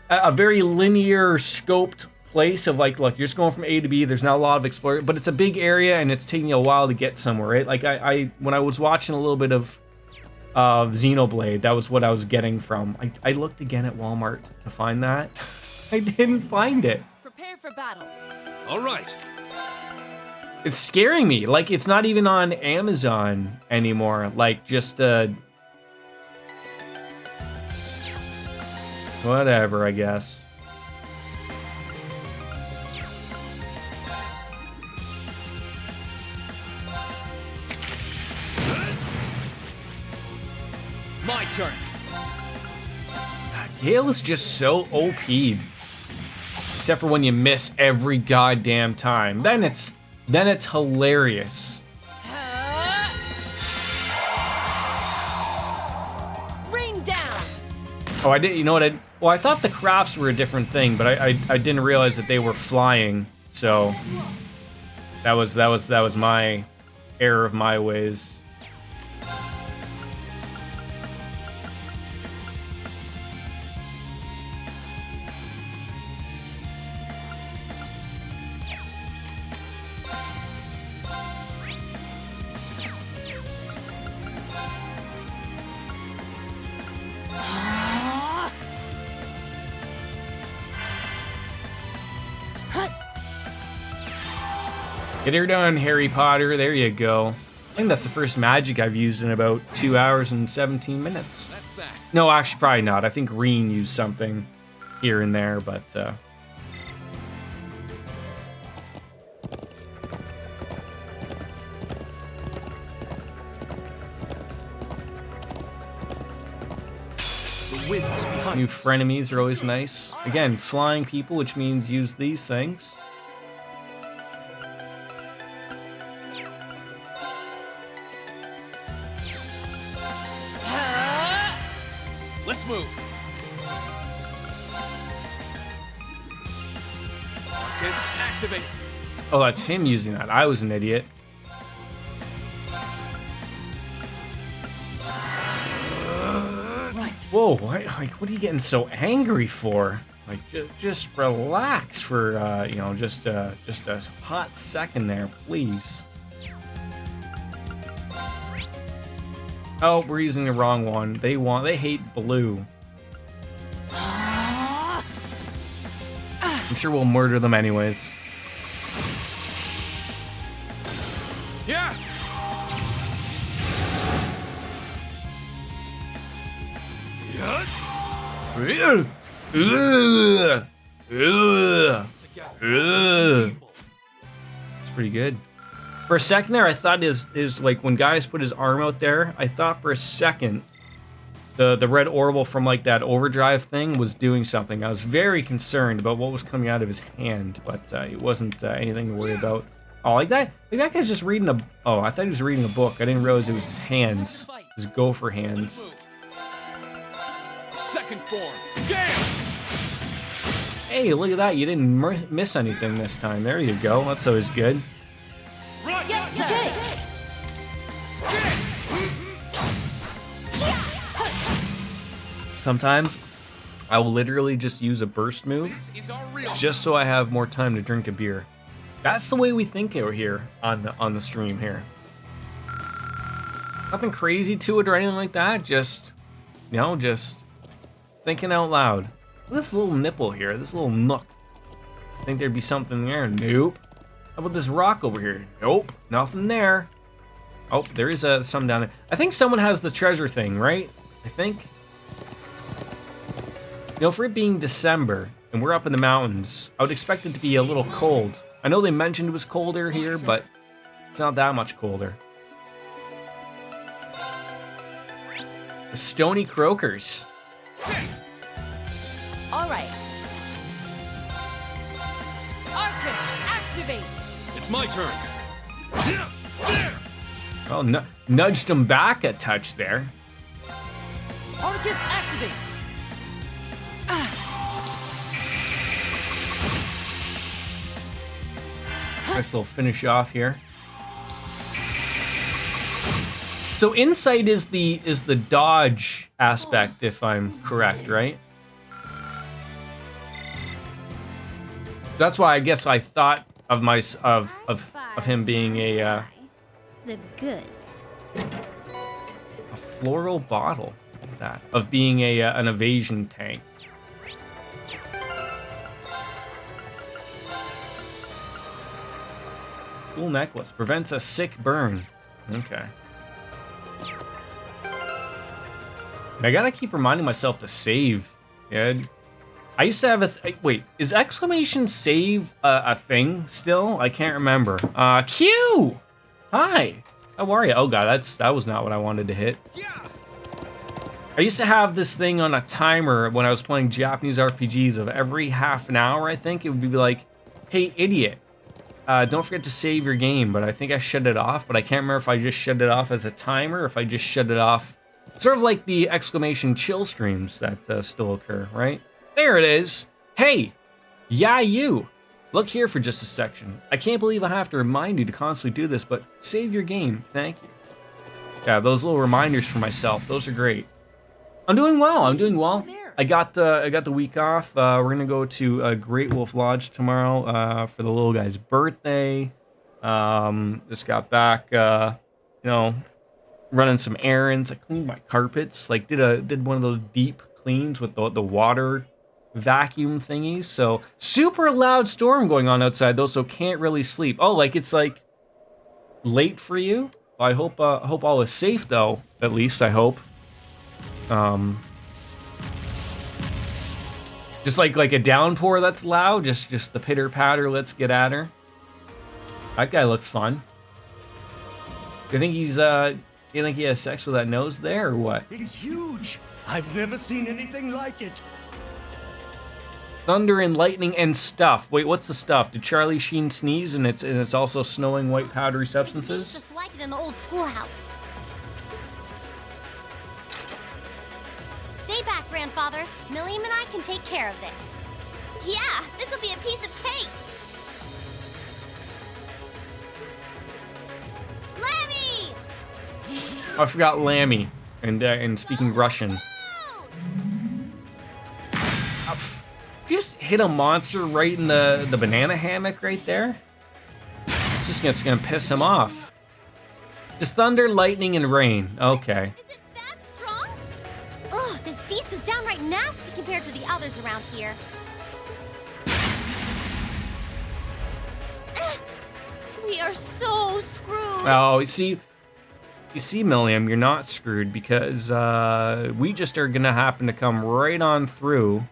a very linear scoped place of, like, look, you're just going from A to B. There's not a lot of exploration, but it's a big area and it's taking you a while to get somewhere, right? Like, when I was watching a little bit of Xenoblade, that was what I was getting from. I looked again at Walmart to find that. I didn't find it. Prepare for battle. All right. It's scaring me. Like, it's not even on Amazon anymore. Like, just, whatever, I guess. My turn. Gale is just so OP'd. Except for when you miss every goddamn time. Then it's hilarious. Rain down. Oh, I did. You know what? Well, I thought the crafts were a different thing, but I didn't realize that they were flying. So that was my error of my ways. Get her done, Harry Potter. There you go. I think that's the first magic I've used in about 2 hours and 17 minutes. That's that. No, actually, probably not. I think Reen used something here and there, but... The wind is behind New us. frenemies are always nice. Again, flying people, which means use these things. Let's move. Marcus, activate. Oh, that's him using that. I was an idiot. Right. Whoa, what are you getting so angry for? Like, just relax for, you know, just a hot second there, please. Oh, we're using the wrong one. They hate blue. I'm sure we'll murder them anyways. Yeah. It's pretty good. For a second there, I thought his like when Gaius put his arm out there, I thought for a second the red orbital from like that overdrive thing was doing something. I was very concerned about what was coming out of his hand, but it wasn't anything to worry about. Oh, like that guy's just reading a. Oh, I thought he was reading a book. I didn't realize it was his hands, his gopher hands. Second form. Damn. Hey, look at that! You didn't miss anything this time. There you go. That's always good. Right. Yes, sir. Sometimes I will literally just use a burst move This is our real. just so I have more time to drink a beer. That's the way we think over here on the stream here. Nothing crazy to it or anything like that. Just, you know, just thinking out loud. This little nipple here, this little nook. Think there'd be something there? Nope. How about this rock over here? Nope, nothing there. Oh, there is some down there. I think someone has the treasure thing, right? I think. You know, for it being December and we're up in the mountains, I would expect it to be a little cold. I know they mentioned it was colder here, but it's not that much colder. The stony croakers. All right. Arcus, activate. It's my turn. Well, nudged him back a touch there. Arcus, activate. Nice little finish off here. So insight is the dodge aspect, if I'm correct, right? That's why I guess I thought of of him being a The goods. floral bottle. Look at that, of being an evasion tank. Cool necklace. Prevents a sick burn. Okay. I gotta keep reminding myself to save. Yeah. I used to have wait, is exclamation save a thing still? I can't remember. Q! Hi! How are you? Oh god, that was not what I wanted to hit. I used to have this thing on a timer when I was playing Japanese RPGs of every half an hour, I think. It would be like, hey, idiot. Don't forget to save your game, but I think I shut it off, but I can't remember if I just shut it off as a timer or if I just shut it off. Sort of like the exclamation chill streams that still occur, right? There it is. Hey, yeah, you. Look here for just a section. I can't believe I have to remind you to constantly do this, but save your game, thank you. Yeah, those little reminders for myself, those are great. I'm doing well, I got the week off. We're gonna go to Great Wolf Lodge tomorrow for the little guy's birthday. Just got back, running some errands. I cleaned my carpets, like did one of those deep cleans with the water vacuum thingies. So super loud storm going on outside though, so can't really sleep. Oh, like it's like late for you? Well, I hope all is safe though, at least I hope. Just like a downpour that's loud, just the pitter patter, let's get at her. That guy looks fun. Do you think he has sex with that nose there or what? It's huge. I've never seen anything like it. Thunder and lightning and stuff. Wait, what's the stuff? Did Charlie Sheen sneeze and it's also snowing white powdery substances? Just like it in the old schoolhouse. Stay back, Grandfather. Milliam and I can take care of this. Yeah, this'll be a piece of cake. Lammy! I forgot Lammy and speaking Russian. Just hit a monster right in the banana hammock right there. It's just gonna piss him off. Just thunder, lightning, and rain. Okay. Is it that strong? Ugh, this beast is downright nasty compared to the others around here. We are so screwed. Oh, you see, Milliam, you're not screwed because we just are gonna happen to come right on through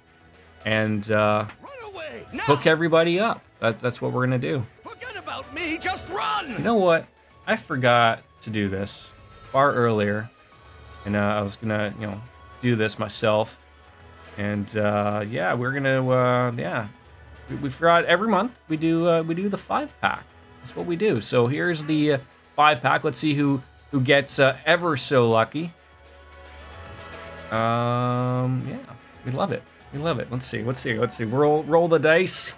and hook everybody up. That's what we're gonna do. Forget about me, just run! You know what? I forgot to do this far earlier, and I was gonna, do this myself. And yeah, we're gonna, we forgot every month we do the 5-pack. That's what we do. So here's the 5-pack. Let's see who gets ever so lucky. Yeah, we love it. We love it. Let's see. Roll the dice.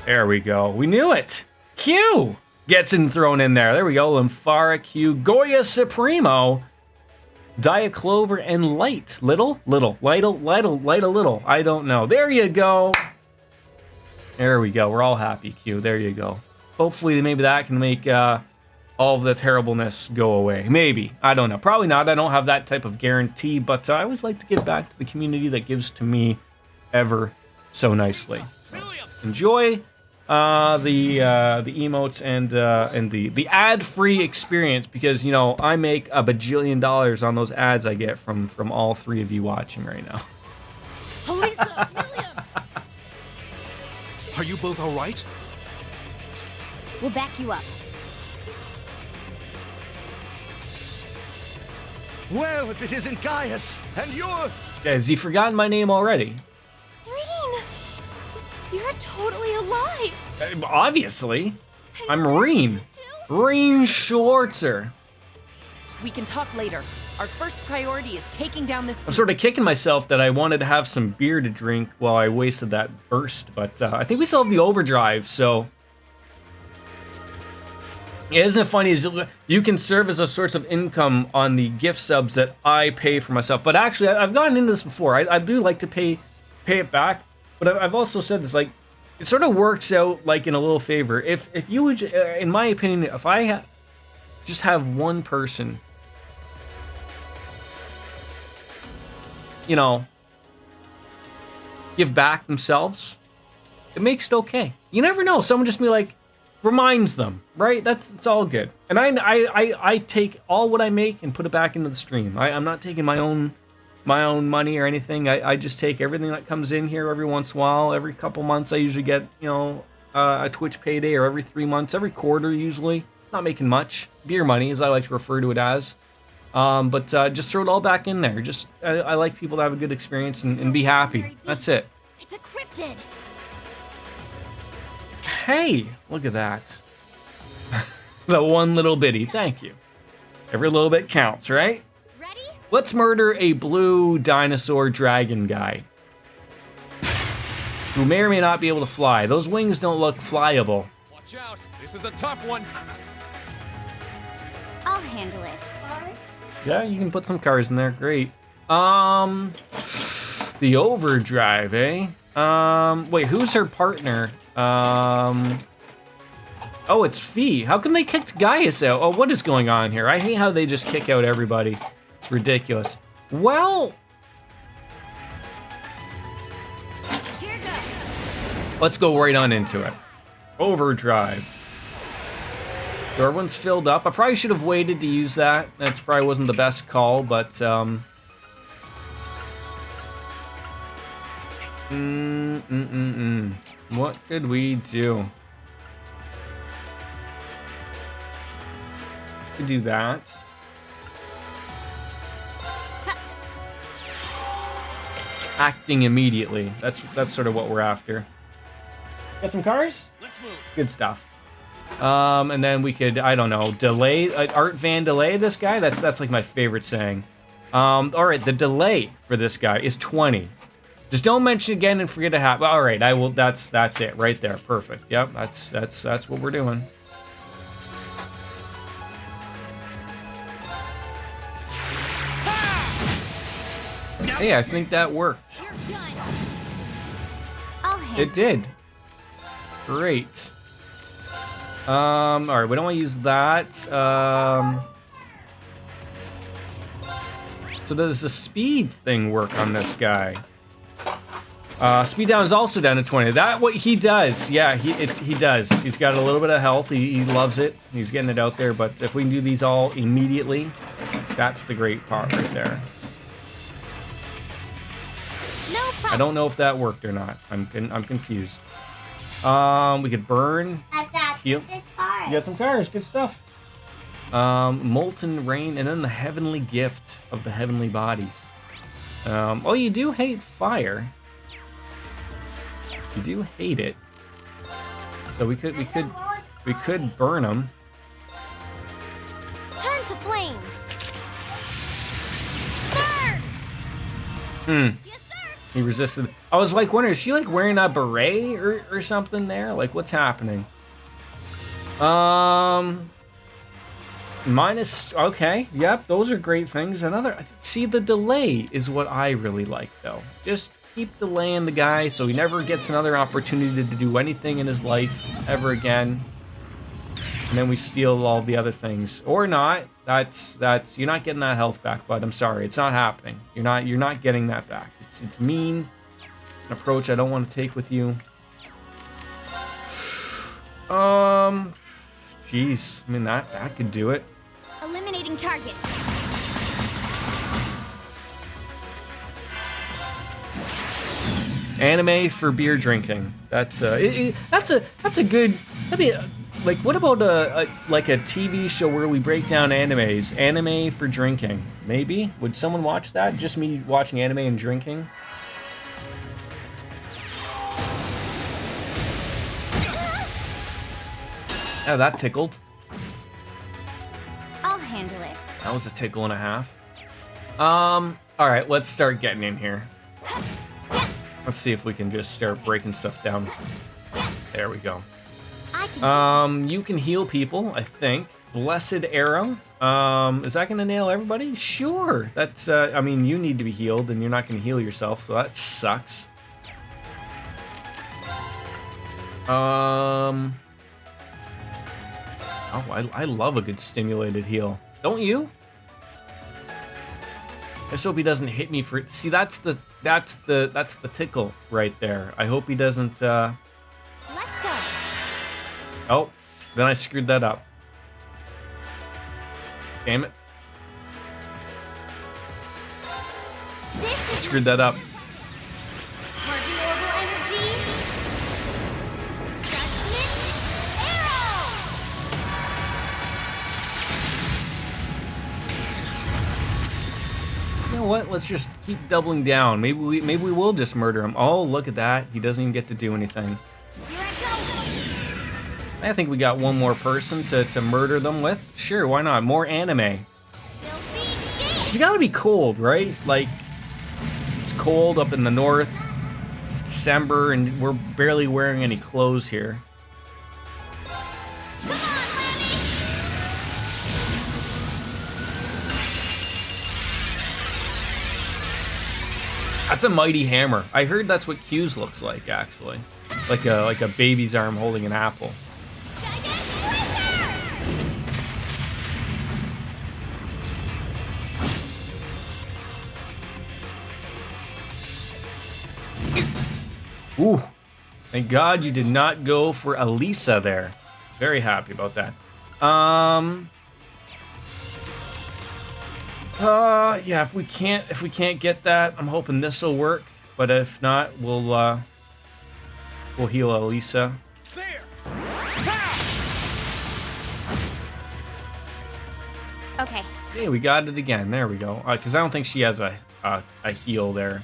There we go. We knew it. Q gets thrown in there. There we go. Lymphara, Q, Goya Supremo, Dia Clover, and Light. Little. I don't know. There you go. There we go. We're all happy, Q. There you go. Hopefully, maybe that can make all of the terribleness go away. Maybe. I don't know. Probably not. I don't have that type of guarantee, but I always like to give back to the community that gives to me ever so nicely. Enjoy the emotes and the ad-free experience because, I make a bajillion dollars on those ads I get from all three of you watching right now. Elisa, Milliam! Are you both all right? We'll back you up. Well, if it isn't Gaius, and you're... Has he forgotten my name already? Reen! You're totally alive! Obviously. I'm Reen. Reen Schwarzer. We can talk later. Our first priority is taking down this... I'm sort of kicking myself that I wanted to have some beer to drink while I wasted that burst, but I think we still have the overdrive, so Isn't it funny? Is you can serve as a source of income on the gift subs that I pay for myself. But actually, I've gotten into this before. I do like to pay it back. But I've also said this, like, it sort of works out like in a little favor. If you would, in my opinion, if I just have one person, you know, give back themselves, it makes it okay. You never know. Someone just be like, reminds them, right? It's all good. And I take all what I make and put it back into the stream. I'm not taking my own money or anything. I just take everything that comes in here every once in a while. Every couple months I usually get, you know, a Twitch payday, or every 3 months, every quarter usually. Not making much. Beer money, as I like to refer to it as. But just throw it all back in there. Just I like people to have a good experience and be happy. That's it. It's a cryptid. Hey, look at that. The one little bitty. Thank you. Every little bit counts, right? Ready? Let's murder a blue dinosaur dragon guy who may or may not be able to fly. Those wings don't look flyable. Watch out. This is a tough one. I'll handle it. Yeah, you can put some cars in there. Great. The overdrive, eh? Wait, who's her partner? Oh, it's Fee. How come they kicked Gaius out? Oh, what is going on here? I hate how they just kick out everybody. It's ridiculous. Well, let's go right on into it. Overdrive. So everyone's filled up. I probably should have waited to use that. That's probably wasn't the best call, but what could we do? We could do that. Acting immediately. That's sort of what we're after. Got some cars? Let's move. Good stuff. And then we could, I don't know, delay, Art Van delay this guy? That's like my favorite saying. All right, the delay for this guy is 20. Just don't mention it again and forget to have. All right, I will. That's it right there. Perfect. Yep, that's what we're doing. Hey, I think that worked. It did. Great. All right, we don't want to use that. So does the speed thing work on this guy? Speed down is also down to 20. That what he does? Yeah, he does. He's got a little bit of health. He loves it. He's getting it out there. But if we can do these all immediately, that's the great part right there. No problem. I don't know if that worked or not. I'm confused. We could burn. Heal. You got some cars. Good stuff. Molten rain, and then the heavenly gift of the heavenly bodies. Oh, you do hate fire. You do hate it. So we could burn them. Turn to flames. Burn. Yes, sir. He resisted. I was like wondering, is she like wearing a beret or something there? Like what's happening? Minus, okay, yep, those are great things. See, the delay is what I really like, though. Just keep delaying the guy so he never gets another opportunity to do anything in his life ever again. And then we steal all the other things. Or not. That's you're not getting that health back, bud. I'm sorry, it's not happening. You're not getting that back. It's mean. It's an approach I don't want to take with you. Jeez, I mean that could do it. Eliminating targets. Anime for beer drinking. That's a good. That'd be like, what about like a TV show where we break down animes? Anime for drinking. Maybe would someone watch that? Just me watching anime and drinking. Yeah, that tickled. I'll handle it. That was a tickle and a half. All right, let's start getting in here. Let's see if we can just start breaking stuff down. There we go. I can You can heal people, I think. Blessed Arrow. Is that gonna nail everybody? Sure. That's, I mean, you need to be healed, and you're not gonna heal yourself, so that sucks. Oh, I love a good stimulated heal. Don't you? I just hope he doesn't hit me for. See, that's the tickle right there. I hope he doesn't. Let's go. Oh, then I screwed that up. Damn it! Screwed that up. Margin orbital energy. Judgment arrow. You know what? Let's just keep doubling down. Maybe we will just murder him. Oh, look at that! He doesn't even get to do anything. Here I go. I think we got one more person to murder them with. Sure, why not? More anime. It's gotta be cold, right? Like, it's cold up in the north. It's December, and we're barely wearing any clothes here. Come on, Lemmy. That's a mighty hammer. I heard that's what Q's looks like, actually. Like a baby's arm holding an apple. Ooh, thank God you did not go for Elisa there. Very happy about that. Yeah, if we can't get that, I'm hoping this will work. But if not, we'll heal Elisa. There. Okay. Hey, we got it again. There we go. Because I don't think she has a heal there.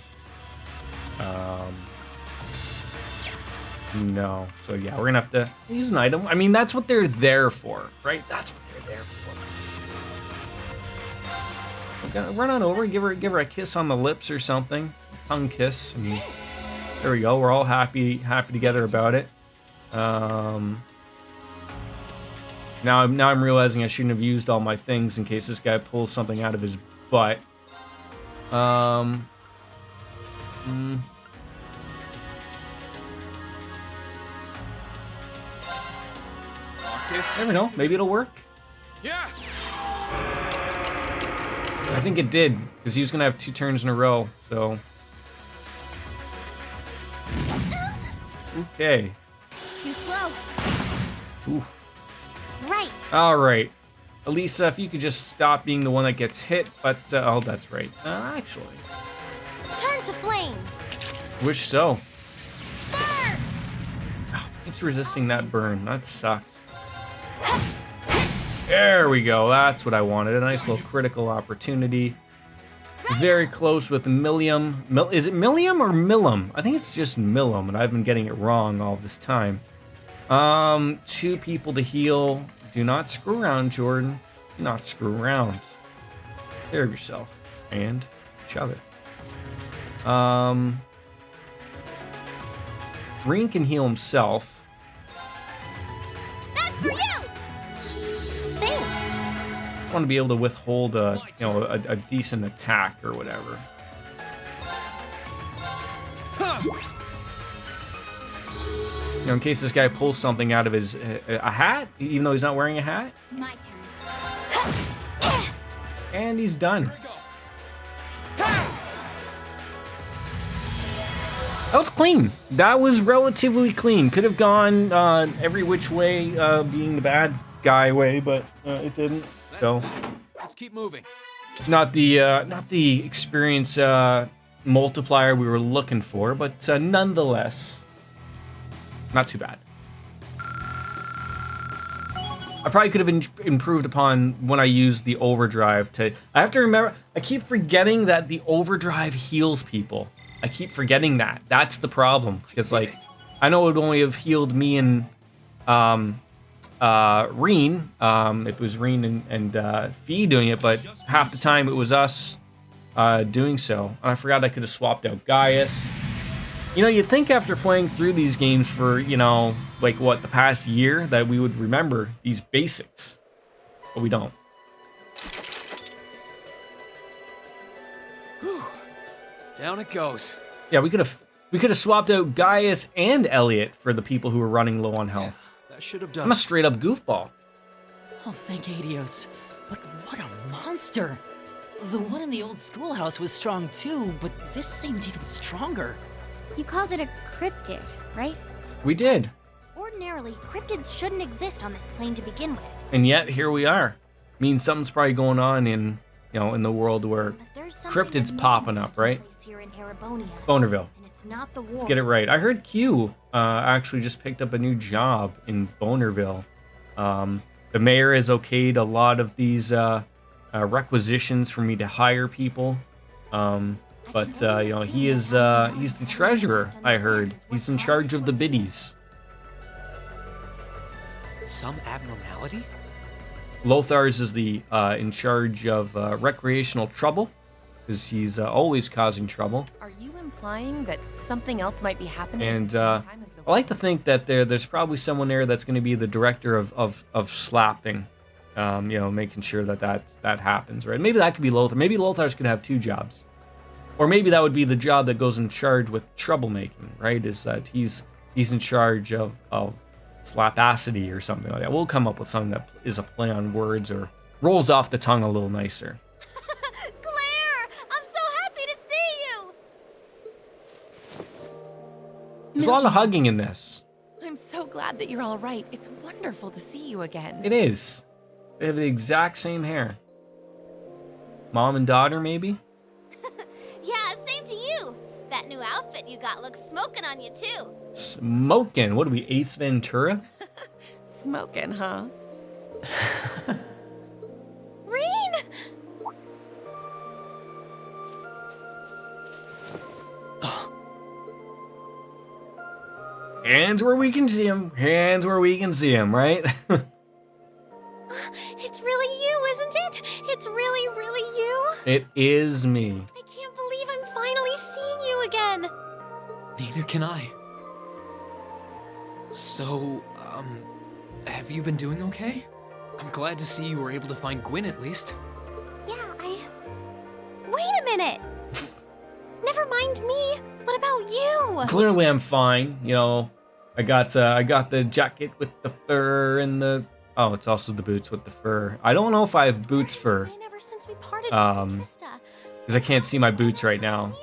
No. So yeah, we're gonna have to use an item. I mean, that's what they're there for, right? That's what they're there for. Okay, run on over, give her a kiss on the lips or something, tongue kiss. And there we go. We're all happy together about it. Now I'm realizing I shouldn't have used all my things in case this guy pulls something out of his butt. Never know. Maybe it'll work. Yeah. I think it did, because he was gonna have 2 turns in a row. So. Okay. Too slow. Ooh. Right. All right. Elisa, if you could just stop being the one that gets hit, but oh, that's right. Actually, Turn to flames. wish so. Burn. Keeps resisting that burn. That sucks. There we go. That's what I wanted. A nice little critical opportunity. Very close with Millium. Is it Millium or Millum? I think it's just Millum, and I've been getting it wrong all this time. 2 people to heal. Do not screw around, Jordan. Do not screw around. Take care of yourself. And shove it. Green can heal himself. That's for you. Thanks. Just want to be able to withhold a decent attack or whatever. You know, in case this guy pulls something out of his a hat, even though he's not wearing a hat. My turn. And he's done. That was clean. That was relatively clean. Could have gone every which way, being the bad guy way, but it didn't. So Let's keep moving. not the experience multiplier we were looking for, but nonetheless, not too bad. I probably could have improved upon when I used the overdrive to. I have to remember. I keep forgetting that the overdrive heals people. I keep forgetting that. That's the problem. Because like, I know it would only have healed me and Reen, if it was Reen and Fee doing it, but half the time it was us doing so. And I forgot I could have swapped out Gaius. You know, you'd think after playing through these games for, you know, like what, the past year, that we would remember these basics. But we don't. Whew. Down it goes. Yeah, we could have swapped out Gaius and Elliot for the people who were running low on health. Yeah, that should have done. I'm a straight up goofball. Oh, thank Adios. But what a monster! The one in the old schoolhouse was strong too, but this seemed even stronger. You called it a cryptid, right? We did. Ordinarily, cryptids shouldn't exist on this plane to begin with. And yet here we are. Means something's probably going on in, you know, in the world where cryptids popping up, right? Here in Erebonia, Bonerville. and it's not the war. Let's get it right. I heard Q actually just picked up a new job in Bonerville. The mayor has okayed a lot of these requisitions for me to hire people. But you know, he's the treasurer, I heard. He's in charge of the biddies. Some abnormality? Lothar's is the in charge of recreational trouble, because he's always causing trouble. Are you implying that something else might be happening? And I like to think that there's probably someone there that's going to be the director of slapping. You know, making sure that happens, right? Maybe that could be Lothar. Maybe Lothar's could have two jobs. Or maybe that would be the job that goes in charge with troublemaking, right? Is that he's in charge of slapacity or something like that. We'll come up with something that is a play on words or rolls off the tongue a little nicer. Claire! I'm so happy to see you! There's a lot of hugging in this. I'm so glad that you're all right. It's wonderful to see you again. It is. They have the exact same hair. Mom and daughter, maybe? Yeah, same to you. That new outfit you got looks smoking on you, too. Smoking. What are we, Ace Ventura? Smoking, huh? Reen! Hands where we can see him. Hands where we can see him, right? It's really you, isn't it? It's really, really you? It is me. I can't believe I'm finally seeing you again. Neither can I. So, have you been doing okay? I'm glad to see you were able to find Gwyn at least. Yeah, Wait a minute! Never mind me. What about you? Clearly I'm fine. You know, I got the jacket with the fur and the... Oh, it's also the boots with the fur. I don't know if I have boots fur. Ever since we parted Because I can't see my boots right now.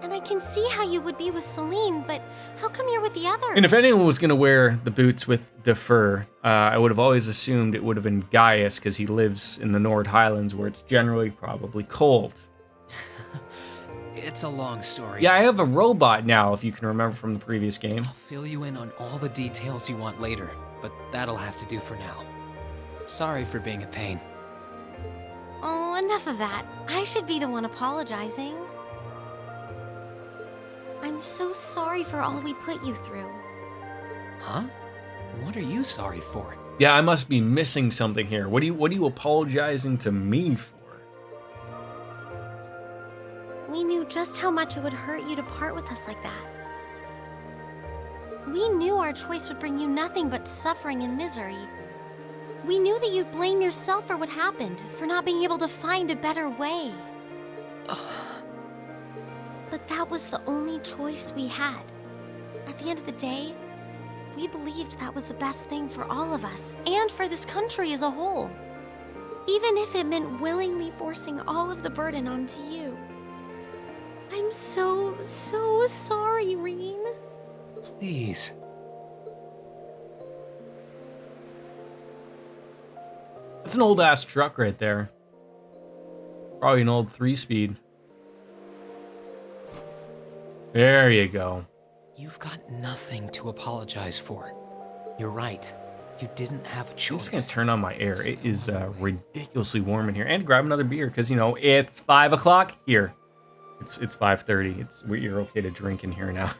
And I can see how you would be with Celine, but how come you're with the others? And if anyone was going to wear the boots with the fur, I would have always assumed it would have been Gaius, because he lives in the Nord Highlands where it's generally probably cold. It's a long story. Yeah, I have a robot now, if you can remember from the previous game. I'll fill you in on all the details you want later, but that'll have to do for now. Sorry for being a pain. Oh, enough of that. I should be the one apologizing. I'm so sorry for all we put you through. Huh? What are you sorry for? Yeah, I must be missing something here. What are you apologizing to me for? We knew just how much it would hurt you to part with us like that. We knew our choice would bring you nothing but suffering and misery. We knew that you'd blame yourself for what happened, for not being able to find a better way. But that was the only choice we had. At the end of the day, we believed that was the best thing for all of us, and for this country as a whole. Even if it meant willingly forcing all of the burden onto you. I'm so sorry, Reen. Please. That's an old ass truck right there. Probably an old 3-speed. There you go. You've got nothing to apologize for. You're right. You didn't have a I'm choice. just gonna turn on my air. It is ridiculously warm in here, and grab another beer because you know it's 5 o'clock here. It's 5:30. You're okay to drink in here now.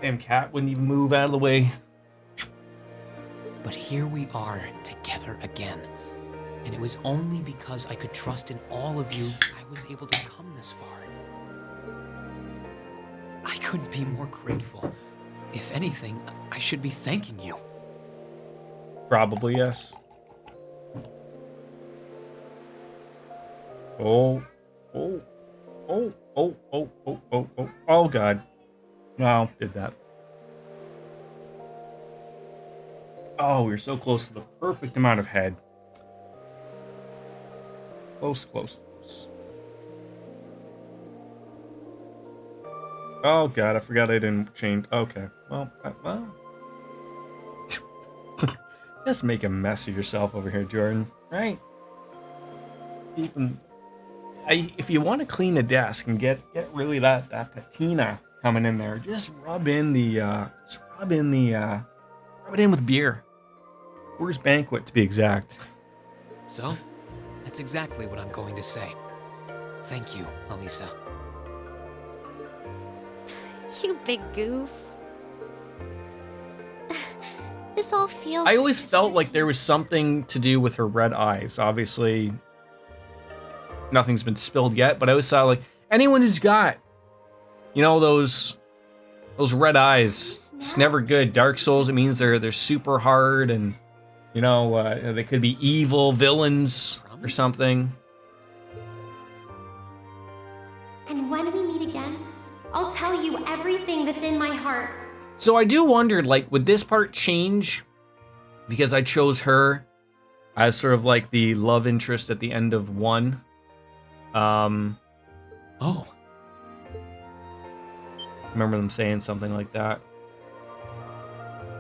Damn cat wouldn't even move out of the way. But here we are, together again. And it was only because I could trust in all of you I was able to come this far. I couldn't be more grateful. If anything, I should be thanking you. Probably, yes. Oh, oh, oh, oh, oh, oh, oh, oh, oh, God. No, did that. Oh, we were so close to the perfect amount of head. Close, close, close. Oh, God, I forgot I didn't change. Okay, well. Just make a mess of yourself over here, Jordan, right? If you want to clean a desk and get really that patina coming in there, just rub it in with beer. Coors Banquet, to be exact. So, that's exactly what I'm going to say. Thank you, Alisa. You big goof. This all feels... I always felt like there was something to do with her red eyes. Obviously, nothing's been spilled yet, but I always thought, like, anyone who's got, you know, those red eyes, it's never good. Dark Souls, it means they're super hard, and, you know, they could be evil villains or something. And when we meet again, I'll tell you everything that's in my heart. So I do wonder, like, would this part change because I chose her as sort of like the love interest at the end of 1? Oh. Remember them saying something like that.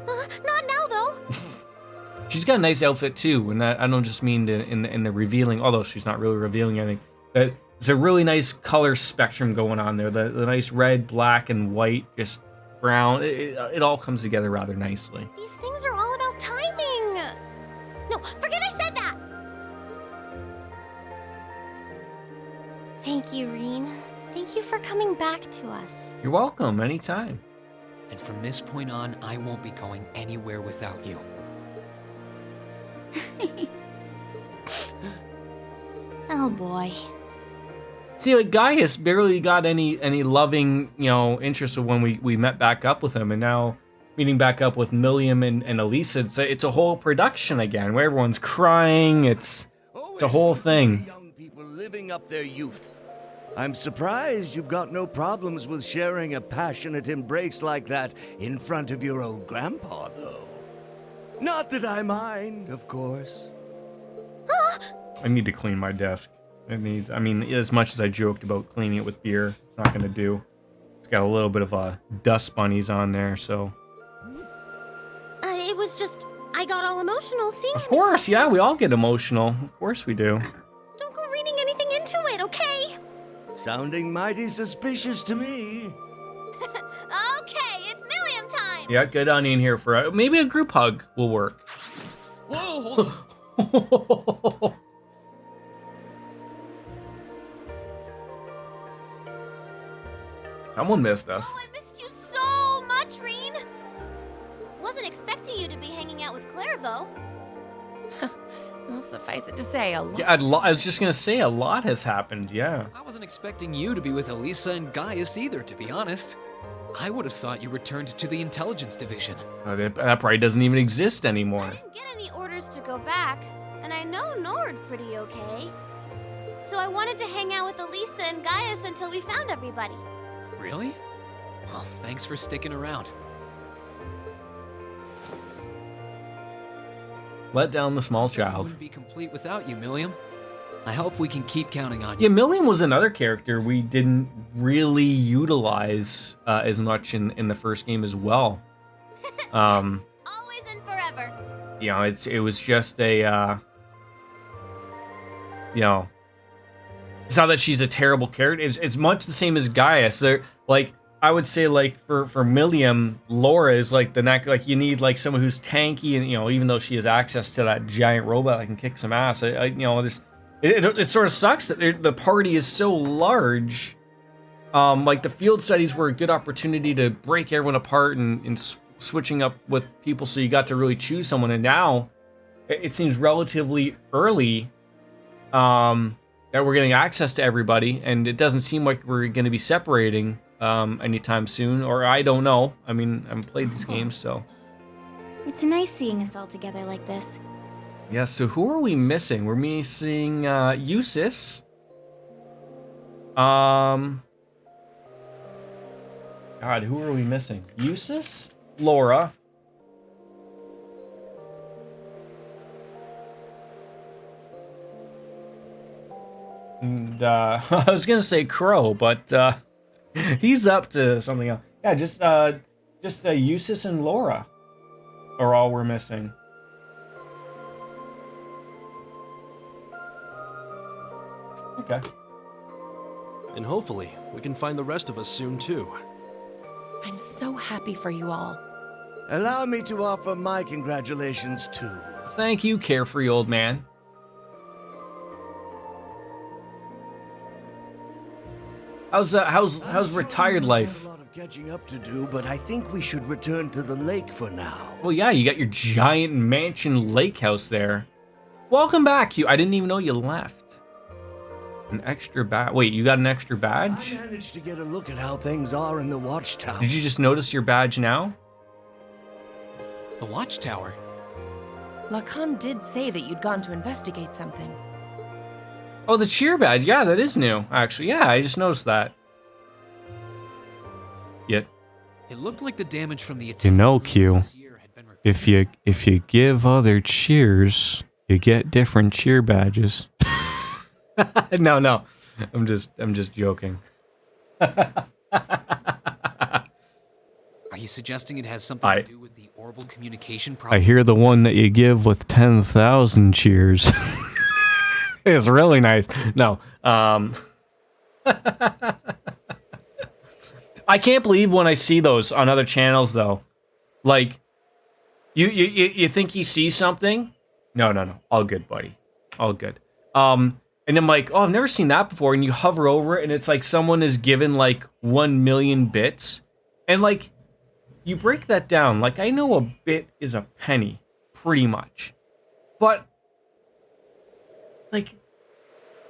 Not now, though. She's got a nice outfit too, and that I don't just mean in the revealing, although she's not really revealing anything. There's a really nice color spectrum going on there. The nice red, black, and white, just brown. It all comes together rather nicely. These things are all about timing. No, forget I said that. Thank you, Reen. Thank you for coming back to us. You're welcome, anytime. And from this point on, I won't be going anywhere without you. Oh boy. See, like, Gaius barely got any loving, you know, interest when we met back up with him, and now meeting back up with Milliam and Alisa, it's a whole production again, where everyone's crying, it's a whole thing. Young people living up their youth. I'm surprised you've got no problems with sharing a passionate embrace like that in front of your old grandpa, though. Not that I mind, of course. I need to clean my desk. I mean, as much as I joked about cleaning it with beer, it's not gonna do. It's got a little bit of dust bunnies on there, so. It was just, I got all emotional seeing him. Of course, yeah, we all get emotional. Of course we do. Don't go reading anything into it, okay? Sounding mighty suspicious to me. Okay, it's Milliam time. Yeah, good onion here for maybe a group hug will work. Whoa, hold on. Someone missed us. Oh, I missed you so much, Reen. Wasn't expecting you to be hanging out with Claire, though. Well, suffice it to say, a lot. Yeah, I was just gonna say a lot has happened. Yeah. I wasn't expecting you to be with Alisa and Gaius either, to be honest. I would have thought you returned to the intelligence division. That probably doesn't even exist anymore. I didn't get any orders to go back, and I know Nord pretty okay. So I wanted to hang out with Alisa and Gaius until we found everybody. Really? Well, thanks for sticking around. Let down the small child. Wouldn't be complete without you, Milliam. I hope we can keep counting on Yeah, you. Milliam was another character we didn't really utilize as much in the first game as well. Always and forever. You know, it was just a, you know, it's not that she's a terrible character. It's much the same as Gaius. Like, I would say, like, for Milliam, Laura is like the neck. Like, you need like someone who's tanky, and, you know, even though she has access to that giant robot that can kick some ass, you know, it sort of sucks that the party is so large. Like the field studies were a good opportunity to break everyone apart and switching up with people, so you got to really choose someone. And now it seems relatively early that we're getting access to everybody, and it doesn't seem like we're going to be separating anytime soon, or I don't know. I mean, I haven't played these games, so. It's nice seeing us all together like this. Yeah, so who are we missing? We're missing Eusis. God, who are we missing? Eusis, Laura. And I was gonna say Crow, but he's up to something else. Yeah, just Eusis and Laura are all we're missing. Okay. And hopefully, we can find the rest of us soon too. I'm so happy for you all. Allow me to offer my congratulations too. Thank you, carefree old man. How's retired life? A lot of catching up to do, but I think we should return to the lake for now. Well, yeah, you got your giant mansion lake house there. Welcome back, you. I didn't even know you left. An extra badge. Wait, you got an extra badge? I managed to get a look at how things are in the watchtower. Did you just notice your badge now? The watchtower? Lacan did say that you'd gone to investigate something. Oh, the cheer badge. Yeah, that is new, actually. Yeah, I just noticed that. Yet. It looked like the damage from the attack. You know, Q. If you give other cheers, you get different cheer badges. No. I'm just joking. Are you suggesting it has something to do with the orbital communication problem? I hear the one that you give with 10,000 cheers. It's really nice. No. I can't believe when I see those on other channels though. Like you think you see something? No. All good, buddy. All good. And I'm like, oh, I've never seen that before. And you hover over it, and it's like someone is given like 1 million bits. And like, you break that down. Like, I know a bit is a penny, pretty much. But, like,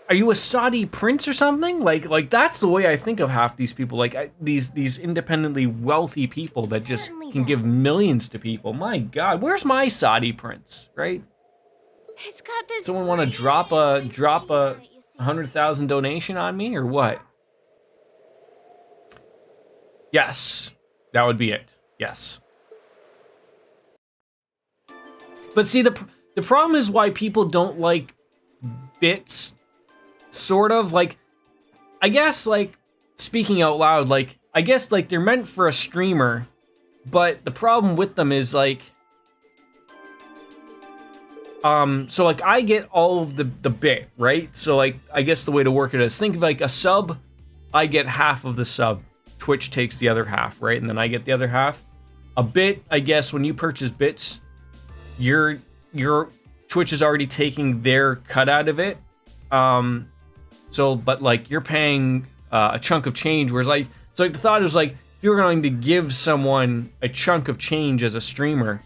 are you a Saudi prince or something? Like that's the way I think of half these people. Like, these independently wealthy people that just can give millions to people. My God, where's my Saudi prince, right? It's got this. Someone want to drop a 100,000 donation on me or what? Yes, that would be it. Yes. But see, the problem is why people don't like bits. Sort of like, I guess like speaking out loud, like I guess like they're meant for a streamer, but the problem with them is like. So like I get all of the bit, right? So like I guess the way to work it is think of like a sub, I get half of the sub. Twitch takes the other half, right? And then I get the other half. A bit, I guess when you purchase bits, your Twitch is already taking their cut out of it. So but like you're paying a chunk of change, whereas like so like the thought is like if you're going to give someone a chunk of change as a streamer,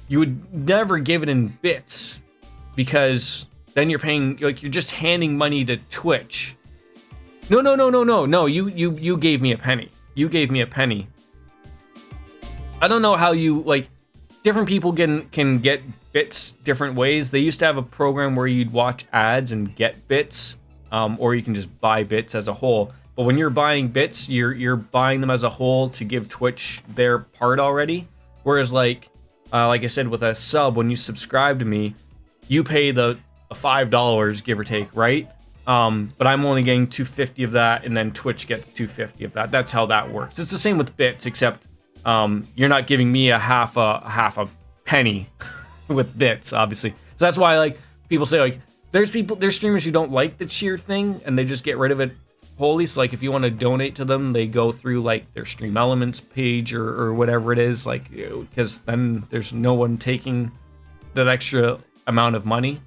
you would never give it in bits because then you're paying, like you're just handing money to Twitch. No, you gave me a penny. You gave me a penny. I don't know how you, like, different people can get bits different ways. They used to have a program where you'd watch ads and get bits, or you can just buy bits as a whole. But when you're buying bits, you're buying them as a whole to give Twitch their part already. Whereas like I said, with a sub, when you subscribe to me, you pay the $5, give or take, right? But I'm only getting $2.50 of that, and then Twitch gets $2.50 of that. That's how that works. It's the same with bits, except you're not giving me a half a penny with bits, obviously. So that's why like people say like there's streamers who don't like the cheer thing, and they just get rid of it wholly. So like if you want to donate to them, they go through like their Stream Elements page or whatever it is, like, because then there's no one taking that extra amount of money.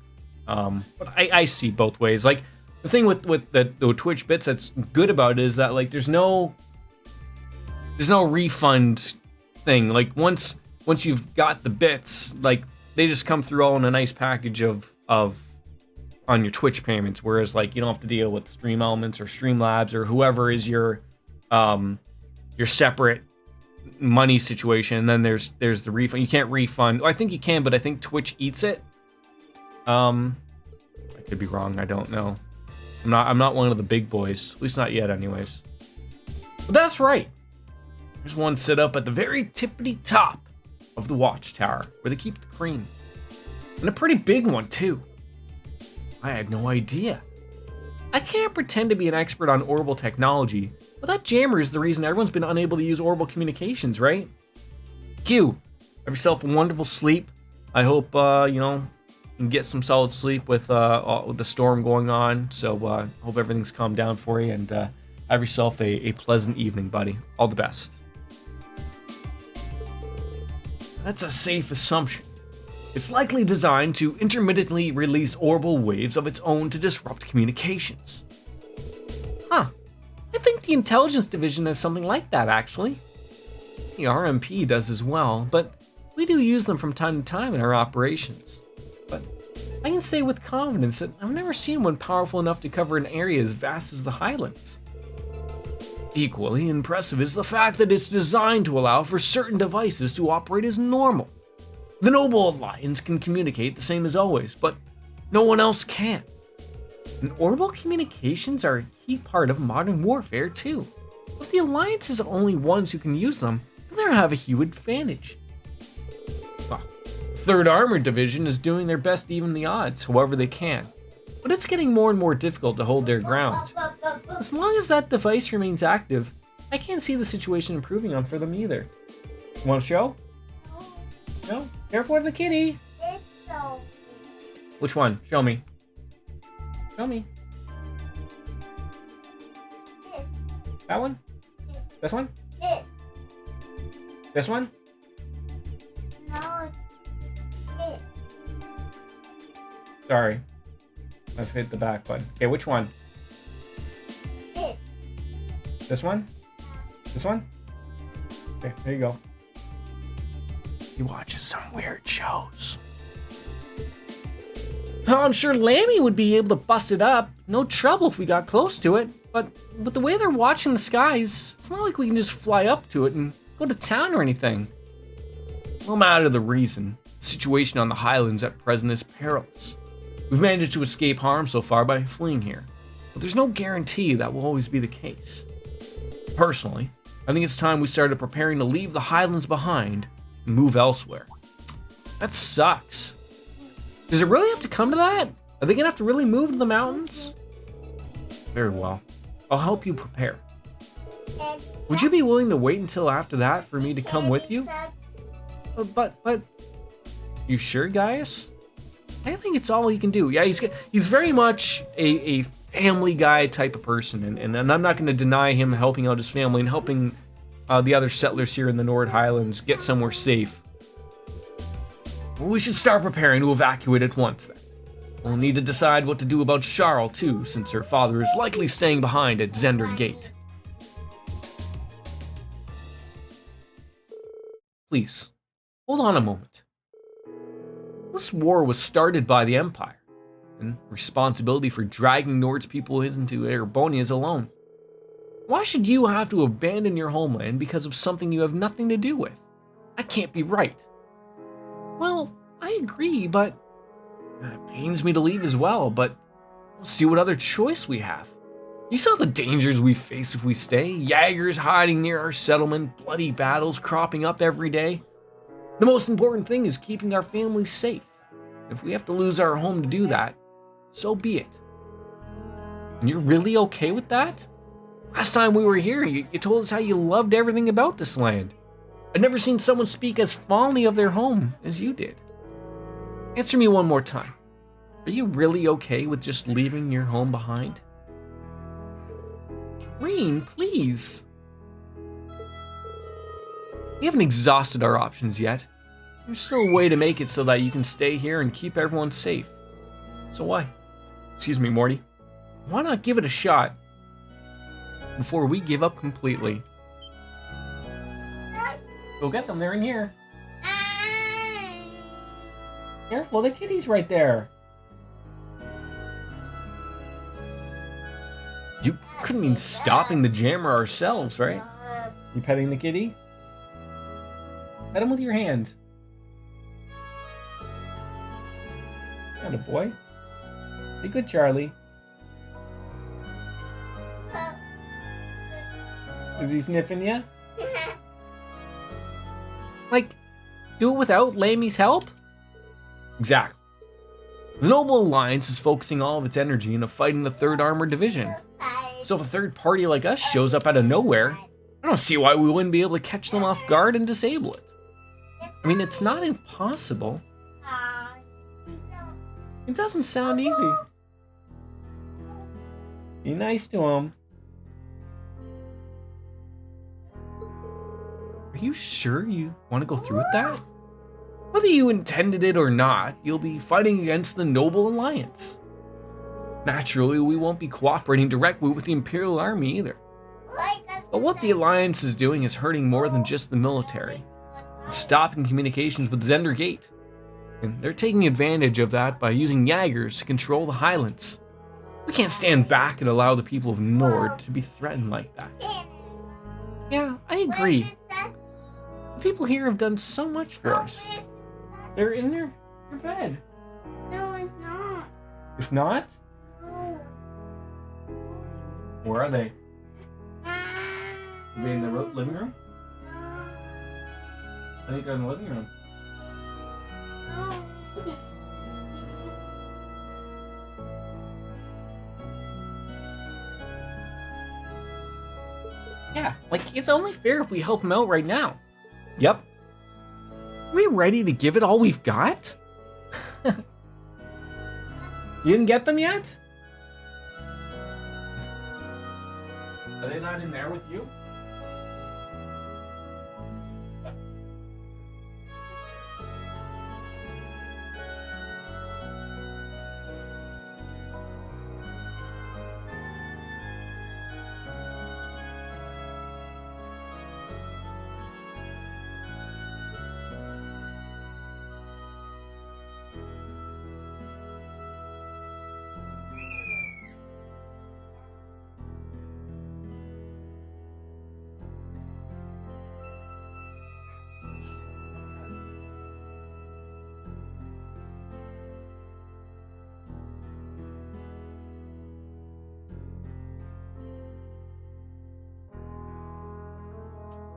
But I see both ways. Like The thing with the Twitch bits that's good about it is that like there's no refund thing. Like once you've got the bits, like they just come through all in a nice package of on your Twitch payments, whereas like you don't have to deal with Stream Elements or Streamlabs or whoever is your separate money situation. And then there's the refund. You can't refund. Well, I think you can, but I think Twitch eats it. I could be wrong. I don't know. I'm not one of the big boys, at least not yet, anyways. But that's right. There's one set up at the very tippity top of the watchtower where they keep the cream, and a pretty big one too. I had no idea. I can't pretend to be an expert on orbital technology, but that jammer is the reason everyone's been unable to use orbital communications, right? Q, have yourself a wonderful sleep. I hope, you can get some solid sleep with the storm going on. So hope everything's calmed down for you, and have yourself a pleasant evening, buddy. All the best. That's a safe assumption. It's likely designed to intermittently release orbital waves of its own to disrupt communications. Huh. I think the intelligence division has something like that, actually. The RMP does as well, but we do use them from time to time in our operations. But I can say with confidence that I've never seen one powerful enough to cover an area as vast as the Highlands. Equally impressive is the fact that it's designed to allow for certain devices to operate as normal. The Noble Alliance can communicate the same as always, but no one else can. And orbital communications are a key part of modern warfare too. If the Alliance is the only ones who can use them, then they have a huge advantage. Well, 3rd Armored Division is doing their best to even the odds, however they can. But it's getting more and more difficult to hold their ground. As long as that device remains active, I can't see the situation improving on for them either. You want to show? No? Careful with the kitty. Which one? Show me. Show me. That one? This one? This one? No, this. Sorry. I've hit the back button. Okay, which one? This. This one? This one? Okay, there you go. He watches some weird shows. Oh, I'm sure Lammy would be able to bust it up. No trouble if we got close to it. But the way they're watching the skies, it's not like we can just fly up to it and go to town or anything. No matter the reason, the situation on the Highlands at present is perilous. We've managed to escape harm so far by fleeing here, but there's no guarantee that will always be the case. Personally, I think it's time we started preparing to leave the Highlands behind and move elsewhere. That sucks. Does it really have to come to that? Are they gonna have to really move to the mountains? Very well. I'll help you prepare. Would you be willing to wait until after that for me to come with you? But, you sure, Gaius? I think it's all he can do. Yeah, he's very much a family guy type of person, and I'm not going to deny him helping out his family and helping the other settlers here in the Nord Highlands get somewhere safe. Well, we should start preparing to evacuate at once, then. We'll need to decide what to do about Charl, too, since her father is likely staying behind at Zender Gate. Please, hold on a moment. This war was started by the Empire, and responsibility for dragging Nord's people into Erebonia is alone. Why should you have to abandon your homeland because of something you have nothing to do with? That can't be right. Well, I agree, but it pains me to leave as well, but we'll see what other choice we have. You saw the dangers we face if we stay. Jaegers hiding near our settlement, bloody battles cropping up every day. The most important thing is keeping our families safe. If we have to lose our home to do that, so be it. And you're really okay with that? Last time we were here, you told us how you loved everything about this land. I'd never seen someone speak as fondly of their home as you did. Answer me one more time. Are you really okay with just leaving your home behind? Reen, please. We haven't exhausted our options yet. There's still a way to make it so that you can stay here and keep everyone safe. So why? Excuse me, Morty. why not give it a shot before we give up completely? Go get them, they're in here. Careful, the kitty's right there. You couldn't mean stopping the jammer ourselves, right? You petting the kitty? Pet him with your hand. Atta boy. Be good, Charlie. Is he sniffing you? Like, do it without Lamy's help? Exactly. The Noble Alliance is focusing all of its energy into fighting the 3rd Armored Division. So if a third party like us shows up out of nowhere, I don't see why we wouldn't be able to catch them off guard and disable it. I mean, it's not impossible. It doesn't sound easy. Be nice to him. Are you sure you want to go through with that? Whether you intended it or not, you'll be fighting against the Noble Alliance. Naturally, we won't be cooperating directly with the Imperial Army either. But what the Alliance is doing is hurting more than just the military. It's stopping communications with Zender Gate. And they're taking advantage of that by using Jaegers to control the highlands. We can't stand back and allow the people of Nord to be threatened like that. Yeah, I agree. The people here have done so much for us. They're in their bed. No, it's not. It's not? No. Where are they? Are they in the living room? I think they're in the living room. Yeah, like, it's only fair if we help them out right now. Yep. Are we ready to give it all we've got? You didn't get them yet? Are they not in there with you?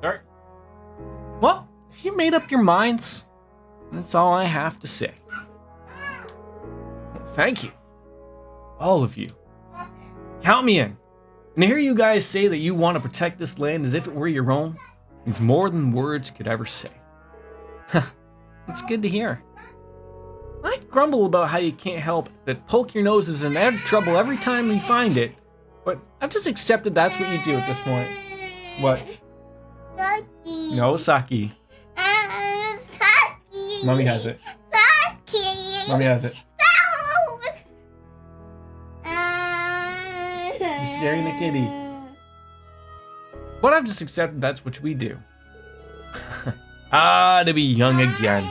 Alright. Well, if you made up your minds, that's all I have to say. Well, thank you. All of you. Count me in. And to hear you guys say that you want to protect this land as if it were your own means more than words could ever say. It's good to hear. I grumble about how you can't help but poke your noses in trouble every time you find it, but I've just accepted that's what you do at this point. What? Saki. No, Saki. Saki. Mommy has it. Saki. Mommy has it. You're You're scaring the kitty. But I've just accepted that's what we do. To be young again.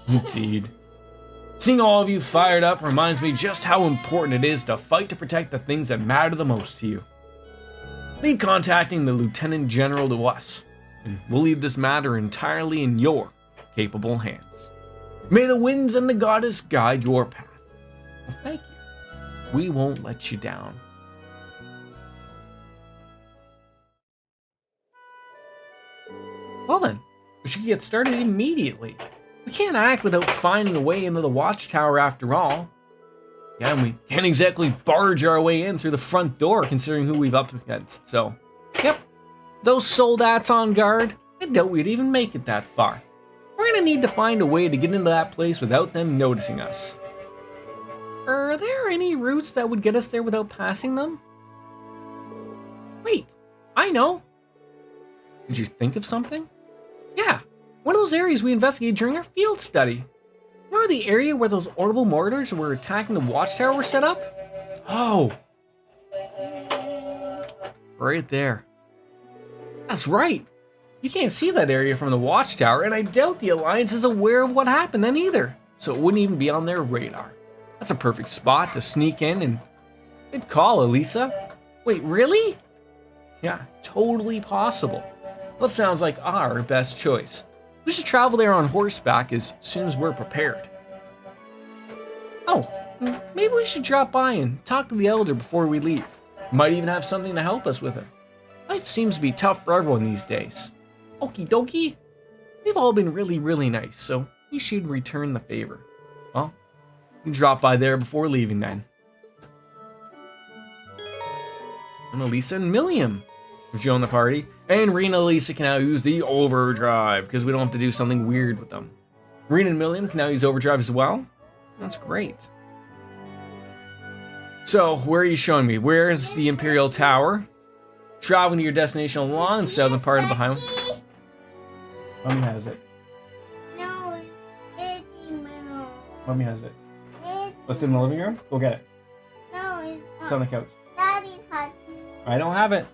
Indeed. Seeing all of you fired up reminds me just how important it is to fight to protect the things that matter the most to you. Leave contacting the Lieutenant General to us, and we'll leave this matter entirely in your capable hands. May the winds and the goddess guide your path. Well, thank you. We won't let you down. Well then, we should get started immediately. We can't act without finding a way into the watchtower after all. Yeah, and we can't exactly barge our way in through the front door considering who we've up against. So, yep, those soldats on guard, I doubt we'd even make it that far. We're gonna need to find a way to get into that place without them noticing us. Are there any routes that would get us there without passing them? Wait, I know. Did you think of something? Yeah, one of those areas we investigated during our field study. Remember the area where those orbital mortars were attacking the watchtower were set up? Oh, right there. That's right. You can't see that area from the watchtower, and I doubt the Alliance is aware of what happened then either, so it wouldn't even be on their radar. That's a perfect spot to sneak in, and good call, Elisa. Wait, really? Yeah, totally possible. That sounds like our best choice. We should travel there on horseback as soon as we're prepared. Oh, maybe we should drop by and talk to the Elder before we leave. Might even have something to help us with it. Life seems to be tough for everyone these days. Okie dokie. We've all been really nice, so we should return the favor. Well, we can drop by there before leaving then. And Elisa and Milliam have joined the party. And Rena and Elisa can now use the overdrive because we don't have to do something weird with them. Rena and Milliam can now use overdrive as well. That's great. So, where are you showing me? Where's the Imperial Tower? Traveling to your destination along the southern part of the highway. Mommy has it. No, it's Mom. Mommy has it. What's in the living room? Go get it. No, it's It's on the couch. Daddy has I don't have it.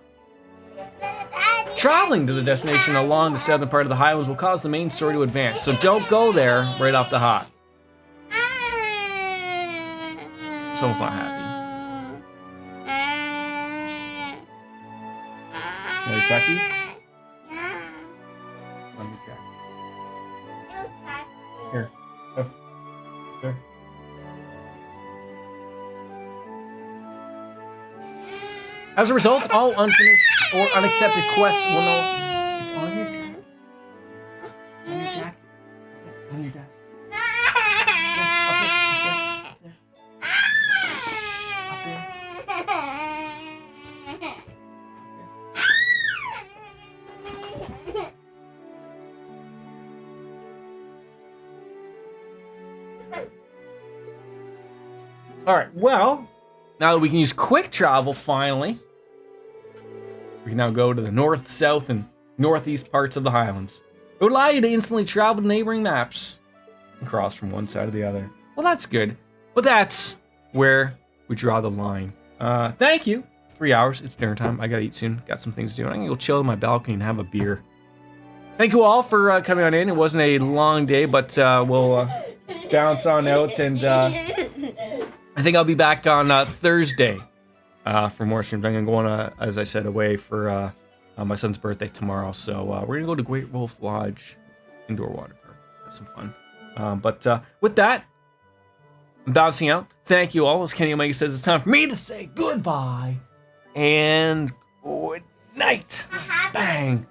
Daddy. Traveling to the destination along the southern part of the highlands will cause the main story to advance, so don't go there right off the hop. Someone's not happy. Narisaki? Here. Go. There. As a result, all unfinished or unaccepted quests will know. It's on your jacket. On your jacket. On your desk. Alright, well, now that we can use quick travel finally, we can now go to the north, south, and northeast parts of the highlands. It would allow you to instantly travel to neighboring maps and cross from one side to the other. Well, that's good, but that's where we draw the line. Thank you. 3 hours, it's dinner time. I gotta eat soon, got some things to do. I'm gonna go chill in my balcony and have a beer. Thank you all for coming on in. It wasn't a long day, but we'll bounce on out, and I think I'll be back on Thursday for more streams. I'm gonna go on, as I said, away for my son's birthday tomorrow. So we're gonna go to Great Wolf Lodge Indoor Water Park. Have some fun. But with that, I'm bouncing out. Thank you all. As Kenny Omega says, it's time for me to say goodbye and good night. Bang.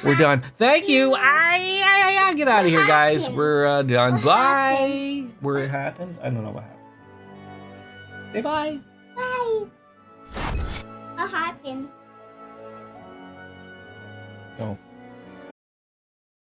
We're done. Thank you. I get out of here, guys. We're done. Bye. Where it happened? I don't know what happened. Say bye. Bye. What happened? Oh.